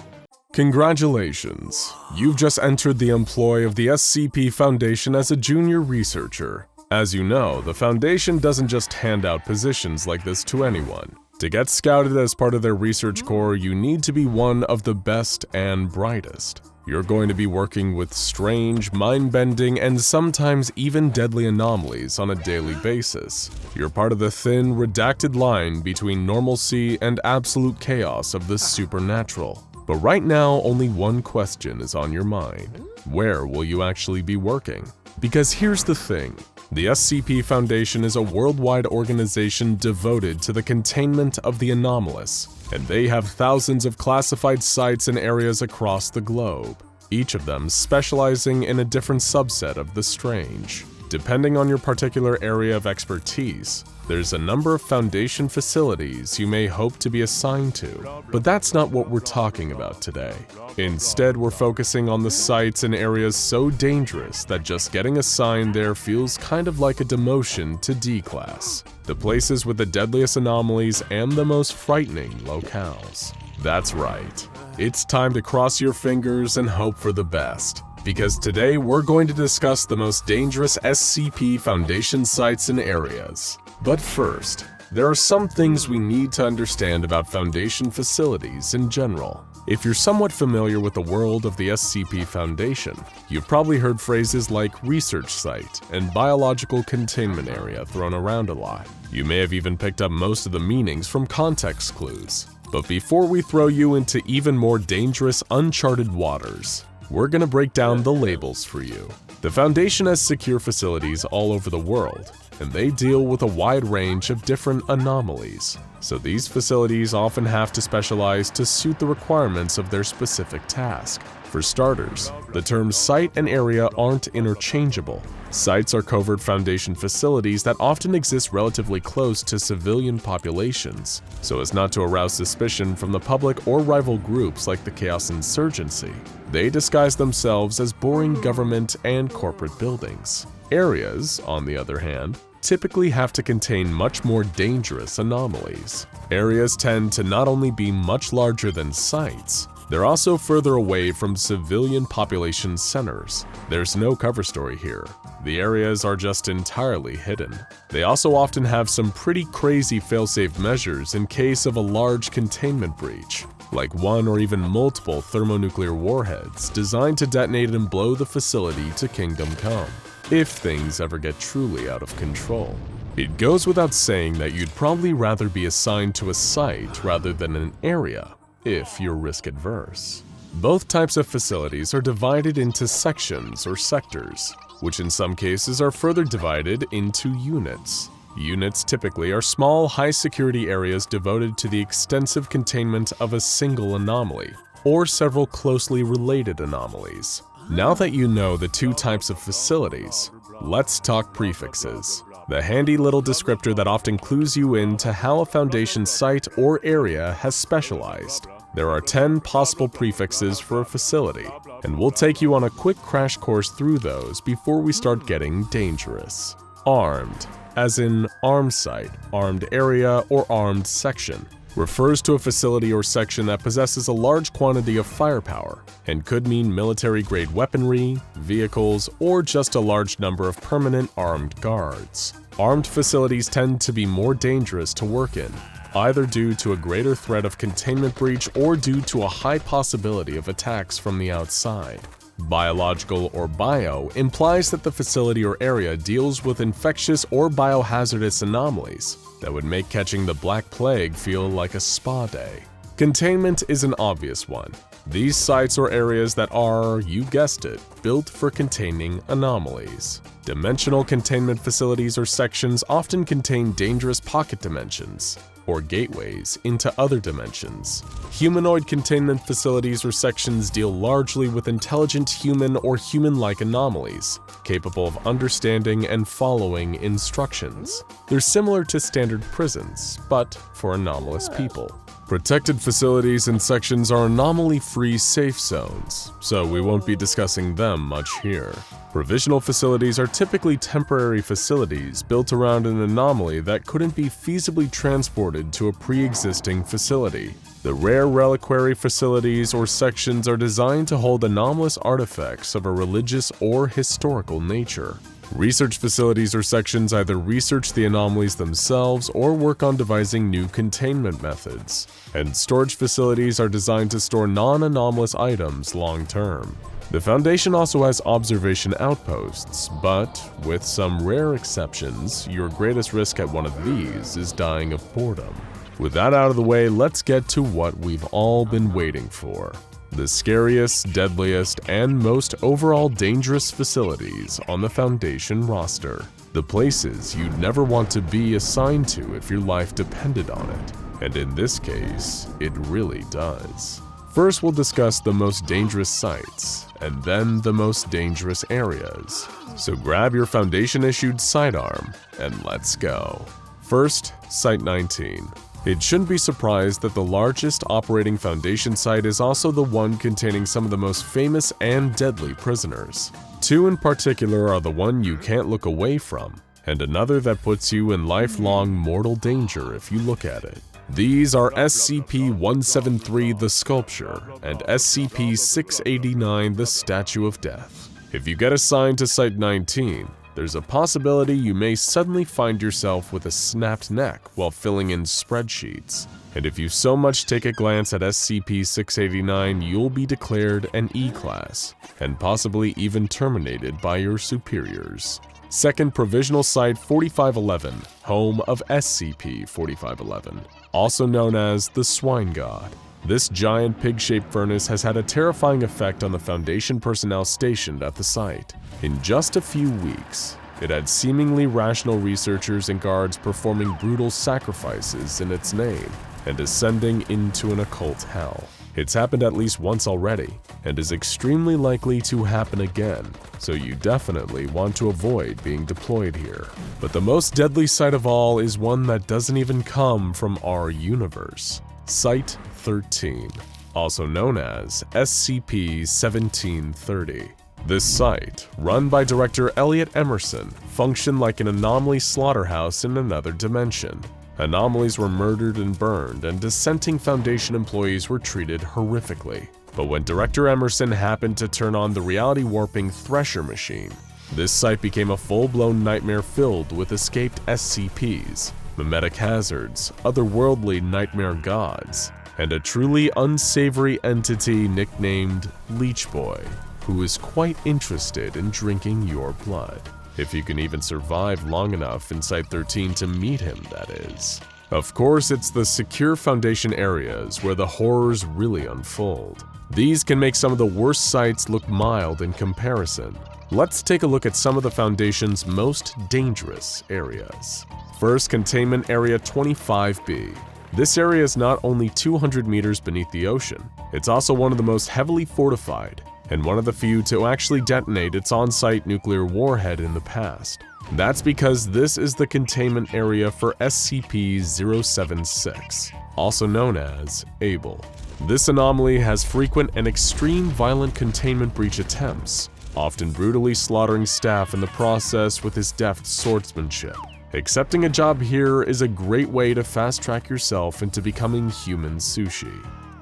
Congratulations! You've just entered the employ of the SCP Foundation as a junior researcher. As you know, the Foundation doesn't just hand out positions like this to anyone. To get scouted as part of their research corps, you need to be one of the best and brightest. You're going to be working with strange, mind-bending, and sometimes even deadly anomalies on a daily basis. You're part of the thin, redacted line between normalcy and absolute chaos of the supernatural. But right now, only one question is on your mind. Where will you actually be working? Because here's the thing. The SCP Foundation is a worldwide organization devoted to the containment of the anomalous, and they have thousands of classified sites and areas across the globe, each of them specializing in a different subset of the strange. Depending on your particular area of expertise, there's a number of Foundation facilities you may hope to be assigned to, but that's not what we're talking about today. Instead, we're focusing on the sites and areas so dangerous that just getting assigned there feels kind of like a demotion to D-Class. The places with the deadliest anomalies and the most frightening locales. That's right. It's time to cross your fingers and hope for the best. Because today we're going to discuss the most dangerous SCP Foundation sites and areas. But first, there are some things we need to understand about Foundation facilities in general. If you're somewhat familiar with the world of the SCP Foundation, you've probably heard phrases like research site and biological containment area thrown around a lot. You may have even picked up most of the meanings from context clues. But before we throw you into even more dangerous, uncharted waters, we're gonna break down the labels for you. The Foundation has secure facilities all over the world, and they deal with a wide range of different anomalies. So these facilities often have to specialize to suit the requirements of their specific task. For starters, the terms site and area aren't interchangeable. Sites are covert Foundation facilities that often exist relatively close to civilian populations, so as not to arouse suspicion from the public or rival groups like the Chaos Insurgency. They disguise themselves as boring government and corporate buildings. Areas, on the other hand, typically have to contain much more dangerous anomalies. Areas tend to not only be much larger than sites, they're also further away from civilian population centers. There's no cover story here. The areas are just entirely hidden. They also often have some pretty crazy failsafe measures in case of a large containment breach, like one or even multiple thermonuclear warheads designed to detonate and blow the facility to kingdom come, if things ever get truly out of control. It goes without saying that you'd probably rather be assigned to a site rather than an area, if you're risk-adverse. Both types of facilities are divided into sections or sectors, which in some cases are further divided into units. Units typically are small, high-security areas devoted to the extensive containment of a single anomaly, or several closely related anomalies. Now that you know the two types of facilities, let's talk prefixes. The handy little descriptor that often clues you in to how a Foundation site or area has specialized. There are 10 possible prefixes for a facility, and we'll take you on a quick crash course through those before we start getting dangerous. Armed, as in armed site, armed area, or armed section, refers to a facility or section that possesses a large quantity of firepower and could mean military-grade weaponry, vehicles, or just a large number of permanent armed guards. Armed facilities tend to be more dangerous to work in, either due to a greater threat of containment breach or due to a high possibility of attacks from the outside. Biological or bio implies that the facility or area deals with infectious or biohazardous anomalies that would make catching the Black Plague feel like a spa day. Containment is an obvious one. These sites or areas that are, you guessed it, built for containing anomalies. Dimensional containment facilities or sections often contain dangerous pocket dimensions, or gateways into other dimensions. Humanoid containment facilities or sections deal largely with intelligent human or human-like anomalies, capable of understanding and following instructions. They're similar to standard prisons, but for anomalous people. Protected facilities and sections are anomaly-free safe zones, so we won't be discussing them much here. Provisional facilities are typically temporary facilities built around an anomaly that couldn't be feasibly transported to a pre-existing facility. The rare reliquary facilities or sections are designed to hold anomalous artifacts of a religious or historical nature. Research facilities or sections either research the anomalies themselves or work on devising new containment methods. And storage facilities are designed to store non-anomalous items long-term. The Foundation also has observation outposts, but with some rare exceptions, your greatest risk at one of these is dying of boredom. With that out of the way, let's get to what we've all been waiting for. The scariest, deadliest, and most overall dangerous facilities on the Foundation roster. The places you'd never want to be assigned to if your life depended on it. And in this case, it really does. First, we'll discuss the most dangerous sites, and then the most dangerous areas. So grab your Foundation-issued sidearm, and let's go. First, Site 19. It shouldn't be surprised that the largest operating Foundation site is also the one containing some of the most famous and deadly prisoners. Two in particular are the one you can't look away from, and another that puts you in lifelong mortal danger if you look at it. These are SCP-173 the Sculpture and SCP-689 the Statue of Death. If you get assigned to Site 19, there's a possibility you may suddenly find yourself with a snapped neck while filling in spreadsheets. And if you so much take a glance at SCP-689, you'll be declared an E-Class, and possibly even terminated by your superiors. Second, Provisional Site 4511, home of SCP-4511, also known as the Swine God. This giant pig-shaped furnace has had a terrifying effect on the Foundation personnel stationed at the site. In just a few weeks, it had seemingly rational researchers and guards performing brutal sacrifices in its name and ascending into an occult hell. It's happened at least once already, and is extremely likely to happen again, so you definitely want to avoid being deployed here. But the most deadly site of all is one that doesn't even come from our universe. Site 13, also known as SCP-1730. This site, run by Director Elliot Emerson, functioned like an anomaly slaughterhouse in another dimension. Anomalies were murdered and burned, and dissenting Foundation employees were treated horrifically. But when Director Emerson happened to turn on the reality-warping Thresher machine, this site became a full-blown nightmare filled with escaped SCPs, mimetic hazards, otherworldly nightmare gods, and a truly unsavory entity nicknamed Leech Boy, who is quite interested in drinking your blood. If you can even survive long enough in Site 13 to meet him, that is. Of course, it's the secure Foundation areas where the horrors really unfold. These can make some of the worst sites look mild in comparison. Let's take a look at some of the Foundation's most dangerous areas. First, Containment Area 25B. This area is not only 200 meters beneath the ocean, it's also one of the most heavily fortified, and one of the few to actually detonate its on-site nuclear warhead in the past. That's because this is the containment area for SCP-076, also known as Able. This anomaly has frequent and extreme violent containment breach attempts, often brutally slaughtering staff in the process with his deft swordsmanship. Accepting a job here is a great way to fast-track yourself into becoming human sushi.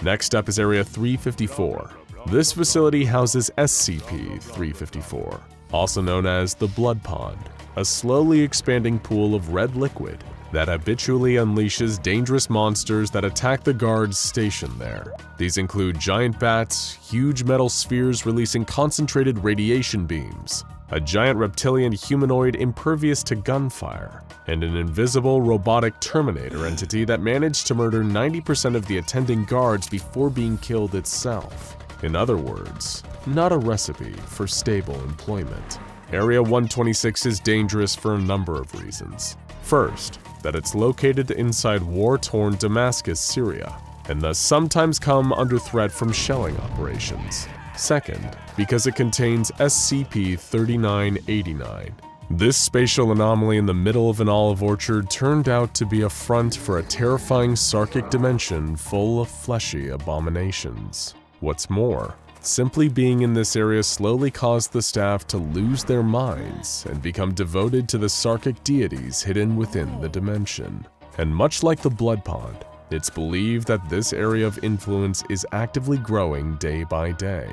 Next up is Area 354. This facility houses SCP-354, also known as the Blood Pond, a slowly expanding pool of red liquid that habitually unleashes dangerous monsters that attack the guards stationed there. These include giant bats, huge metal spheres releasing concentrated radiation beams, a giant reptilian humanoid impervious to gunfire, and an invisible robotic Terminator entity that managed to murder 90% of the attending guards before being killed itself. In other words, not a recipe for stable employment. Area 126 is dangerous for a number of reasons. First, that it's located inside war-torn Damascus, Syria, and thus sometimes come under threat from shelling operations. Second, because it contains SCP-3989. This spatial anomaly in the middle of an olive orchard turned out to be a front for a terrifying Sarkic dimension full of fleshy abominations. What's more, simply being in this area slowly caused the staff to lose their minds and become devoted to the Sarkic deities hidden within the dimension. And much like the Blood Pond, It's believed that this area of influence is actively growing day by day,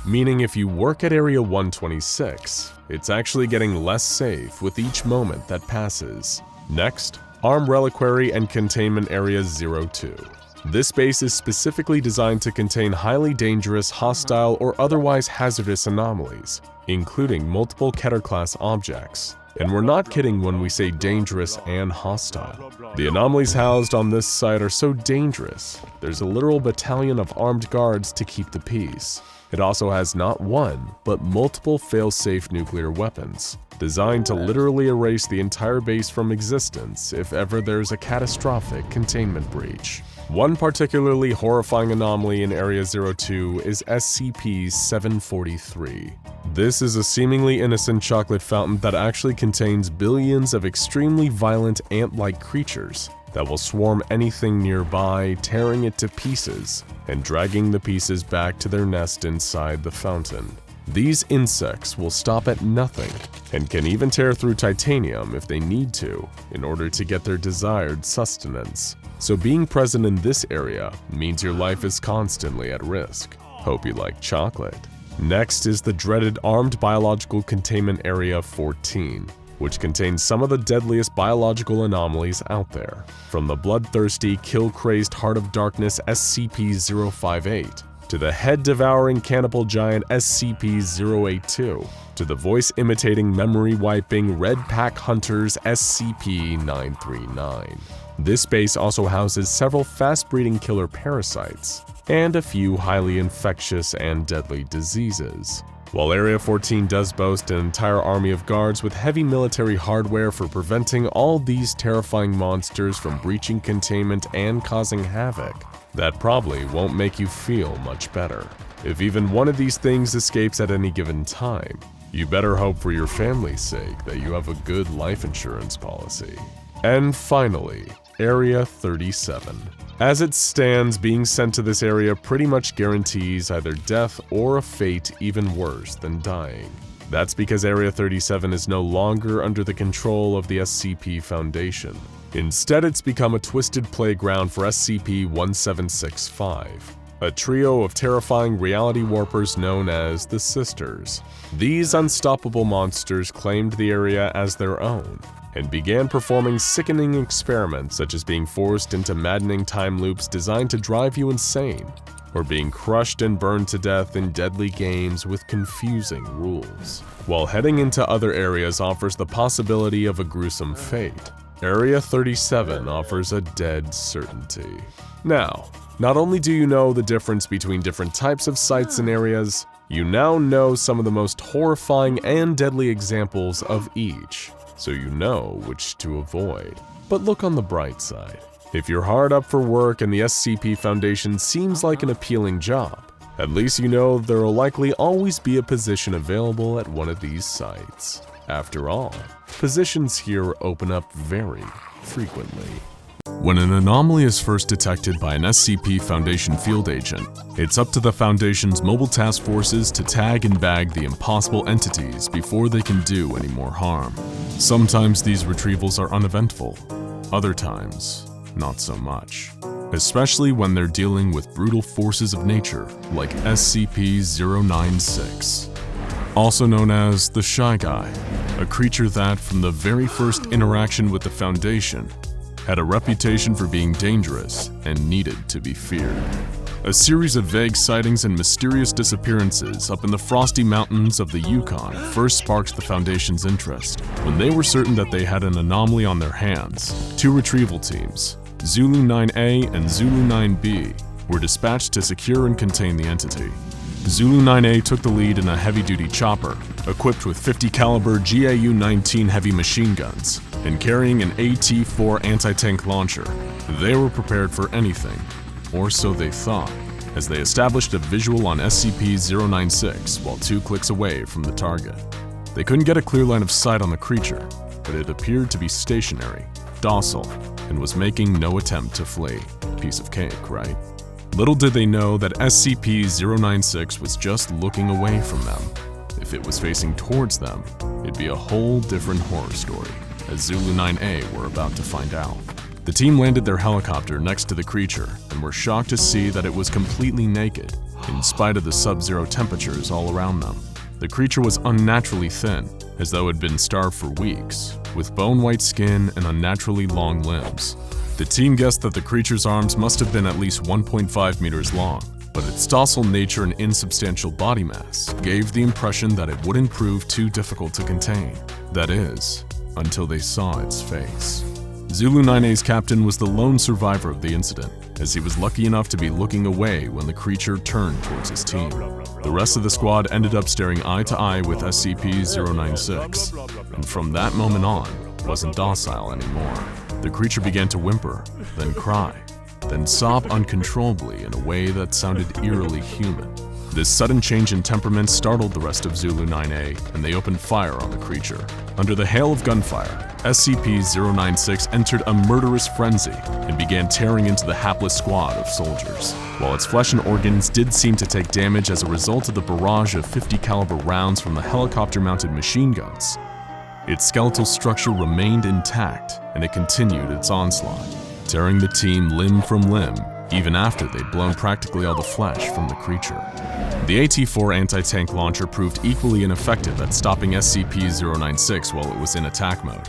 meaning if you work at Area 126, it's actually getting less safe with each moment that passes. Next, Armed Reliquary and Containment Area 02. This base is specifically designed to contain highly dangerous, hostile, or otherwise hazardous anomalies, including multiple Keter-class objects. And we're not kidding when we say dangerous and hostile. The anomalies housed on this site are so dangerous, there's a literal battalion of armed guards to keep the peace. It also has not one, but multiple fail-safe nuclear weapons, designed to literally erase the entire base from existence if ever there's a catastrophic containment breach. One particularly horrifying anomaly in Area 02 is SCP-743. This is a seemingly innocent chocolate fountain that actually contains billions of extremely violent ant-like creatures that will swarm anything nearby, tearing it to pieces and dragging the pieces back to their nest inside the fountain. These insects will stop at nothing and can even tear through titanium if they need to in order to get their desired sustenance. So being present in this area means your life is constantly at risk. Hope you like chocolate. Next is the dreaded Armed Biological Containment Area 14, which contains some of the deadliest biological anomalies out there, from the bloodthirsty, kill-crazed Heart of Darkness SCP-058, to the head-devouring cannibal giant SCP-082, to the voice-imitating, memory-wiping Red Pack Hunters SCP-939. This base also houses several fast-breeding killer parasites, and a few highly infectious and deadly diseases. While Area 14 does boast an entire army of guards with heavy military hardware for preventing all these terrifying monsters from breaching containment and causing havoc, that probably won't make you feel much better. If even one of these things escapes at any given time, you better hope for your family's sake that you have a good life insurance policy. And finally, Area 37. As it stands, being sent to this area pretty much guarantees either death or a fate even worse than dying. That's because Area 37 is no longer under the control of the SCP Foundation. Instead, it's become a twisted playground for SCP-1765, a trio of terrifying reality warpers known as the Sisters. These unstoppable monsters claimed the area as their own, and began performing sickening experiments such as being forced into maddening time loops designed to drive you insane, or being crushed and burned to death in deadly games with confusing rules. While heading into other areas offers the possibility of a gruesome fate, Area 37 offers a dead certainty. Now, not only do you know the difference between different types of sites and areas, you now know some of the most horrifying and deadly examples of each, so you know which to avoid. But look on the bright side. If you're hard up for work and the SCP Foundation seems like an appealing job, at least you know there will likely always be a position available at one of these sites. After all, positions here open up very frequently. When an anomaly is first detected by an SCP Foundation field agent, it's up to the Foundation's mobile task forces to tag and bag the impossible entities before they can do any more harm. Sometimes these retrievals are uneventful, other times, not so much. Especially when they're dealing with brutal forces of nature like SCP-096. Also known as the Shy Guy, a creature that, from the very first interaction with the Foundation, had a reputation for being dangerous and needed to be feared. A series of vague sightings and mysterious disappearances up in the frosty mountains of the Yukon first sparked the Foundation's interest. When they were certain that they had an anomaly on their hands, two retrieval teams, Zulu 9A and Zulu 9B, were dispatched to secure and contain the entity. Zulu 9A took the lead in a heavy-duty chopper, equipped with 50 caliber GAU-19 heavy machine guns, and carrying an AT-4 anti-tank launcher. They were prepared for anything, or so they thought, as they established a visual on SCP-096 while 2 clicks away from the target. They couldn't get a clear line of sight on the creature, but it appeared to be stationary, docile, and was making no attempt to flee. Piece of cake, right? Little did they know that SCP-096 was just looking away from them. If it was facing towards them, it'd be a whole different horror story, as Zulu 9A were about to find out. The team landed their helicopter next to the creature and were shocked to see that it was completely naked, in spite of the sub-zero temperatures all around them. The creature was unnaturally thin, as though it had been starved for weeks, with bone-white skin and unnaturally long limbs. The team guessed that the creature's arms must have been at least 1.5 meters long, but its docile nature and insubstantial body mass gave the impression that it wouldn't prove too difficult to contain. That is, until they saw its face. Zulu 9A's captain was the lone survivor of the incident, as he was lucky enough to be looking away when the creature turned towards his team. The rest of the squad ended up staring eye to eye with SCP-096, and from that moment on, wasn't docile anymore. The creature began to whimper, then cry, then sob uncontrollably in a way that sounded eerily human. This sudden change in temperament startled the rest of Zulu 9A, and they opened fire on the creature. Under the hail of gunfire, SCP-096 entered a murderous frenzy and began tearing into the hapless squad of soldiers. While its flesh and organs did seem to take damage as a result of the barrage of 50 caliber rounds from the helicopter-mounted machine guns, its skeletal structure remained intact, and it continued its onslaught, tearing the team limb from limb, even after they'd blown practically all the flesh from the creature. The AT-4 anti-tank launcher proved equally ineffective at stopping SCP-096 while it was in attack mode.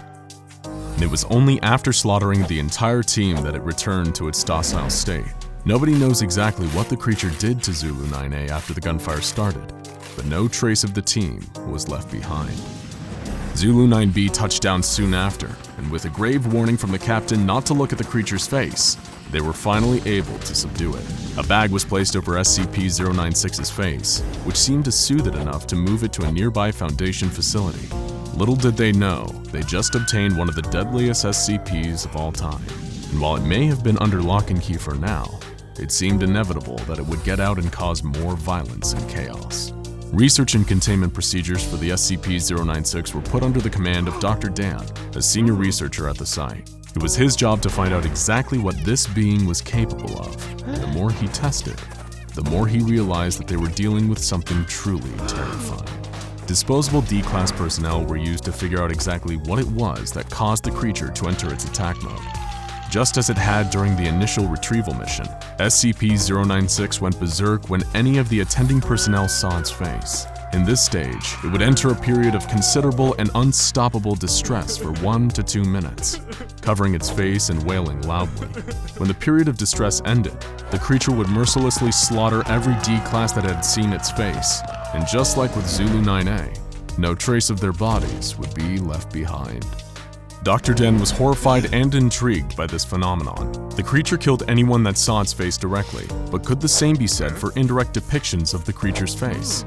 And it was only after slaughtering the entire team that it returned to its docile state. Nobody knows exactly what the creature did to Zulu 9A after the gunfire started, but no trace of the team was left behind. Zulu 9B touched down soon after, and with a grave warning from the captain not to look at the creature's face, they were finally able to subdue it. A bag was placed over SCP-096's face, which seemed to soothe it enough to move it to a nearby Foundation facility. Little did they know, they just obtained one of the deadliest SCPs of all time. And while it may have been under lock and key for now, it seemed inevitable that it would get out and cause more violence and chaos. Research and containment procedures for the SCP-096 were put under the command of Dr. Dan, a senior researcher at the site. It was his job to find out exactly what this being was capable of, and the more he tested, the more he realized that they were dealing with something truly terrifying. Disposable D-Class personnel were used to figure out exactly what it was that caused the creature to enter its attack mode. Just as it had during the initial retrieval mission, SCP-096 went berserk when any of the attending personnel saw its face. In this stage, it would enter a period of considerable and unstoppable distress for 1 to 2 minutes, covering its face and wailing loudly. When the period of distress ended, the creature would mercilessly slaughter every D-Class that had seen its face, and just like with Zulu 9A, no trace of their bodies would be left behind. Dr. Den was horrified and intrigued by this phenomenon. The creature killed anyone that saw its face directly, but could the same be said for indirect depictions of the creature's face,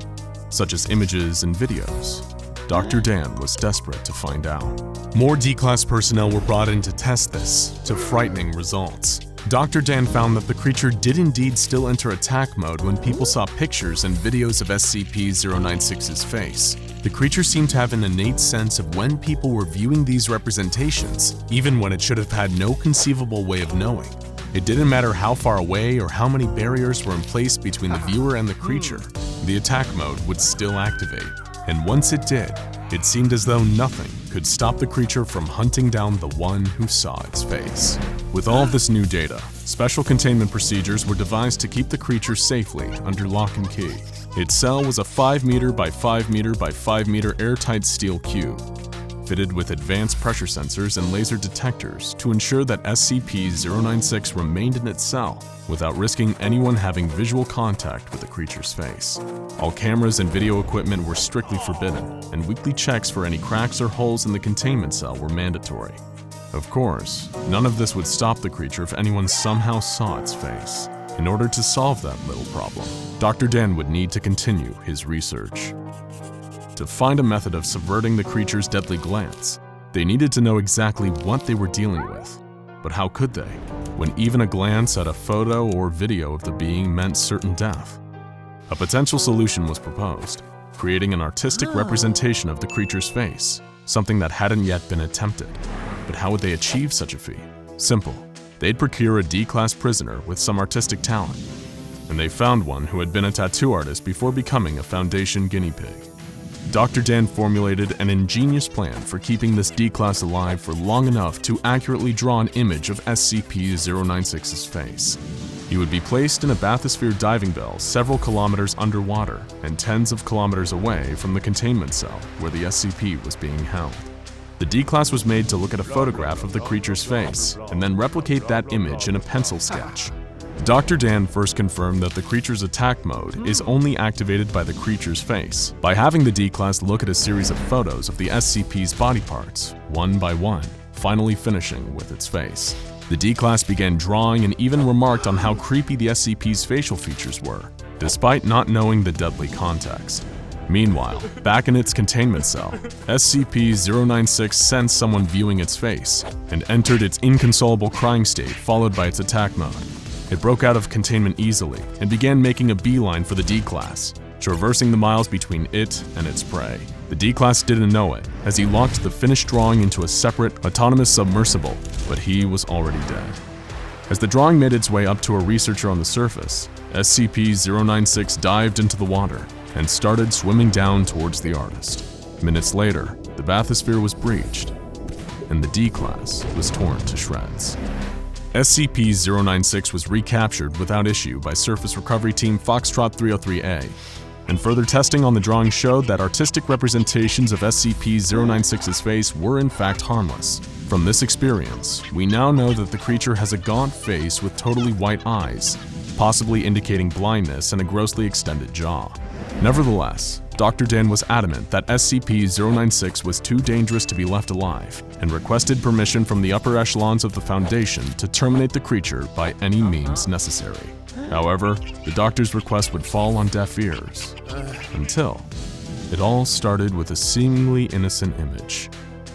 such as images and videos? Dr. Dan was desperate to find out. More D-Class personnel were brought in to test this, to frightening results. Dr. Dan found that the creature did indeed still enter attack mode when people saw pictures and videos of SCP-096's face. The creature seemed to have an innate sense of when people were viewing these representations, even when it should have had no conceivable way of knowing. It didn't matter how far away or how many barriers were in place between the viewer and the creature, the attack mode would still activate. And once it did, it seemed as though nothing could stop the creature from hunting down the one who saw its face. With all of this new data, special containment procedures were devised to keep the creature safely under lock and key. Its cell was a 5 meter by 5 meter by 5 meter airtight steel cube, fitted with advanced pressure sensors and laser detectors to ensure that SCP-096 remained in its cell without risking anyone having visual contact with the creature's face. All cameras and video equipment were strictly forbidden, and weekly checks for any cracks or holes in the containment cell were mandatory. Of course, none of this would stop the creature if anyone somehow saw its face. In order to solve that little problem, Dr. Dan would need to continue his research. To find a method of subverting the creature's deadly glance, they needed to know exactly what they were dealing with. But how could they, when even a glance at a photo or video of the being meant certain death? A potential solution was proposed, creating an artistic representation of the creature's face, something that hadn't yet been attempted. But how would they achieve such a feat? Simple. They'd procure a D-Class prisoner with some artistic talent, and they found one who had been a tattoo artist before becoming a Foundation guinea pig. Dr. Dan formulated an ingenious plan for keeping this D-Class alive for long enough to accurately draw an image of SCP-096's face. He would be placed in a bathysphere diving bell several kilometers underwater and tens of kilometers away from the containment cell where the SCP was being held. The D-Class was made to look at a photograph of the creature's face and then replicate that image in a pencil sketch. Dr. Dan first confirmed that the creature's attack mode is only activated by the creature's face, by having the D-Class look at a series of photos of the SCP's body parts, one by one, finally finishing with its face. The D-Class began drawing and even remarked on how creepy the SCP's facial features were, despite not knowing the deadly context. Meanwhile, back in its containment cell, SCP-096 sensed someone viewing its face and entered its inconsolable crying state followed by its attack mode. It broke out of containment easily and began making a beeline for the D-Class, traversing the miles between it and its prey. The D-Class didn't know it, as he locked the finished drawing into a separate, autonomous submersible, but he was already dead. As the drawing made its way up to a researcher on the surface, SCP-096 dived into the water and started swimming down towards the artist. Minutes later, the bathysphere was breached, and the D-Class was torn to shreds. SCP-096 was recaptured without issue by Surface Recovery Team Foxtrot 303A, and further testing on the drawing showed that artistic representations of SCP-096's face were in fact harmless. From this experience, we now know that the creature has a gaunt face with totally white eyes, possibly indicating blindness and a grossly extended jaw. Nevertheless, Dr. Dan was adamant that SCP-096 was too dangerous to be left alive, and requested permission from the upper echelons of the Foundation to terminate the creature by any means necessary. However, the doctor's request would fall on deaf ears, until it all started with a seemingly innocent image.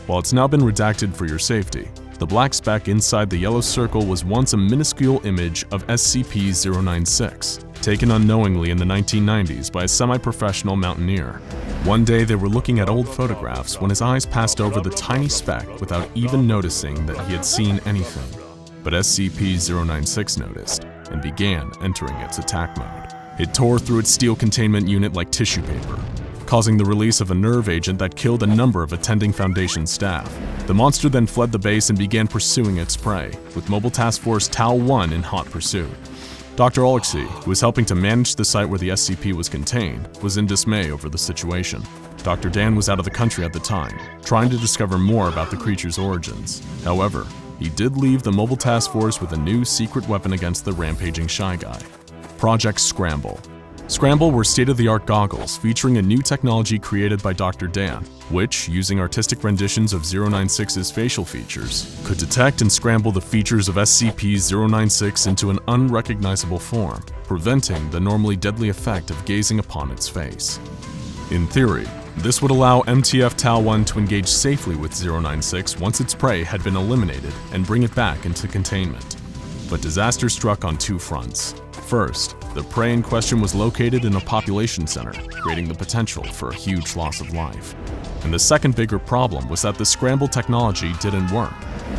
While it's now been redacted for your safety, the black speck inside the yellow circle was once a minuscule image of SCP-096, taken unknowingly in the 1990s by a semi-professional mountaineer. One day they were looking at old photographs when his eyes passed over the tiny speck without even noticing that he had seen anything. But SCP-096 noticed and began entering its attack mode. It tore through its steel containment unit like tissue paper, causing the release of a nerve agent that killed a number of attending Foundation staff. The monster then fled the base and began pursuing its prey, with Mobile Task Force Tau-1 in hot pursuit. Dr. Alexei, who was helping to manage the site where the SCP was contained, was in dismay over the situation. Dr. Dan was out of the country at the time, trying to discover more about the creature's origins. However, he did leave the Mobile Task Force with a new secret weapon against the rampaging Shy Guy: Project Scramble. Scramble were state-of-the-art goggles featuring a new technology created by Dr. Dan, which, using artistic renditions of 096's facial features, could detect and scramble the features of SCP-096 into an unrecognizable form, preventing the normally deadly effect of gazing upon its face. In theory, this would allow MTF Tau-1 to engage safely with 096 once its prey had been eliminated and bring it back into containment. But disaster struck on two fronts. First, the prey in question was located in a population center, creating the potential for a huge loss of life. And the second bigger problem was that the scramble technology didn't work,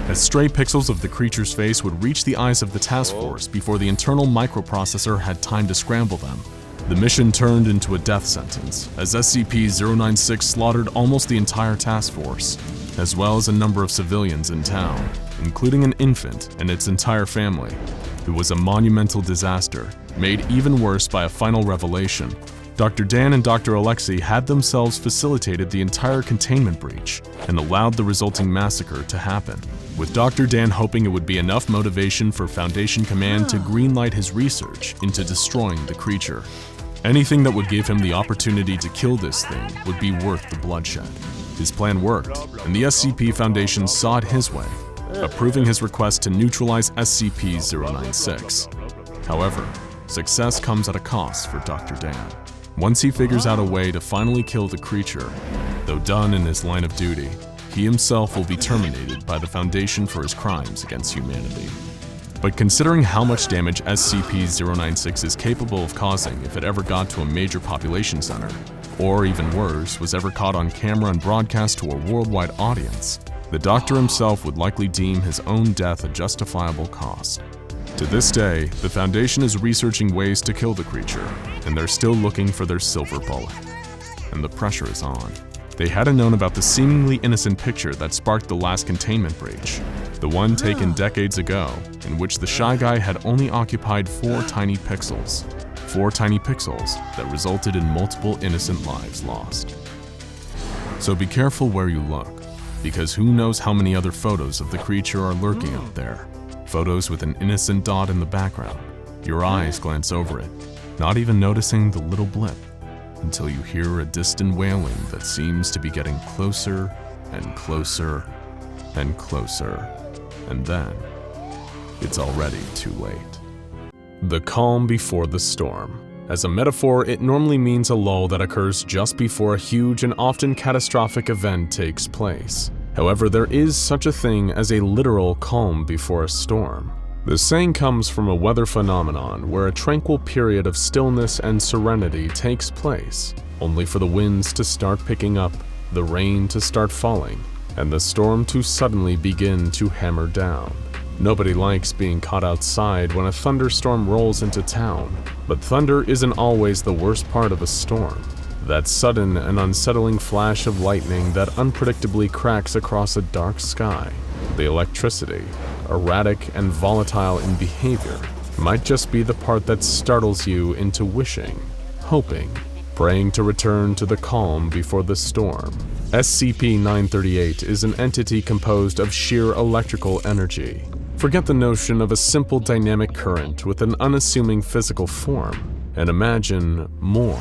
as stray pixels of the creature's face would reach the eyes of the task force before the internal microprocessor had time to scramble them. The mission turned into a death sentence, as SCP-096 slaughtered almost the entire task force, as well as a number of civilians in town, including an infant and its entire family. It was a monumental disaster, made even worse by a final revelation. Dr. Dan and Dr. Alexei had themselves facilitated the entire containment breach and allowed the resulting massacre to happen, with Dr. Dan hoping it would be enough motivation for Foundation Command to greenlight his research into destroying the creature. Anything that would give him the opportunity to kill this thing would be worth the bloodshed. His plan worked, and the SCP Foundation saw it his way, approving his request to neutralize SCP-096. However, success comes at a cost for Dr. Dan. Once he figures out a way to finally kill the creature, though done in his line of duty, he himself will be terminated by the Foundation for his crimes against humanity. But considering how much damage SCP-096 is capable of causing if it ever got to a major population center, or even worse, was ever caught on camera and broadcast to a worldwide audience, the Doctor himself would likely deem his own death a justifiable cost. To this day, the Foundation is researching ways to kill the creature, and they're still looking for their silver bullet. and the pressure is on. They hadn't known about the seemingly innocent picture that sparked the last containment breach, the one taken decades ago, in which the shy guy had only occupied 4 tiny pixels. 4 tiny pixels that resulted in multiple innocent lives lost. So be careful where you look, because who knows how many other photos of the creature are lurking out there. Photos with an innocent dot in the background. Your eyes glance over it, not even noticing the little blip, until you hear a distant wailing that seems to be getting closer and closer and closer, and then it's already too late. The calm before the storm. As a metaphor, it normally means a lull that occurs just before a huge and often catastrophic event takes place. However, there is such a thing as a literal calm before a storm. The saying comes from a weather phenomenon where a tranquil period of stillness and serenity takes place, only for the winds to start picking up, the rain to start falling, and the storm to suddenly begin to hammer down. Nobody likes being caught outside when a thunderstorm rolls into town, but thunder isn't always the worst part of a storm. That sudden and unsettling flash of lightning that unpredictably cracks across a dark sky. The electricity, erratic and volatile in behavior, might just be the part that startles you into wishing, hoping, praying to return to the calm before the storm. SCP-938 is an entity composed of sheer electrical energy. Forget the notion of a simple dynamic current with an unassuming physical form, and imagine more.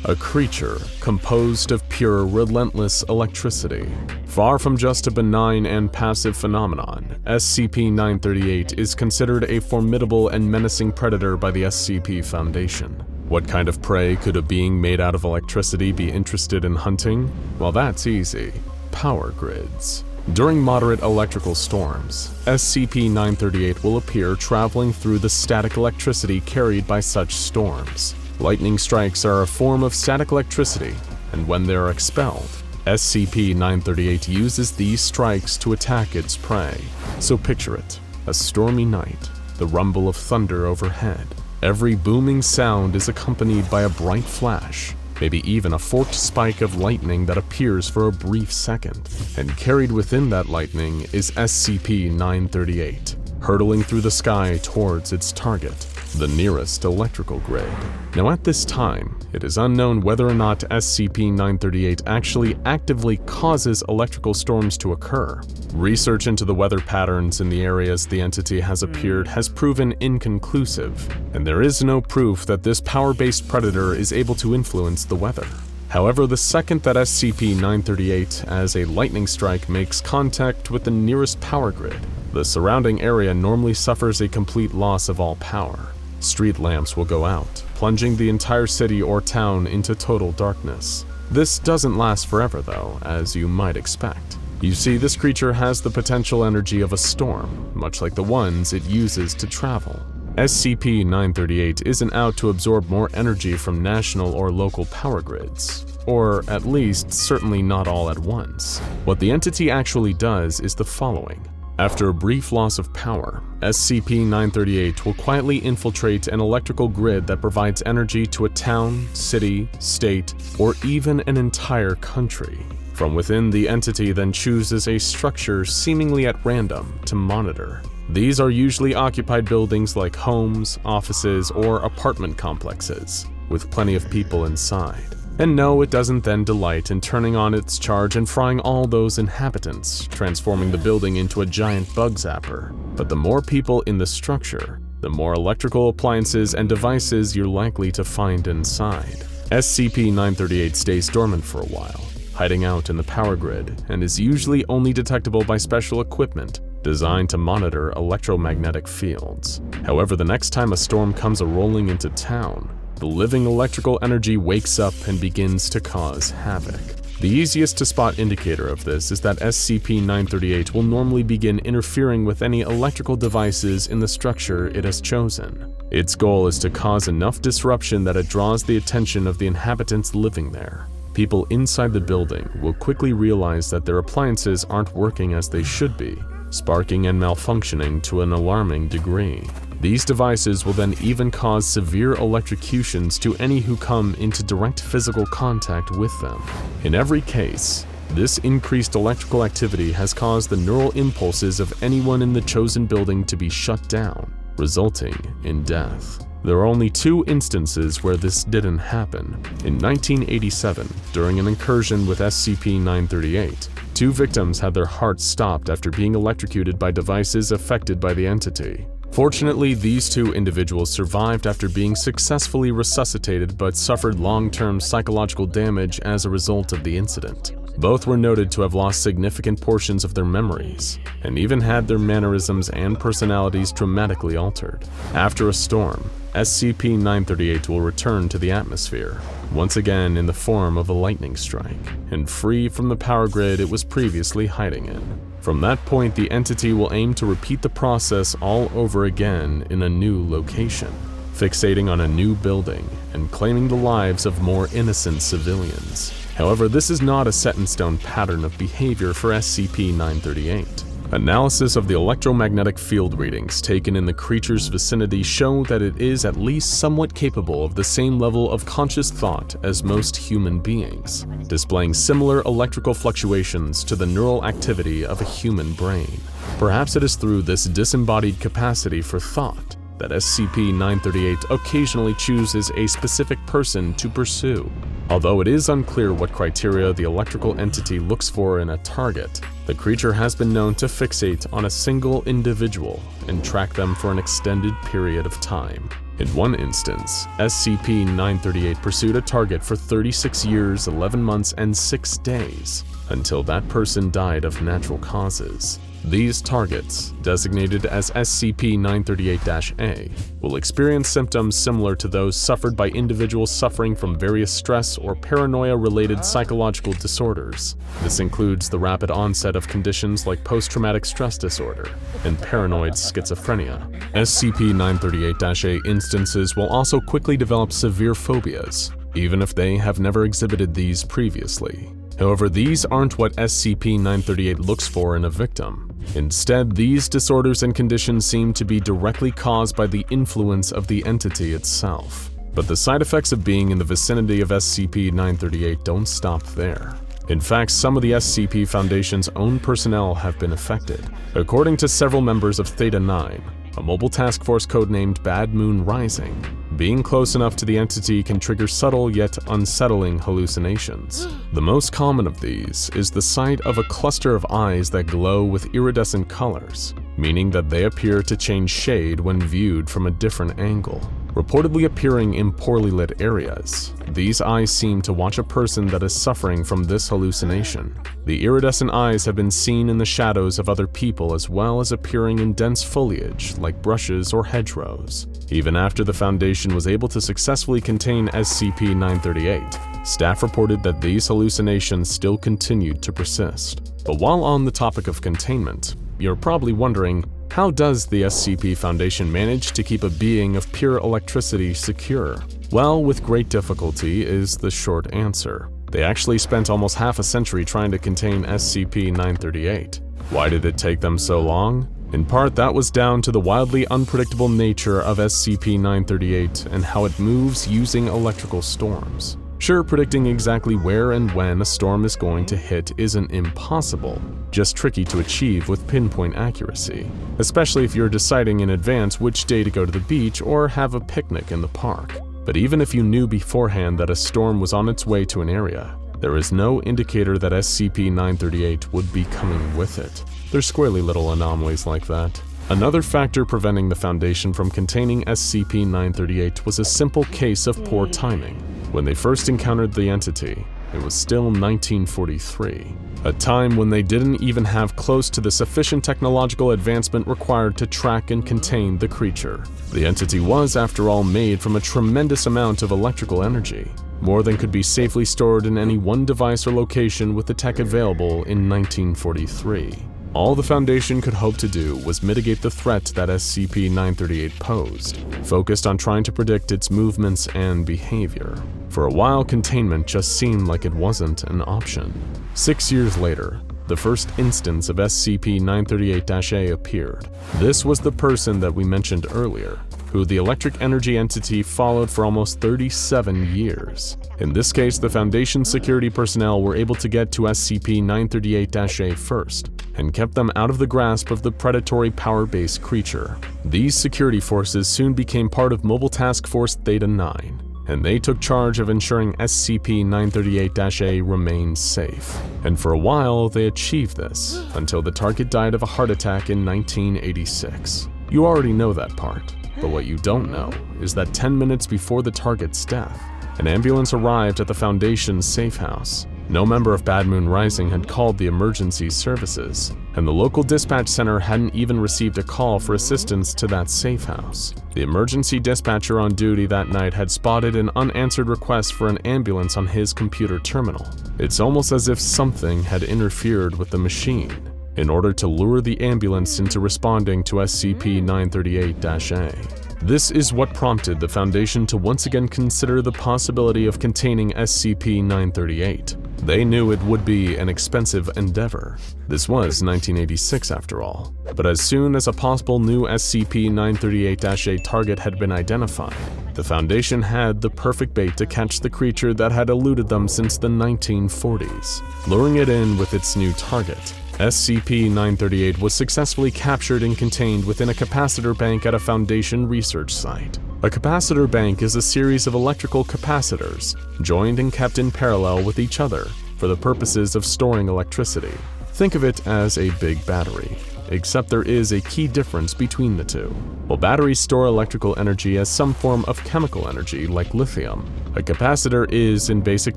A creature composed of pure, relentless electricity. Far from just a benign and passive phenomenon, SCP-938 is considered a formidable and menacing predator by the SCP Foundation. What kind of prey could a being made out of electricity be interested in hunting? Well, that's easy. Power grids. During moderate electrical storms, SCP-938 will appear traveling through the static electricity carried by such storms. Lightning strikes are a form of static electricity, and when they are expelled, SCP-938 uses these strikes to attack its prey. So picture it, a stormy night, the rumble of thunder overhead. Every booming sound is accompanied by a bright flash, maybe even a forked spike of lightning that appears for a brief second. And carried within that lightning is SCP-938, hurtling through the sky towards its target, the nearest electrical grid. Now at this time, it is unknown whether or not SCP-938 actually actively causes electrical storms to occur. Research into the weather patterns in the areas the entity has appeared has proven inconclusive, and there is no proof that this power-based predator is able to influence the weather. However, the second that SCP-938 as a lightning strike makes contact with the nearest power grid, the surrounding area normally suffers a complete loss of all power. Street lamps will go out, plunging the entire city or town into total darkness. This doesn't last forever though, as you might expect. You see, this creature has the potential energy of a storm, much like the ones it uses to travel. SCP-938 isn't out to absorb more energy from national or local power grids, or at least certainly not all at once. What the entity actually does is the following. After a brief loss of power, SCP-938 will quietly infiltrate an electrical grid that provides energy to a town, city, state, or even an entire country. From within, the entity then chooses a structure seemingly at random to monitor. These are usually occupied buildings like homes, offices, or apartment complexes, with plenty of people inside. And no, it doesn't then delight in turning on its charge and frying all those inhabitants, transforming the building into a giant bug zapper. But the more people in the structure, the more electrical appliances and devices you're likely to find inside. SCP-938 stays dormant for a while, hiding out in the power grid, and is usually only detectable by special equipment designed to monitor electromagnetic fields. However, the next time a storm comes a-rolling into town, the living electrical energy wakes up and begins to cause havoc. The easiest to spot indicator of this is that SCP-938 will normally begin interfering with any electrical devices in the structure it has chosen. Its goal is to cause enough disruption that it draws the attention of the inhabitants living there. People inside the building will quickly realize that their appliances aren't working as they should be, sparking and malfunctioning to an alarming degree. These devices will then even cause severe electrocutions to any who come into direct physical contact with them. In every case, this increased electrical activity has caused the neural impulses of anyone in the chosen building to be shut down, resulting in death. There are only 2 instances where this didn't happen. In 1987, during an incursion with SCP-938, 2 victims had their hearts stopped after being electrocuted by devices affected by the entity. Fortunately, these 2 individuals survived after being successfully resuscitated but suffered long-term psychological damage as a result of the incident. Both were noted to have lost significant portions of their memories, and even had their mannerisms and personalities dramatically altered. After a storm, SCP-938 will return to the atmosphere, once again in the form of a lightning strike, and free from the power grid it was previously hiding in. From that point, the entity will aim to repeat the process all over again in a new location, fixating on a new building and claiming the lives of more innocent civilians. However, this is not a set-in-stone pattern of behavior for SCP-938. Analysis of the electromagnetic field readings taken in the creature's vicinity show that it is at least somewhat capable of the same level of conscious thought as most human beings, displaying similar electrical fluctuations to the neural activity of a human brain. Perhaps it is through this disembodied capacity for thought that SCP-938 occasionally chooses a specific person to pursue. Although it is unclear what criteria the electrical entity looks for in a target, the creature has been known to fixate on a single individual and track them for an extended period of time. In one instance, SCP-938 pursued a target for 36 years, 11 months, and 6 days, until that person died of natural causes. These targets, designated as SCP-938-A, will experience symptoms similar to those suffered by individuals suffering from various stress or paranoia-related psychological disorders. This includes the rapid onset of conditions like post-traumatic stress disorder and paranoid schizophrenia. SCP-938-A instances will also quickly develop severe phobias, even if they have never exhibited these previously. However, these aren't what SCP-938 looks for in a victim. Instead, these disorders and conditions seem to be directly caused by the influence of the entity itself. But the side effects of being in the vicinity of SCP-938 don't stop there. In fact, some of the SCP Foundation's own personnel have been affected. According to several members of Theta-9, a mobile task force codenamed Bad Moon Rising, being close enough to the entity can trigger subtle yet unsettling hallucinations. The most common of these is the sight of a cluster of eyes that glow with iridescent colors, meaning that they appear to change shade when viewed from a different angle. Reportedly appearing in poorly lit areas, these eyes seem to watch a person that is suffering from this hallucination. The iridescent eyes have been seen in the shadows of other people as well as appearing in dense foliage like brushes or hedgerows. Even after the Foundation was able to successfully contain SCP-938, staff reported that these hallucinations still continued to persist. But while on the topic of containment, you're probably wondering, how does the SCP Foundation manage to keep a being of pure electricity secure? Well, with great difficulty is the short answer. They actually spent almost half a century trying to contain SCP-938. Why did it take them so long? In part, that was down to the wildly unpredictable nature of SCP-938 and how it moves using electrical storms. Sure, predicting exactly where and when a storm is going to hit isn't impossible, just tricky to achieve with pinpoint accuracy, especially if you're deciding in advance which day to go to the beach or have a picnic in the park. But even if you knew beforehand that a storm was on its way to an area, there is no indicator that SCP-938 would be coming with it. There's squirrely little anomalies like that. Another factor preventing the Foundation from containing SCP-938 was a simple case of poor timing. When they first encountered the entity, it was still 1943, a time when they didn't even have close to the sufficient technological advancement required to track and contain the creature. The entity was, after all, made from a tremendous amount of electrical energy, more than could be safely stored in any one device or location with the tech available in 1943. All the Foundation could hope to do was mitigate the threat that SCP-938 posed, focused on trying to predict its movements and behavior. For a while, containment just seemed like it wasn't an option. 6 years later, the first instance of SCP-938-A appeared. This was the person that we mentioned earlier, who the electric energy entity followed for almost 37 years. In this case, the Foundation security personnel were able to get to SCP-938-A first, and kept them out of the grasp of the predatory power-based creature. These security forces soon became part of Mobile Task Force Theta-9, and they took charge of ensuring SCP-938-A remained safe. And for a while, they achieved this, until the target died of a heart attack in 1986. You already know that part, but what you don't know is that 10 minutes before the target's death, an ambulance arrived at the Foundation's safe house. No member of Bad Moon Rising had called the emergency services, and the local dispatch center hadn't even received a call for assistance to that safe house. The emergency dispatcher on duty that night had spotted an unanswered request for an ambulance on his computer terminal. It's almost as if something had interfered with the machine in order to lure the ambulance into responding to SCP-938-A. This is what prompted the Foundation to once again consider the possibility of containing SCP-938. They knew it would be an expensive endeavor. This was 1986 after all. But as soon as a possible new SCP-938-A target had been identified, the Foundation had the perfect bait to catch the creature that had eluded them since the 1940s, luring it in with its new target. SCP-938 was successfully captured and contained within a capacitor bank at a Foundation research site. A capacitor bank is a series of electrical capacitors, joined and kept in parallel with each other for the purposes of storing electricity. Think of it as a big battery, except there is a key difference between the two. While batteries store electrical energy as some form of chemical energy like lithium, a capacitor is, in basic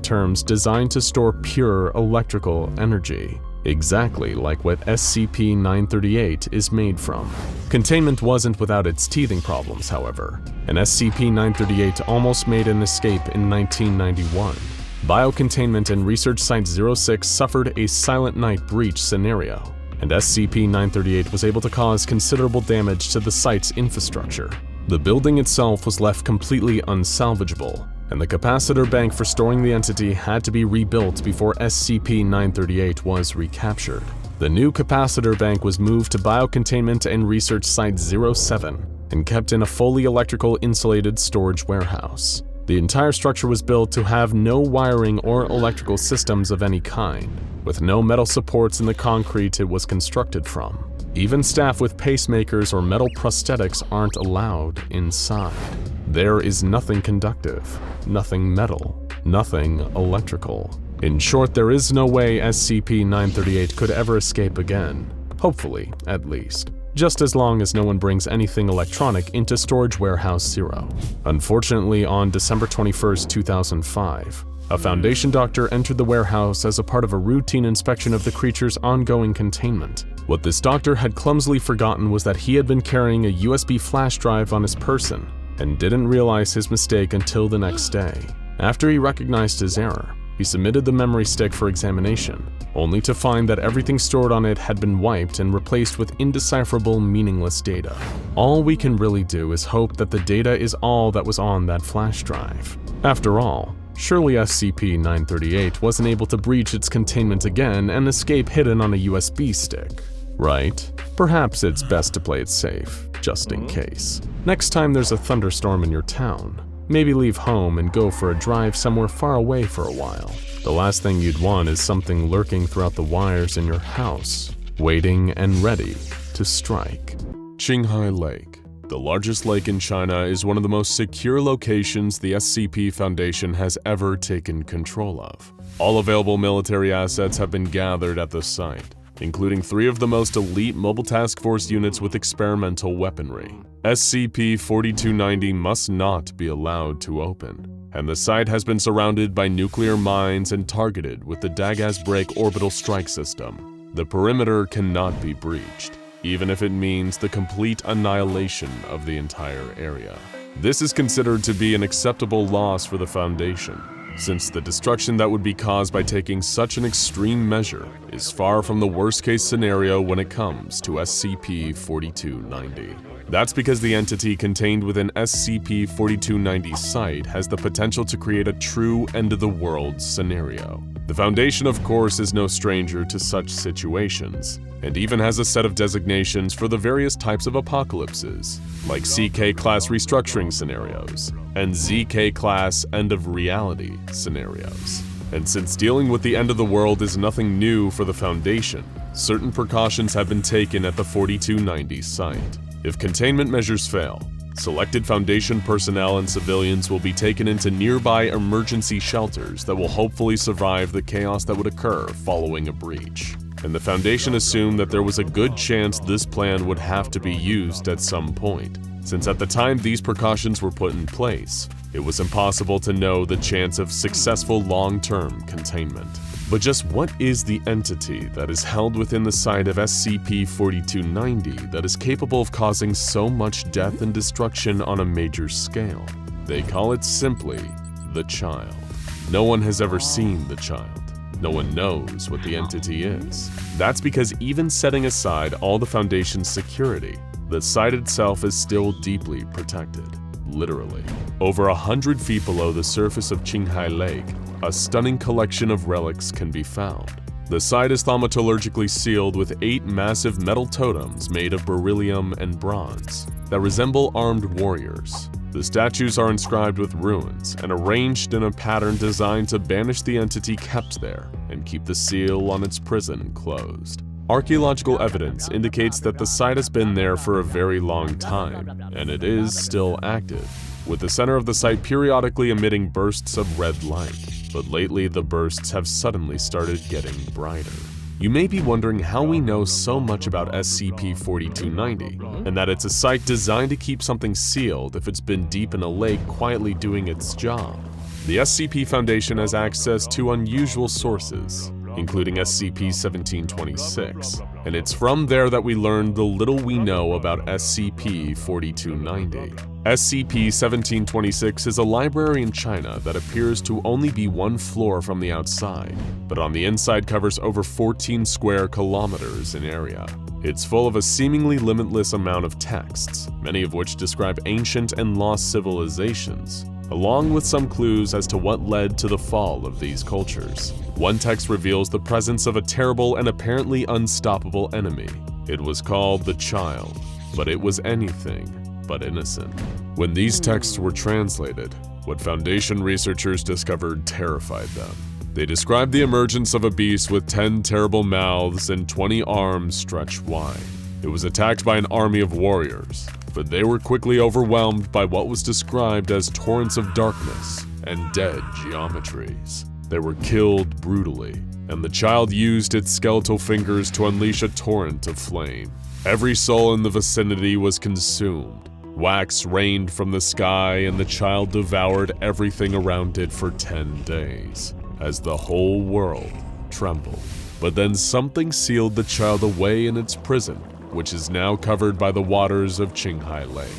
terms, designed to store pure electrical energy. Exactly like what SCP-938 is made from. Containment wasn't without its teething problems, however, and SCP-938 almost made an escape in 1991. Biocontainment and Research Site 06 suffered a Silent Night breach scenario, and SCP-938 was able to cause considerable damage to the site's infrastructure. The building itself was left completely unsalvageable, and the capacitor bank for storing the entity had to be rebuilt before SCP-938 was recaptured. The new capacitor bank was moved to Biocontainment and Research Site 07 and kept in a fully electrical insulated storage warehouse. The entire structure was built to have no wiring or electrical systems of any kind, with no metal supports in the concrete it was constructed from. Even staff with pacemakers or metal prosthetics aren't allowed inside. There is nothing conductive, nothing metal, nothing electrical. In short, there is no way SCP-938 could ever escape again. Hopefully, at least. Just as long as no one brings anything electronic into Storage Warehouse 0. Unfortunately, on December 21, 2005, a Foundation doctor entered the warehouse as a part of a routine inspection of the creature's ongoing containment. What this doctor had clumsily forgotten was that he had been carrying a USB flash drive on his person, and didn't realize his mistake until the next day. After he recognized his error, he submitted the memory stick for examination, only to find that everything stored on it had been wiped and replaced with indecipherable, meaningless data. All we can really do is hope that the data is all that was on that flash drive. After all, surely SCP-938 wasn't able to breach its containment again and escape hidden on a USB stick, right? Perhaps it's best to play it safe, just in case. Next time there's a thunderstorm in your town, maybe leave home and go for a drive somewhere far away for a while. The last thing you'd want is something lurking throughout the wires in your house, waiting and ready to strike. Qinghai Lake. The largest lake in China is one of the most secure locations the SCP Foundation has ever taken control of. All available military assets have been gathered at the site, including 3 of the most elite Mobile Task Force units with experimental weaponry. SCP-4290 must not be allowed to open, and the site has been surrounded by nuclear mines and targeted with the Dagaz Break orbital strike system. The perimeter cannot be breached, even if it means the complete annihilation of the entire area. This is considered to be an acceptable loss for the Foundation, since the destruction that would be caused by taking such an extreme measure is far from the worst-case scenario when it comes to SCP-4290. That's because the entity contained within SCP-4290's site has the potential to create a true end-of-the-world scenario. The Foundation, of course, is no stranger to such situations, and even has a set of designations for the various types of apocalypses, like CK-class restructuring scenarios and ZK-class end-of-reality scenarios. And since dealing with the end of the world is nothing new for the Foundation, certain precautions have been taken at the 4290 site. If containment measures fail, selected Foundation personnel and civilians will be taken into nearby emergency shelters that will hopefully survive the chaos that would occur following a breach. And the Foundation assumed that there was a good chance this plan would have to be used at some point, since at the time these precautions were put in place, it was impossible to know the chance of successful long-term containment. But just what is the entity that is held within the site of SCP-4290 that is capable of causing so much death and destruction on a major scale? They call it simply the Child. No one has ever seen the Child. No one knows what the entity is. That's because even setting aside all the Foundation's security, the site itself is still deeply protected. Literally. Over 100 feet below the surface of Qinghai Lake, a stunning collection of relics can be found. The site is thaumaturgically sealed with 8 massive metal totems made of beryllium and bronze that resemble armed warriors. The statues are inscribed with runes and arranged in a pattern designed to banish the entity kept there and keep the seal on its prison closed. Archaeological evidence indicates that the site has been there for a very long time, and it is still active, with the center of the site periodically emitting bursts of red light, but lately the bursts have suddenly started getting brighter. You may be wondering how we know so much about SCP-4290, and that it's a site designed to keep something sealed if it's been deep in a lake quietly doing its job. The SCP Foundation has access to unusual sources, including SCP-1726, and it's from there that we learn the little we know about SCP-4290. SCP-1726 is a library in China that appears to only be 1 floor from the outside, but on the inside covers over 14 square kilometers in area. It's full of a seemingly limitless amount of texts, many of which describe ancient and lost civilizations, along with some clues as to what led to the fall of these cultures. One text reveals the presence of a terrible and apparently unstoppable enemy. It was called the Child, but it was anything but innocent. When these texts were translated, what Foundation researchers discovered terrified them. They described the emergence of a beast with 10 terrible mouths and 20 arms stretched wide. It was attacked by an army of warriors, but they were quickly overwhelmed by what was described as torrents of darkness and dead geometries. They were killed brutally, and the Child used its skeletal fingers to unleash a torrent of flame. Every soul in the vicinity was consumed. Wax rained from the sky, and the Child devoured everything around it for 10 days, as the whole world trembled. But then something sealed the Child away in its prison, which is now covered by the waters of Qinghai Lake.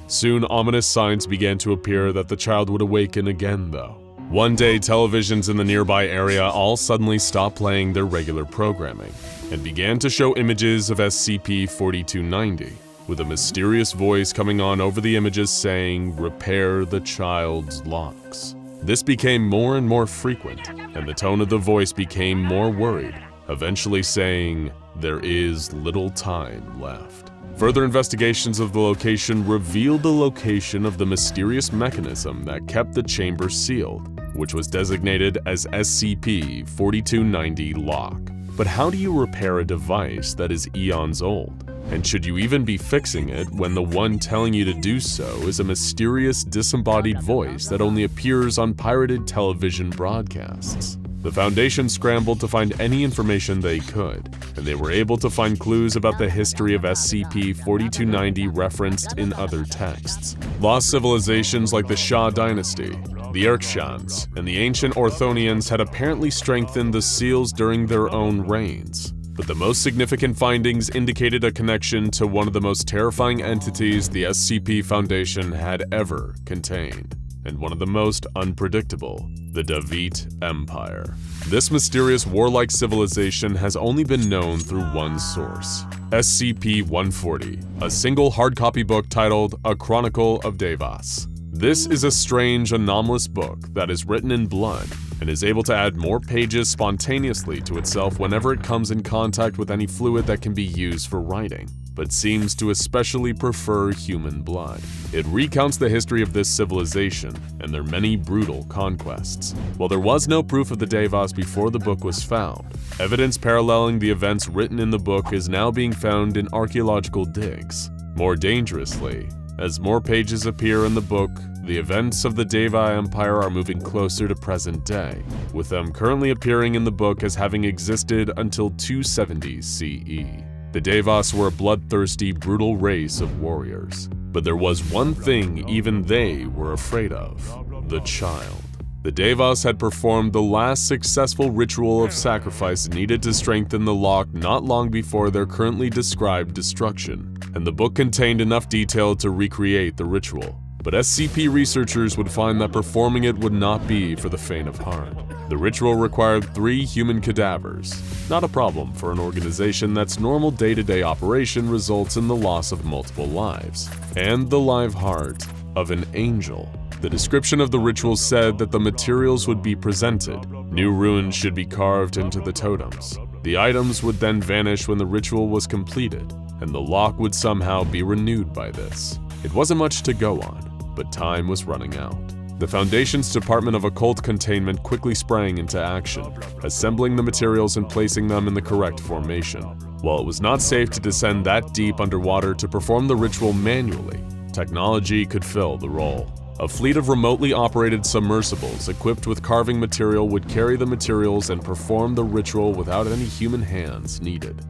Soon, ominous signs began to appear that the Child would awaken again, though. One day, televisions in the nearby area all suddenly stopped playing their regular programming and began to show images of SCP-4290, with a mysterious voice coming on over the images saying, "Repair the Child's locks." This became more and more frequent, and the tone of the voice became more worried, eventually saying, "There is little time left." Further investigations of the location revealed the location of the mysterious mechanism that kept the chamber sealed, which was designated as SCP-4290 lock. But how do you repair a device that is eons old? And should you even be fixing it when the one telling you to do so is a mysterious disembodied voice that only appears on pirated television broadcasts? The Foundation scrambled to find any information they could, and they were able to find clues about the history of SCP-4290 referenced in other texts. Lost civilizations like the Xia Dynasty, the Erkshans, and the ancient Orthonians had apparently strengthened the seals during their own reigns. But the most significant findings indicated a connection to one of the most terrifying entities the SCP Foundation had ever contained. and one of the most unpredictable, the David Empire. This mysterious warlike civilization has only been known through one source, SCP-140, a single hard copy book titled A Chronicle of Devas. This is a strange, anomalous book that is written in blood and is able to add more pages spontaneously to itself whenever it comes in contact with any fluid that can be used for writing, but seems to especially prefer human blood. It recounts the history of this civilization and their many brutal conquests. While there was no proof of the Devas before the book was found, evidence paralleling the events written in the book is now being found in archaeological digs. More dangerously, as more pages appear in the book, the events of the Deva Empire are moving closer to present day, with them currently appearing in the book as having existed until 270 CE. The Devas were a bloodthirsty, brutal race of warriors. But there was one thing even they were afraid of: the child. The Devas had performed the last successful ritual of sacrifice needed to strengthen the lock not long before their currently described destruction, and the book contained enough detail to recreate the ritual. But SCP researchers would find that performing it would not be for the faint of heart. The ritual required 3 human cadavers, not a problem for an organization that's normal day-to-day operation results in the loss of multiple lives, and the live heart of an angel. The description of the ritual said that the materials would be presented. New runes should be carved into the totems. The items would then vanish when the ritual was completed, and the lock would somehow be renewed by this. It wasn't much to go on, but time was running out. The Foundation's Department of Occult Containment quickly sprang into action, assembling the materials and placing them in the correct formation. While it was not safe to descend that deep underwater to perform the ritual manually, technology could fill the role. A fleet of remotely operated submersibles equipped with carving material would carry the materials and perform the ritual without any human hands needed.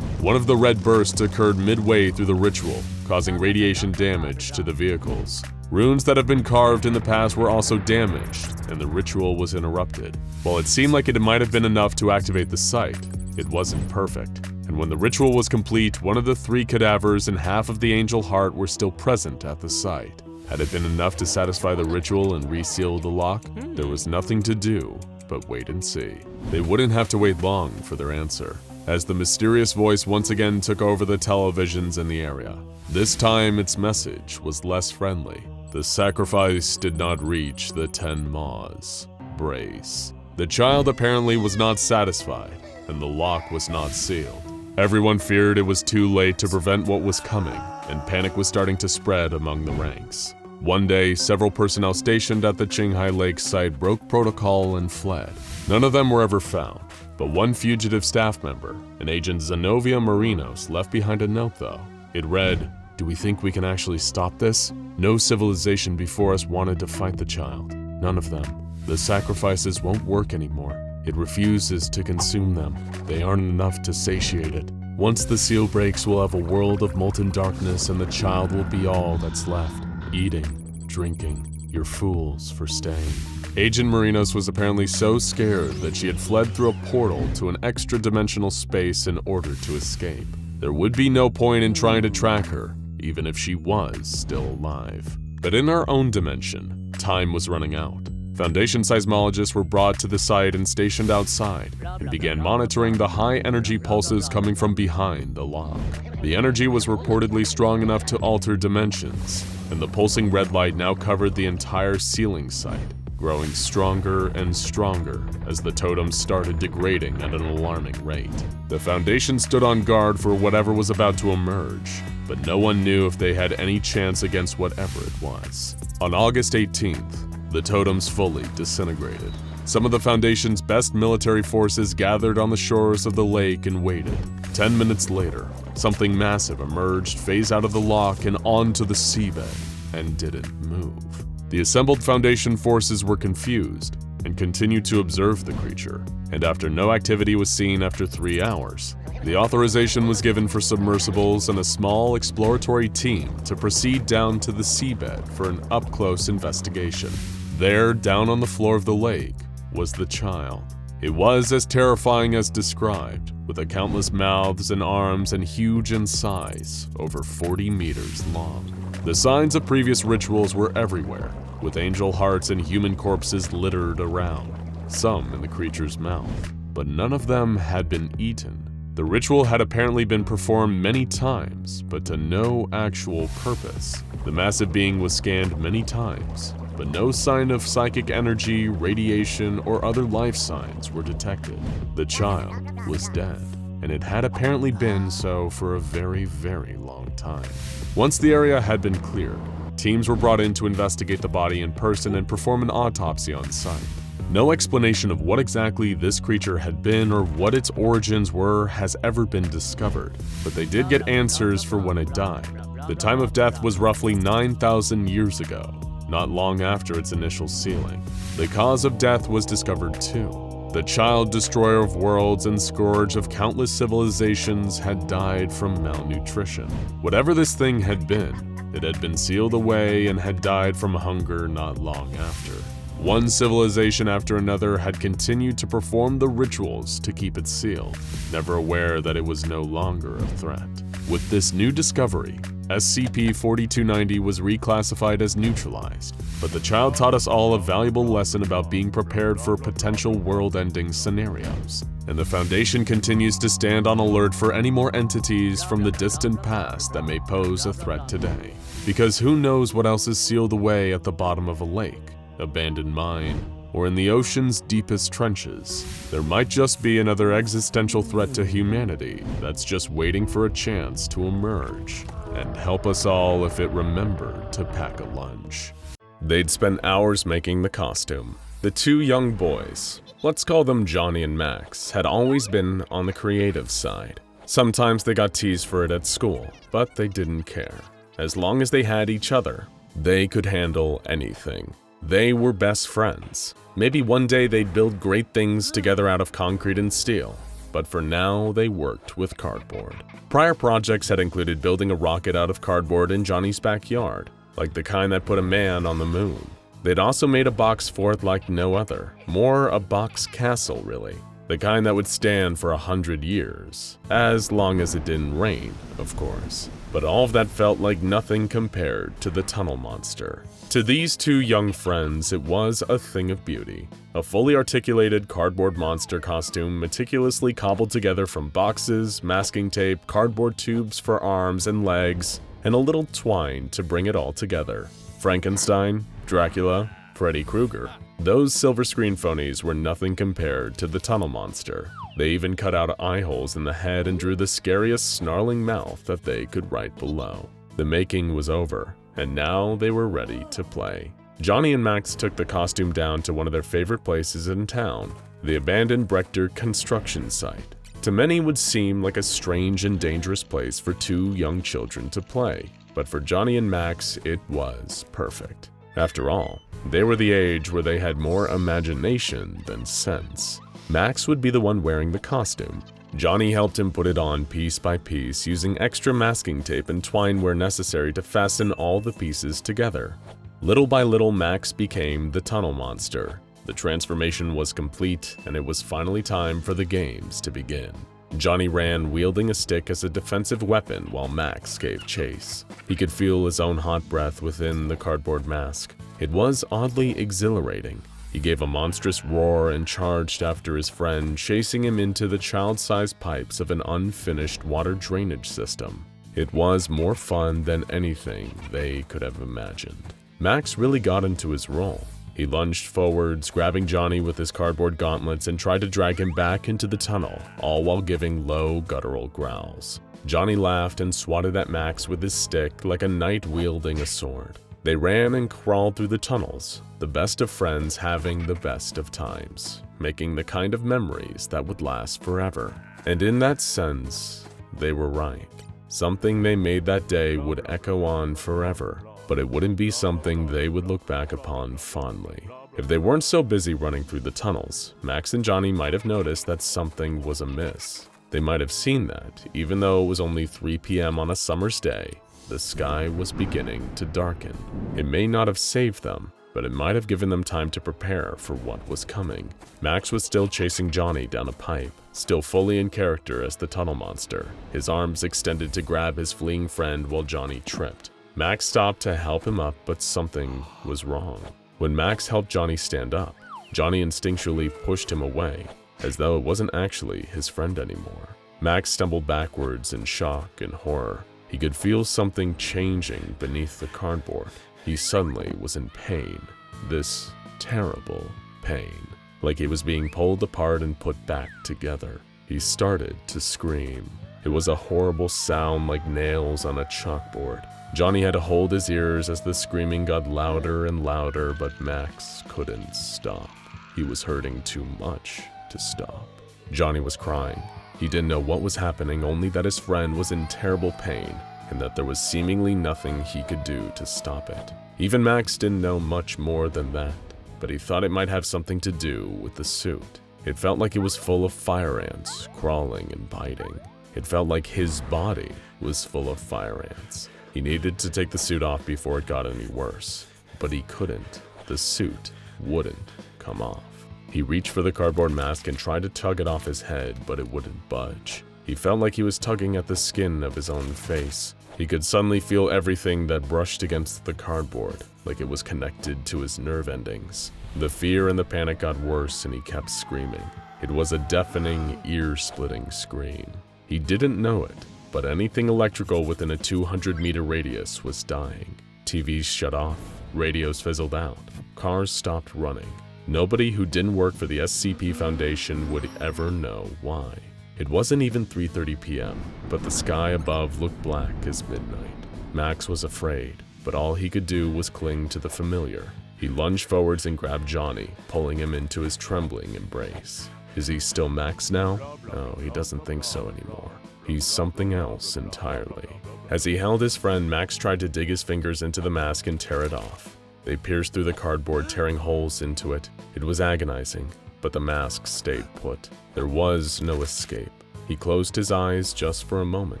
One of the red bursts occurred midway through the ritual, causing radiation damage to the vehicles. Runes that have been carved in the past were also damaged, and the ritual was interrupted. While it seemed like it might have been enough to activate the site, it wasn't perfect. And when the ritual was complete, one of the 3 cadavers and half of the angel heart were still present at the site. Had it been enough to satisfy the ritual and reseal the lock? There was nothing to do but wait and see. They wouldn't have to wait long for their answer, as the mysterious voice once again took over the televisions in the area. This time, its message was less friendly. The sacrifice did not reach the 10 maws. Brace. The child apparently was not satisfied, and the lock was not sealed. Everyone feared it was too late to prevent what was coming, and panic was starting to spread among the ranks. One day, several personnel stationed at the Qinghai Lake site broke protocol and fled. None of them were ever found, but one fugitive staff member, an Agent Zenobia Marinos, left behind a note though. It read, "Do we think we can actually stop this? No civilization before us wanted to fight the child. None of them. The sacrifices won't work anymore. It refuses to consume them. They aren't enough to satiate it. Once the seal breaks, we'll have a world of molten darkness and the child will be all that's left. Eating, drinking. You're fools for staying." Agent Marinos was apparently so scared that she had fled through a portal to an extra-dimensional space in order to escape. There would be no point in trying to track her, even if she was still alive. But in our own dimension, time was running out. Foundation seismologists were brought to the site and stationed outside, and began monitoring the high-energy pulses coming from behind the lock. The energy was reportedly strong enough to alter dimensions, and the pulsing red light now covered the entire ceiling site, growing stronger and stronger as the totems started degrading at an alarming rate. The Foundation stood on guard for whatever was about to emerge, but no one knew if they had any chance against whatever it was. On August 18th, the totems fully disintegrated. Some of the Foundation's best military forces gathered on the shores of the lake and waited. 10 minutes later, something massive emerged, phased out of the lock and onto the seabed, and didn't move. The assembled Foundation forces were confused and continued to observe the creature, and after no activity was seen after 3 hours, the authorization was given for submersibles and a small exploratory team to proceed down to the seabed for an up-close investigation. There, down on the floor of the lake, was the child. It was as terrifying as described, with a countless mouths and arms and huge in size, over 40 meters long. The signs of previous rituals were everywhere, with angel hearts and human corpses littered around, some in the creature's mouth, but none of them had been eaten. The ritual had apparently been performed many times, but to no actual purpose. The massive being was scanned many times, but no sign of psychic energy, radiation, or other life signs were detected. The child was dead, and it had apparently been so for a very, very long time. Once the area had been cleared, teams were brought in to investigate the body in person and perform an autopsy on site. No explanation of what exactly this creature had been or what its origins were has ever been discovered, but they did get answers for when it died. The time of death was roughly 9,000 years ago, not long after its initial sealing. The cause of death was discovered too. The child destroyer of worlds and scourge of countless civilizations had died from malnutrition. Whatever this thing had been sealed away and had died from hunger not long after. One civilization after another had continued to perform the rituals to keep it sealed, never aware that it was no longer a threat. With this new discovery, SCP-4290 was reclassified as neutralized, but the child taught us all a valuable lesson about being prepared for potential world-ending scenarios. And the Foundation continues to stand on alert for any more entities from the distant past that may pose a threat today. Because who knows what else is sealed away at the bottom of a lake, abandoned mine, or in the ocean's deepest trenches. There might just be another existential threat to humanity that's just waiting for a chance to emerge and help us all if it remembered to pack a lunch. They'd spent hours making the costume. The two young boys, let's call them Johnny and Max, had always been on the creative side. Sometimes they got teased for it at school, but they didn't care. As long as they had each other, they could handle anything. They were best friends. Maybe one day they'd build great things together out of concrete and steel, but for now they worked with cardboard. Prior projects had included building a rocket out of cardboard in Johnny's backyard, like the kind that put a man on the moon. They'd also made a box fort like no other, more a box castle really, the kind that would stand for 100 years, as long as it didn't rain, of course. But all of that felt like nothing compared to the tunnel monster. To these two young friends, it was a thing of beauty. A fully articulated cardboard monster costume meticulously cobbled together from boxes, masking tape, cardboard tubes for arms and legs, and a little twine to bring it all together. Frankenstein, Dracula, Freddy Krueger. Those silver screen phonies were nothing compared to the tunnel monster. They even cut out eye holes in the head and drew the scariest snarling mouth that they could write below. The making was over, and now they were ready to play. Johnny and Max took the costume down to one of their favorite places in town, the abandoned Brechter construction site. To many would seem like a strange and dangerous place for two young children to play, but for Johnny and Max, it was perfect. After all, they were the age where they had more imagination than sense. Max would be the one wearing the costume. Johnny helped him put it on piece by piece, using extra masking tape and twine where necessary to fasten all the pieces together. Little by little, Max became the tunnel monster. The transformation was complete, and it was finally time for the games to begin. Johnny ran, wielding a stick as a defensive weapon while Max gave chase. He could feel his own hot breath within the cardboard mask. It was oddly exhilarating. He gave a monstrous roar and charged after his friend, chasing him into the child-sized pipes of an unfinished water drainage system. It was more fun than anything they could have imagined. Max really got into his role. He lunged forwards, grabbing Johnny with his cardboard gauntlets and tried to drag him back into the tunnel, all while giving low, guttural growls. Johnny laughed and swatted at Max with his stick like a knight wielding a sword. They ran and crawled through the tunnels, the best of friends having the best of times, making the kind of memories that would last forever. And in that sense, they were right. Something they made that day would echo on forever, but it wouldn't be something they would look back upon fondly. If they weren't so busy running through the tunnels, Max and Johnny might have noticed that something was amiss. They might have seen that, even though it was only 3 p.m. on a summer's day, the sky was beginning to darken. It may not have saved them, but it might have given them time to prepare for what was coming. Max was still chasing Johnny down a pipe, still fully in character as the tunnel monster, his arms extended to grab his fleeing friend while Johnny tripped. Max stopped to help him up, but something was wrong. When Max helped Johnny stand up, Johnny instinctually pushed him away, as though it wasn't actually his friend anymore. Max stumbled backwards in shock and horror. He could feel something changing beneath the cardboard. He suddenly was in pain. This terrible pain, like he was being pulled apart and put back together. He started to scream. It was a horrible sound like nails on a chalkboard. Johnny had to hold his ears as the screaming got louder and louder, but Max couldn't stop. He was hurting too much to stop. Johnny was crying. He didn't know what was happening, only that his friend was in terrible pain and that there was seemingly nothing he could do to stop it. Even Max didn't know much more than that, but he thought it might have something to do with the suit. It felt like it was full of fire ants, crawling and biting. It felt like his body was full of fire ants. He needed to take the suit off before it got any worse, but he couldn't. The suit wouldn't come off. He reached for the cardboard mask and tried to tug it off his head, but it wouldn't budge. He felt like he was tugging at the skin of his own face. He could suddenly feel everything that brushed against the cardboard, like it was connected to his nerve endings. The fear and the panic got worse and he kept screaming. It was a deafening, ear-splitting scream. He didn't know it, but anything electrical within a 200-meter radius was dying. TVs shut off, radios fizzled out, cars stopped running. Nobody who didn't work for the SCP Foundation would ever know why. It wasn't even 3:30 p.m., but the sky above looked black as midnight. Max was afraid, but all he could do was cling to the familiar. He lunged forwards and grabbed Johnny, pulling him into his trembling embrace. Is he still Max now? No, he doesn't think so anymore. He's something else entirely. As he held his friend, Max tried to dig his fingers into the mask and tear it off. They pierced through the cardboard, tearing holes into it. It was agonizing, but the mask stayed put. There was no escape. He closed his eyes just for a moment.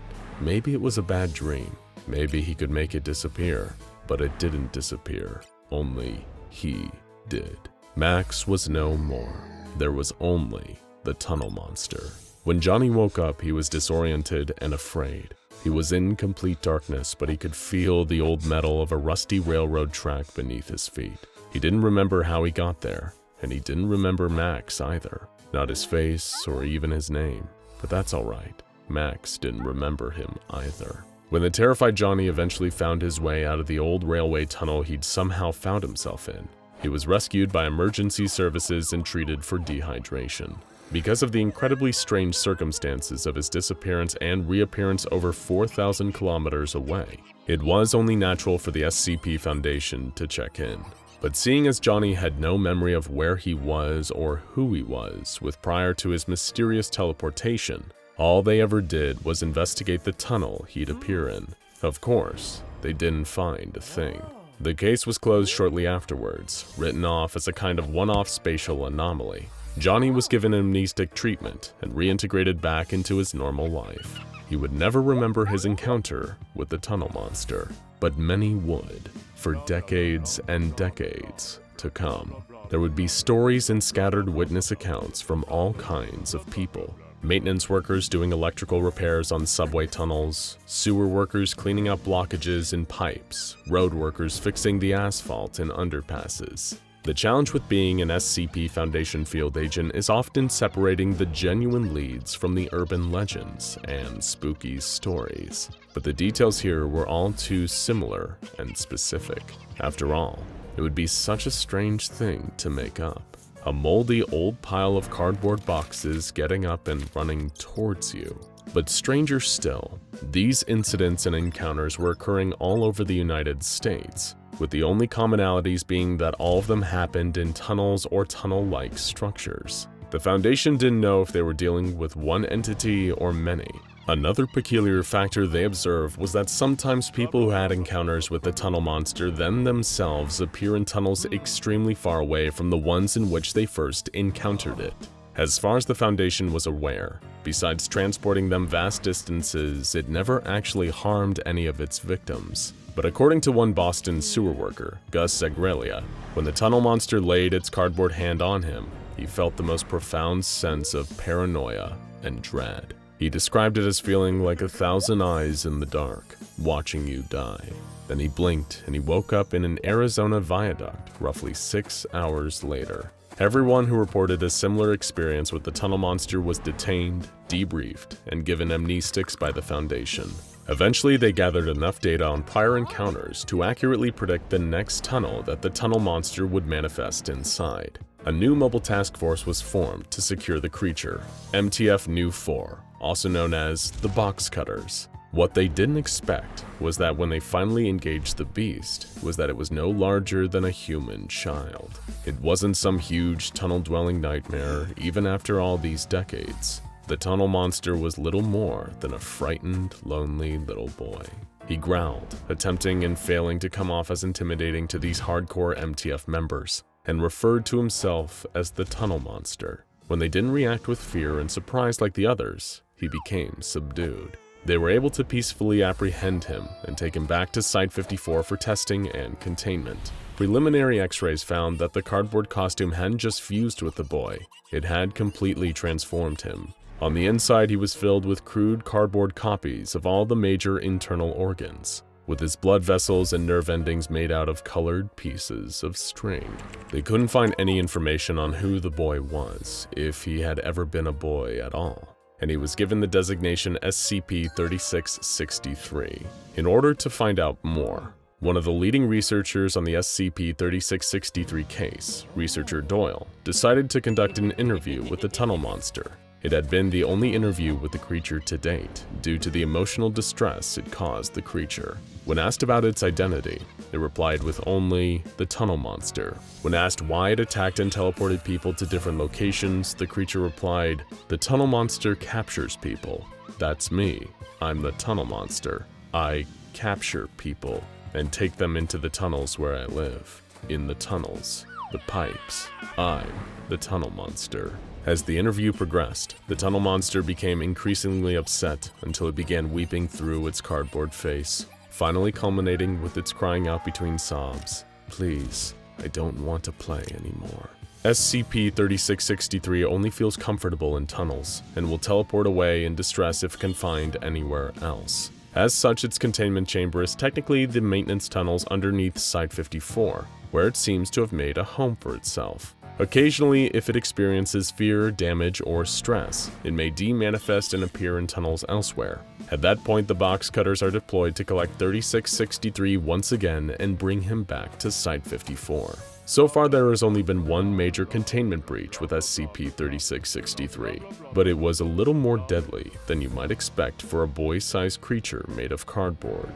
Maybe it was a bad dream. Maybe he could make it disappear, but it didn't disappear. Only he did. Max was no more. There was only the tunnel monster. When Johnny woke up, he was disoriented and afraid. He was in complete darkness, but he could feel the old metal of a rusty railroad track beneath his feet. He didn't remember how he got there, and he didn't remember Max either. Not his face or even his name, but that's all right. Max didn't remember him either. When the terrified Johnny eventually found his way out of the old railway tunnel he'd somehow found himself in, he was rescued by emergency services and treated for dehydration. Because of the incredibly strange circumstances of his disappearance and reappearance over 4,000 kilometers away, it was only natural for the SCP Foundation to check in. But seeing as Johnny had no memory of where he was or who he was prior to his mysterious teleportation, all they ever did was investigate the tunnel he'd appear in. Of course, they didn't find a thing. The case was closed shortly afterwards, written off as a kind of one-off spatial anomaly. Johnny was given amnestic treatment and reintegrated back into his normal life. He would never remember his encounter with the tunnel monster, but many would, for decades and decades to come. There would be stories and scattered witness accounts from all kinds of people. Maintenance workers doing electrical repairs on subway tunnels, sewer workers cleaning up blockages in pipes, road workers fixing the asphalt in underpasses. The challenge with being an SCP Foundation field agent is often separating the genuine leads from the urban legends and spooky stories. But the details here were all too similar and specific. After all, it would be such a strange thing to make up. A moldy old pile of cardboard boxes getting up and running towards you. But stranger still, these incidents and encounters were occurring all over the United States, with the only commonalities being that all of them happened in tunnels or tunnel-like structures. The Foundation didn't know if they were dealing with one entity or many. Another peculiar factor they observed was that sometimes people who had encounters with the tunnel monster then themselves appear in tunnels extremely far away from the ones in which they first encountered it. As far as the Foundation was aware, besides transporting them vast distances, it never actually harmed any of its victims. But according to one Boston sewer worker, Gus Zagrelia, when the tunnel monster laid its cardboard hand on him, he felt the most profound sense of paranoia and dread. He described it as feeling like 1,000 eyes in the dark, watching you die. Then he blinked and he woke up in an Arizona viaduct roughly 6 hours later. Everyone who reported a similar experience with the tunnel monster was detained, debriefed, and given amnestics by the Foundation. Eventually, they gathered enough data on prior encounters to accurately predict the next tunnel that the tunnel monster would manifest inside. A new mobile task force was formed to secure the creature, MTF Nu 4, also known as the Box Cutters. What they didn't expect was that when they finally engaged the beast, was that it was no larger than a human child. It wasn't some huge tunnel-dwelling nightmare, even after all these decades. The tunnel monster was little more than a frightened, lonely little boy. He growled, attempting and failing to come off as intimidating to these hardcore MTF members, and referred to himself as the tunnel monster. When they didn't react with fear and surprise like the others, he became subdued. They were able to peacefully apprehend him and take him back to Site-54 for testing and containment. Preliminary x-rays found that the cardboard costume hadn't just fused with the boy, it had completely transformed him. On the inside, he was filled with crude cardboard copies of all the major internal organs, with his blood vessels and nerve endings made out of colored pieces of string. They couldn't find any information on who the boy was, if he had ever been a boy at all, and he was given the designation SCP-3663. In order to find out more, one of the leading researchers on the SCP-3663 case, researcher Doyle, decided to conduct an interview with the tunnel monster. It had been the only interview with the creature to date, due to the emotional distress it caused the creature. When asked about its identity, it replied with only the tunnel monster. When asked why it attacked and teleported people to different locations, the creature replied, "The tunnel monster captures people. That's me. I'm the tunnel monster. I capture people and take them into the tunnels where I live. In the tunnels, the pipes. I'm the tunnel monster." As the interview progressed, the tunnel monster became increasingly upset until it began weeping through its cardboard face, finally culminating with its crying out between sobs, "Please, I don't want to play anymore." SCP-3663 only feels comfortable in tunnels, and will teleport away in distress if confined anywhere else. As such, its containment chamber is technically the maintenance tunnels underneath Site-54, where it seems to have made a home for itself. Occasionally, if it experiences fear, damage, or stress, it may de-manifest and appear in tunnels elsewhere. At that point, the box cutters are deployed to collect 3663 once again and bring him back to Site-54. So far, there has only been one major containment breach with SCP-3663, but it was a little more deadly than you might expect for a boy-sized creature made of cardboard.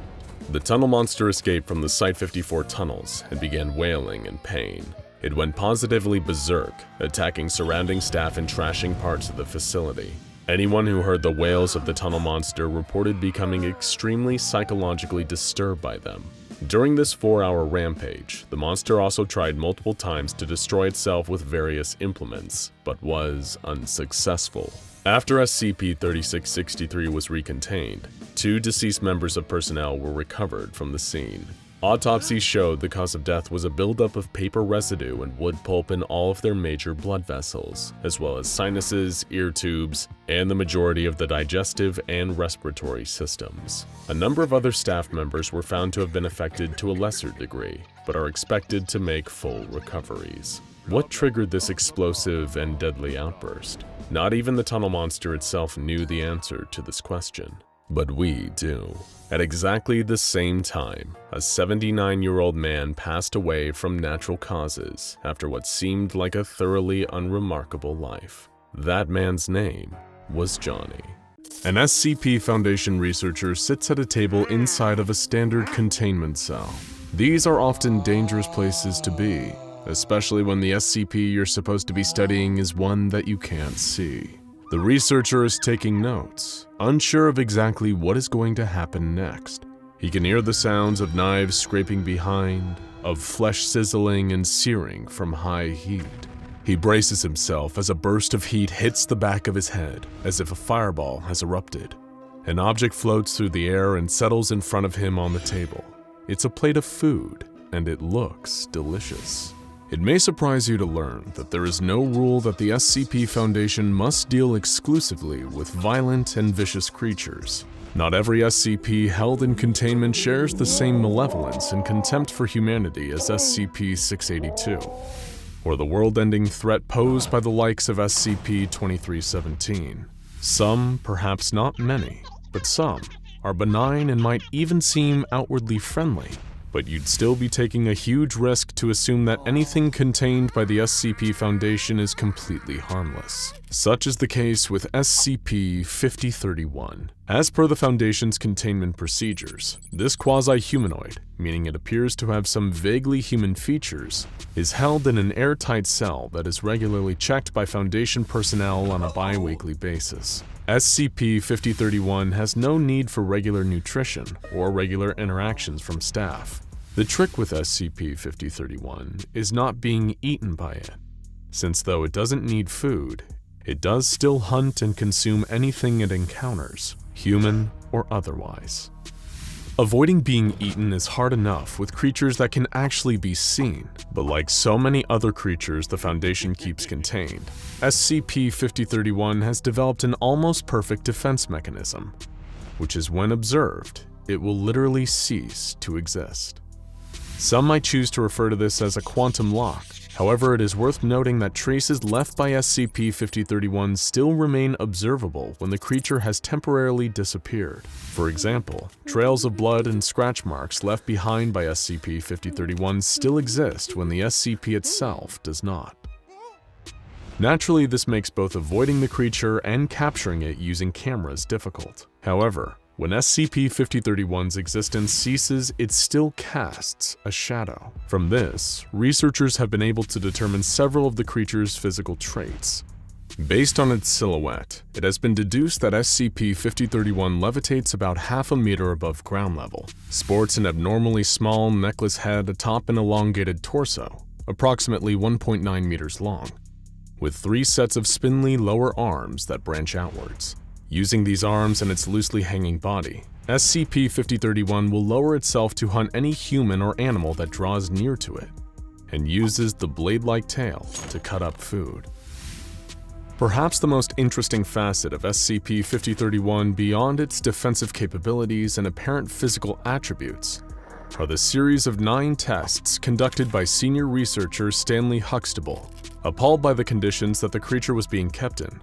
The tunnel monster escaped from the Site-54 tunnels and began wailing in pain. It went positively berserk, attacking surrounding staff and trashing parts of the facility. Anyone who heard the wails of the tunnel monster reported becoming extremely psychologically disturbed by them. During this 4-hour rampage, the monster also tried multiple times to destroy itself with various implements, but was unsuccessful. After SCP-3663 was recontained, 2 deceased members of personnel were recovered from the scene. Autopsies showed the cause of death was a buildup of paper residue and wood pulp in all of their major blood vessels, as well as sinuses, ear tubes, and the majority of the digestive and respiratory systems. A number of other staff members were found to have been affected to a lesser degree, but are expected to make full recoveries. What triggered this explosive and deadly outburst? Not even the tunnel monster itself knew the answer to this question. But we do. At exactly the same time, a 79-year-old man passed away from natural causes after what seemed like a thoroughly unremarkable life. That man's name was Johnny. An SCP Foundation researcher sits at a table inside of a standard containment cell. These are often dangerous places to be, especially when the SCP you're supposed to be studying is one that you can't see. The researcher is taking notes, unsure of exactly what is going to happen next. He can hear the sounds of knives scraping behind, of flesh sizzling and searing from high heat. He braces himself as a burst of heat hits the back of his head, as if a fireball has erupted. An object floats through the air and settles in front of him on the table. It's a plate of food, and it looks delicious. It may surprise you to learn that there is no rule that the SCP Foundation must deal exclusively with violent and vicious creatures. Not every SCP held in containment shares the same malevolence and contempt for humanity as SCP-682, or the world-ending threat posed by the likes of SCP-2317. Some, perhaps not many, but some, are benign and might even seem outwardly friendly. But you'd still be taking a huge risk to assume that anything contained by the SCP Foundation is completely harmless. Such is the case with SCP-5031. As per the Foundation's containment procedures, this quasi-humanoid, meaning it appears to have some vaguely human features, is held in an airtight cell that is regularly checked by Foundation personnel on a bi-weekly basis. SCP-5031 has no need for regular nutrition or regular interactions from staff. The trick with SCP-5031 is not being eaten by it, since though it doesn't need food, it does still hunt and consume anything it encounters, human or otherwise. Avoiding being eaten is hard enough with creatures that can actually be seen, but like so many other creatures the Foundation keeps contained, SCP-5031 has developed an almost perfect defense mechanism, which is when observed, it will literally cease to exist. Some might choose to refer to this as a quantum lock. However, it is worth noting that traces left by SCP-5031 still remain observable when the creature has temporarily disappeared. For example, trails of blood and scratch marks left behind by SCP-5031 still exist when the SCP itself does not. Naturally, this makes both avoiding the creature and capturing it using cameras difficult. However, when SCP-5031's existence ceases, it still casts a shadow. From this, researchers have been able to determine several of the creature's physical traits. Based on its silhouette, it has been deduced that SCP-5031 levitates about half a meter above ground level, sports an abnormally small necklace head atop an elongated torso, approximately 1.9 meters long, with 3 sets of spindly lower arms that branch outwards. Using these arms and its loosely hanging body, SCP-5031 will lower itself to hunt any human or animal that draws near to it, and uses the blade-like tail to cut up food. Perhaps the most interesting facet of SCP-5031 beyond its defensive capabilities and apparent physical attributes are the series of 9 tests conducted by senior researcher Stanley Huxtable. Appalled by the conditions that the creature was being kept in,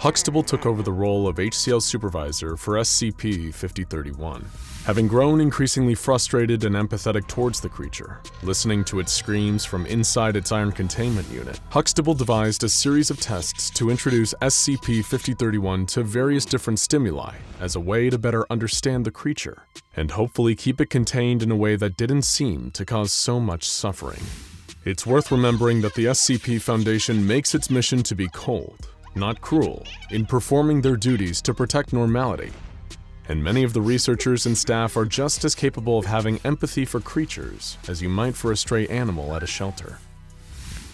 Huxtable took over the role of HCL supervisor for SCP-5031. Having grown increasingly frustrated and empathetic towards the creature, listening to its screams from inside its iron containment unit, Huxtable devised a series of tests to introduce SCP-5031 to various different stimuli as a way to better understand the creature, and hopefully keep it contained in a way that didn't seem to cause so much suffering. It's worth remembering that the SCP Foundation makes its mission to be cold, not cruel, in performing their duties to protect normality, and many of the researchers and staff are just as capable of having empathy for creatures as you might for a stray animal at a shelter.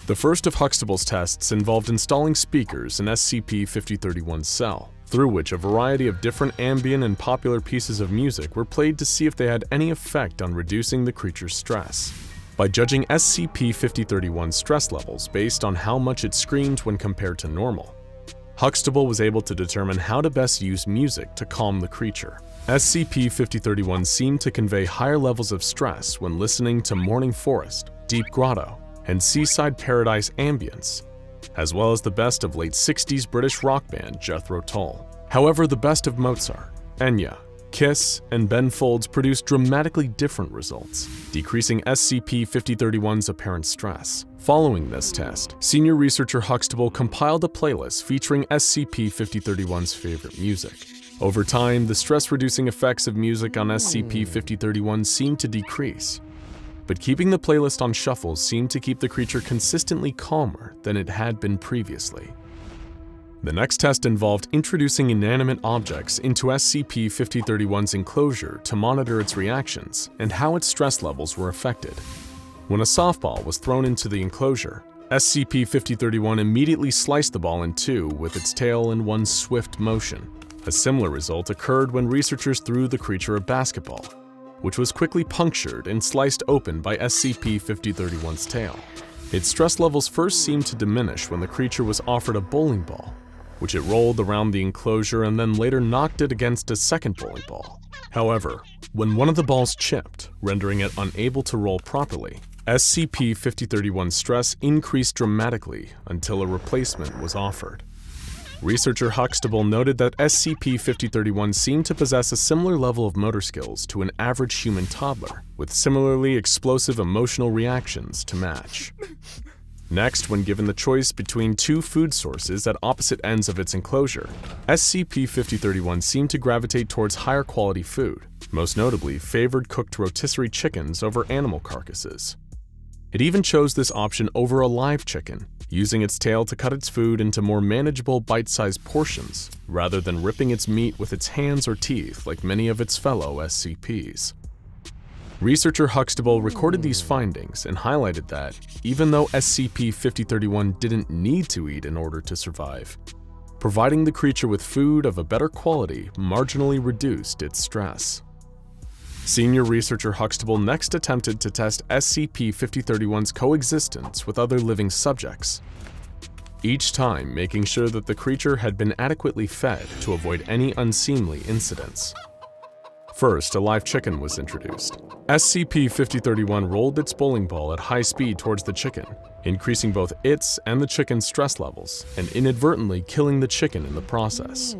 The first of Huxtable's tests involved installing speakers in SCP-5031's cell, through which a variety of different ambient and popular pieces of music were played to see if they had any effect on reducing the creature's stress. By judging SCP-5031's stress levels based on how much it screamed when compared to normal, Huxtable was able to determine how to best use music to calm the creature. SCP-5031 seemed to convey higher levels of stress when listening to Morning Forest, Deep Grotto, and Seaside Paradise ambience, as well as the best of late 60s British rock band Jethro Tull. However, the best of Mozart, Enya, Kiss, and Ben Folds produced dramatically different results, decreasing SCP-5031's apparent stress. Following this test, senior researcher Huxtable compiled a playlist featuring SCP-5031's favorite music. Over time, the stress-reducing effects of music on SCP-5031 seemed to decrease, but keeping the playlist on shuffle seemed to keep the creature consistently calmer than it had been previously. The next test involved introducing inanimate objects into SCP-5031's enclosure to monitor its reactions and how its stress levels were affected. When a softball was thrown into the enclosure, SCP-5031 immediately sliced the ball in two with its tail in one swift motion. A similar result occurred when researchers threw the creature a basketball, which was quickly punctured and sliced open by SCP-5031's tail. Its stress levels first seemed to diminish when the creature was offered a bowling ball, which it rolled around the enclosure and then later knocked it against a second bowling ball. However, when one of the balls chipped, rendering it unable to roll properly, SCP-5031's stress increased dramatically until a replacement was offered. Researcher Huxtable noted that SCP-5031 seemed to possess a similar level of motor skills to an average human toddler, with similarly explosive emotional reactions to match. Next, when given the choice between two food sources at opposite ends of its enclosure, SCP-5031 seemed to gravitate towards higher quality food, most notably favored cooked rotisserie chickens over animal carcasses. It even chose this option over a live chicken, using its tail to cut its food into more manageable bite-sized portions, rather than ripping its meat with its hands or teeth like many of its fellow SCPs. Researcher Huxtable recorded these findings and highlighted that, even though SCP-5031 didn't need to eat in order to survive, providing the creature with food of a better quality marginally reduced its stress. Senior researcher Huxtable next attempted to test SCP-5031's coexistence with other living subjects, each time making sure that the creature had been adequately fed to avoid any unseemly incidents. First, a live chicken was introduced. SCP-5031 rolled its bowling ball at high speed towards the chicken, increasing both its and the chicken's stress levels, and inadvertently killing the chicken in the process.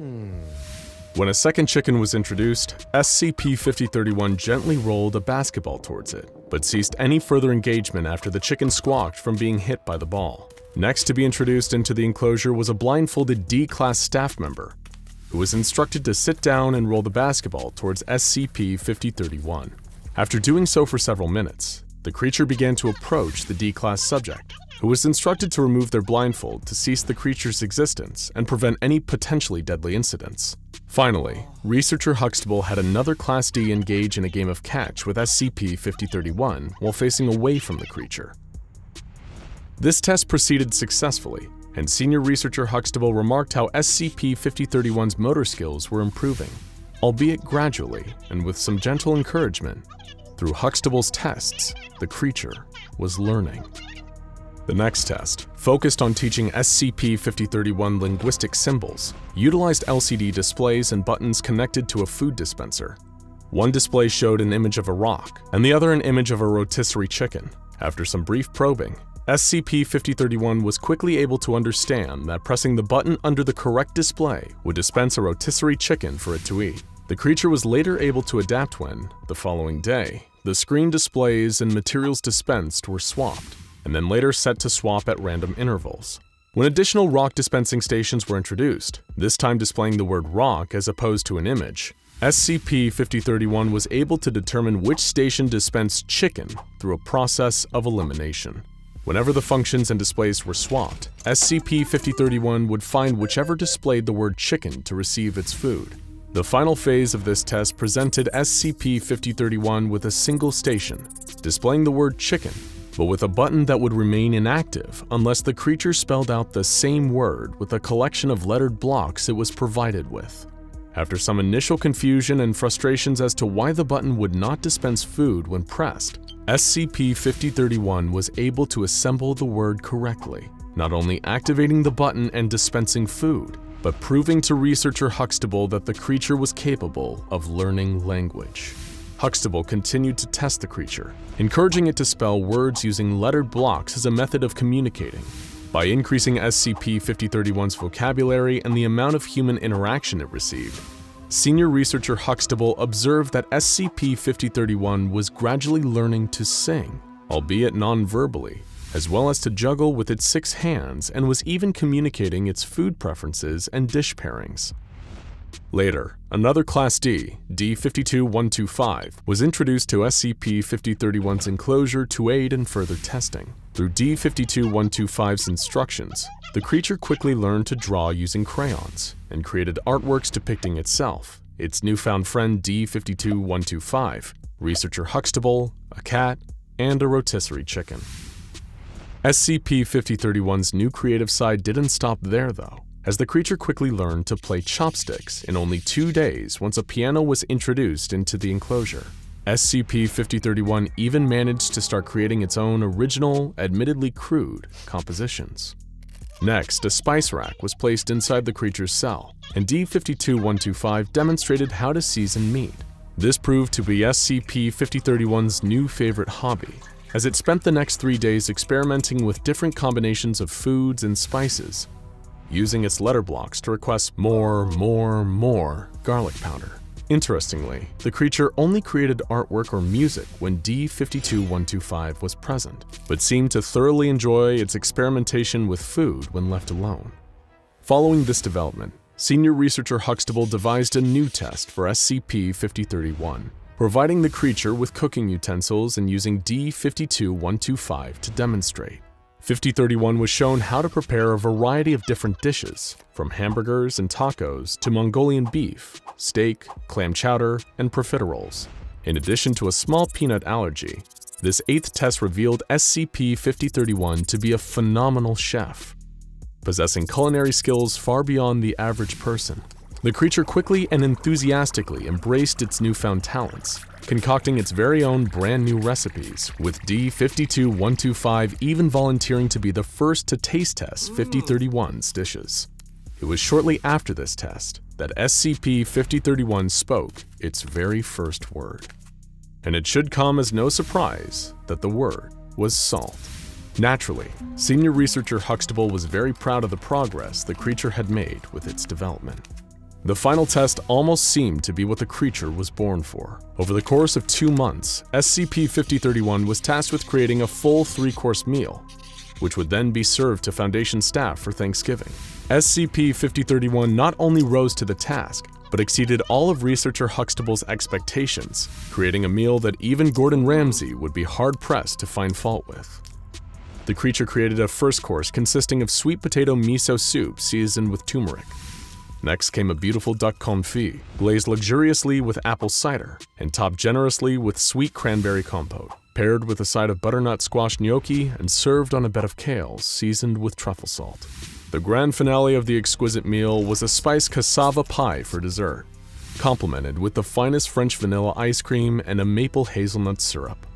When a second chicken was introduced, SCP-5031 gently rolled a basketball towards it, but ceased any further engagement after the chicken squawked from being hit by the ball. Next to be introduced into the enclosure was a blindfolded D-Class staff member, who was instructed to sit down and roll the basketball towards SCP-5031. After doing so for several minutes, the creature began to approach the D-Class subject, who was instructed to remove their blindfold to cease the creature's existence and prevent any potentially deadly incidents. Finally, researcher Huxtable had another Class D engage in a game of catch with SCP-5031 while facing away from the creature. This test proceeded successfully, and senior researcher Huxtable remarked how SCP-5031's motor skills were improving, albeit gradually and with some gentle encouragement. Through Huxtable's tests, the creature was learning. The next test, focused on teaching SCP-5031 linguistic symbols, utilized LCD displays and buttons connected to a food dispenser. One display showed an image of a rock, and the other an image of a rotisserie chicken. After some brief probing, SCP-5031 was quickly able to understand that pressing the button under the correct display would dispense a rotisserie chicken for it to eat. The creature was later able to adapt when, the following day, the screen displays and materials dispensed were swapped, and then later set to swap at random intervals. When additional rock dispensing stations were introduced, this time displaying the word rock as opposed to an image, SCP-5031 was able to determine which station dispensed chicken through a process of elimination. Whenever the functions and displays were swapped, SCP-5031 would find whichever displayed the word chicken to receive its food. The final phase of this test presented SCP-5031 with a single station, displaying the word chicken, but with a button that would remain inactive unless the creature spelled out the same word with a collection of lettered blocks it was provided with. After some initial confusion and frustrations as to why the button would not dispense food when pressed, SCP-5031 was able to assemble the word correctly, not only activating the button and dispensing food, but proving to researcher Huxtable that the creature was capable of learning language. Huxtable continued to test the creature, encouraging it to spell words using lettered blocks as a method of communicating. By increasing SCP-5031's vocabulary and the amount of human interaction it received, senior researcher Huxtable observed that SCP-5031 was gradually learning to sing, albeit non-verbally, as well as to juggle with its 6 hands, and was even communicating its food preferences and dish pairings. Later, another Class D, D-52125, was introduced to SCP-5031's enclosure to aid in further testing. Through D-52125's instructions, the creature quickly learned to draw using crayons, and created artworks depicting itself, its newfound friend D-52125, researcher Huxtable, a cat, and a rotisserie chicken. SCP-5031's new creative side didn't stop there though, as the creature quickly learned to play chopsticks in only 2 days once a piano was introduced into the enclosure. SCP-5031 even managed to start creating its own original, admittedly crude, compositions. Next, a spice rack was placed inside the creature's cell, and D-52125 demonstrated how to season meat. This proved to be SCP-5031's new favorite hobby, as it spent the next 3 days experimenting with different combinations of foods and spices, using its letter blocks to request more garlic powder. Interestingly, the creature only created artwork or music when D-52125 was present, but seemed to thoroughly enjoy its experimentation with food when left alone. Following this development, senior researcher Huxtable devised a new test for SCP-5031, providing the creature with cooking utensils and using D-52125 to demonstrate. 5031 was shown how to prepare a variety of different dishes, from hamburgers and tacos to Mongolian beef, steak, clam chowder, and profiteroles. In addition to a small peanut allergy, this 8th test revealed SCP-5031 to be a phenomenal chef, possessing culinary skills far beyond the average person. The creature quickly and enthusiastically embraced its newfound talents, concocting its very own brand new recipes, with D-52125 even volunteering to be the first to taste test 5031's dishes. It was shortly after this test that SCP-5031 spoke its very first word. And it should come as no surprise that the word was salt. Naturally, senior researcher Huxtable was very proud of the progress the creature had made with its development. The final test almost seemed to be what the creature was born for. Over the course of 2 months, SCP-5031 was tasked with creating a full 3-course meal, which would then be served to Foundation staff for Thanksgiving. SCP-5031 not only rose to the task, but exceeded all of researcher Huxtable's expectations, creating a meal that even Gordon Ramsay would be hard-pressed to find fault with. The creature created a first course consisting of sweet potato miso soup seasoned with turmeric. Next came a beautiful duck confit, glazed luxuriously with apple cider, and topped generously with sweet cranberry compote, paired with a side of butternut squash gnocchi and served on a bed of kale seasoned with truffle salt. The grand finale of the exquisite meal was a spiced cassava pie for dessert, complemented with the finest French vanilla ice cream and a maple hazelnut syrup.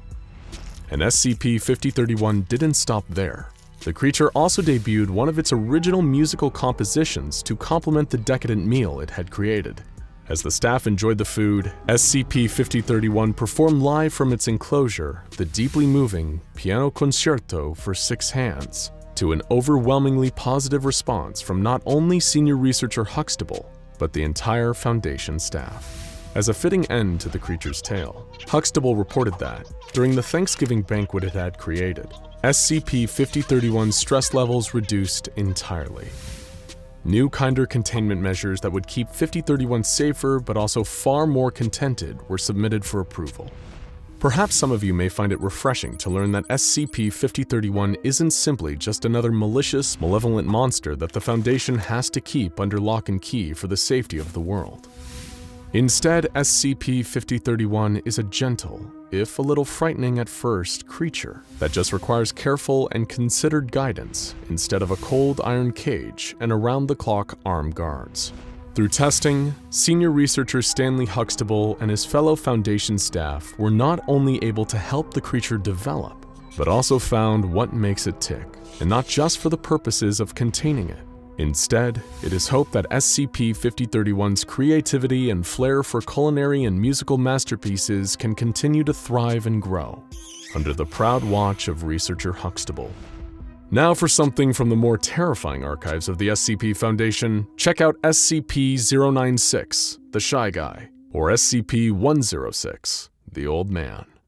And SCP-5031 didn't stop there. The creature also debuted one of its original musical compositions to complement the decadent meal it had created. As the staff enjoyed the food, SCP-5031 performed live from its enclosure the deeply moving Piano Concerto for 6 hands, to an overwhelmingly positive response from not only senior researcher Huxtable, but the entire Foundation staff. As a fitting end to the creature's tale, Huxtable reported that, during the Thanksgiving banquet it had created, SCP-5031's stress levels reduced entirely. New, kinder containment measures that would keep 5031 safer but also far more contented were submitted for approval. Perhaps some of you may find it refreshing to learn that SCP-5031 isn't simply just another malicious, malevolent monster that the Foundation has to keep under lock and key for the safety of the world. Instead, SCP-5031 is a gentle, if a little frightening at first, creature that just requires careful and considered guidance instead of a cold iron cage and around-the-clock armed guards. Through testing, senior researcher Stanley Huxtable and his fellow Foundation staff were not only able to help the creature develop, but also found what makes it tick, and not just for the purposes of containing it. Instead, it is hoped that SCP-5031's creativity and flair for culinary and musical masterpieces can continue to thrive and grow, under the proud watch of researcher Huxtable. Now for something from the more terrifying archives of the SCP Foundation, check out SCP-096, the Shy Guy, or SCP-106, the Old Man.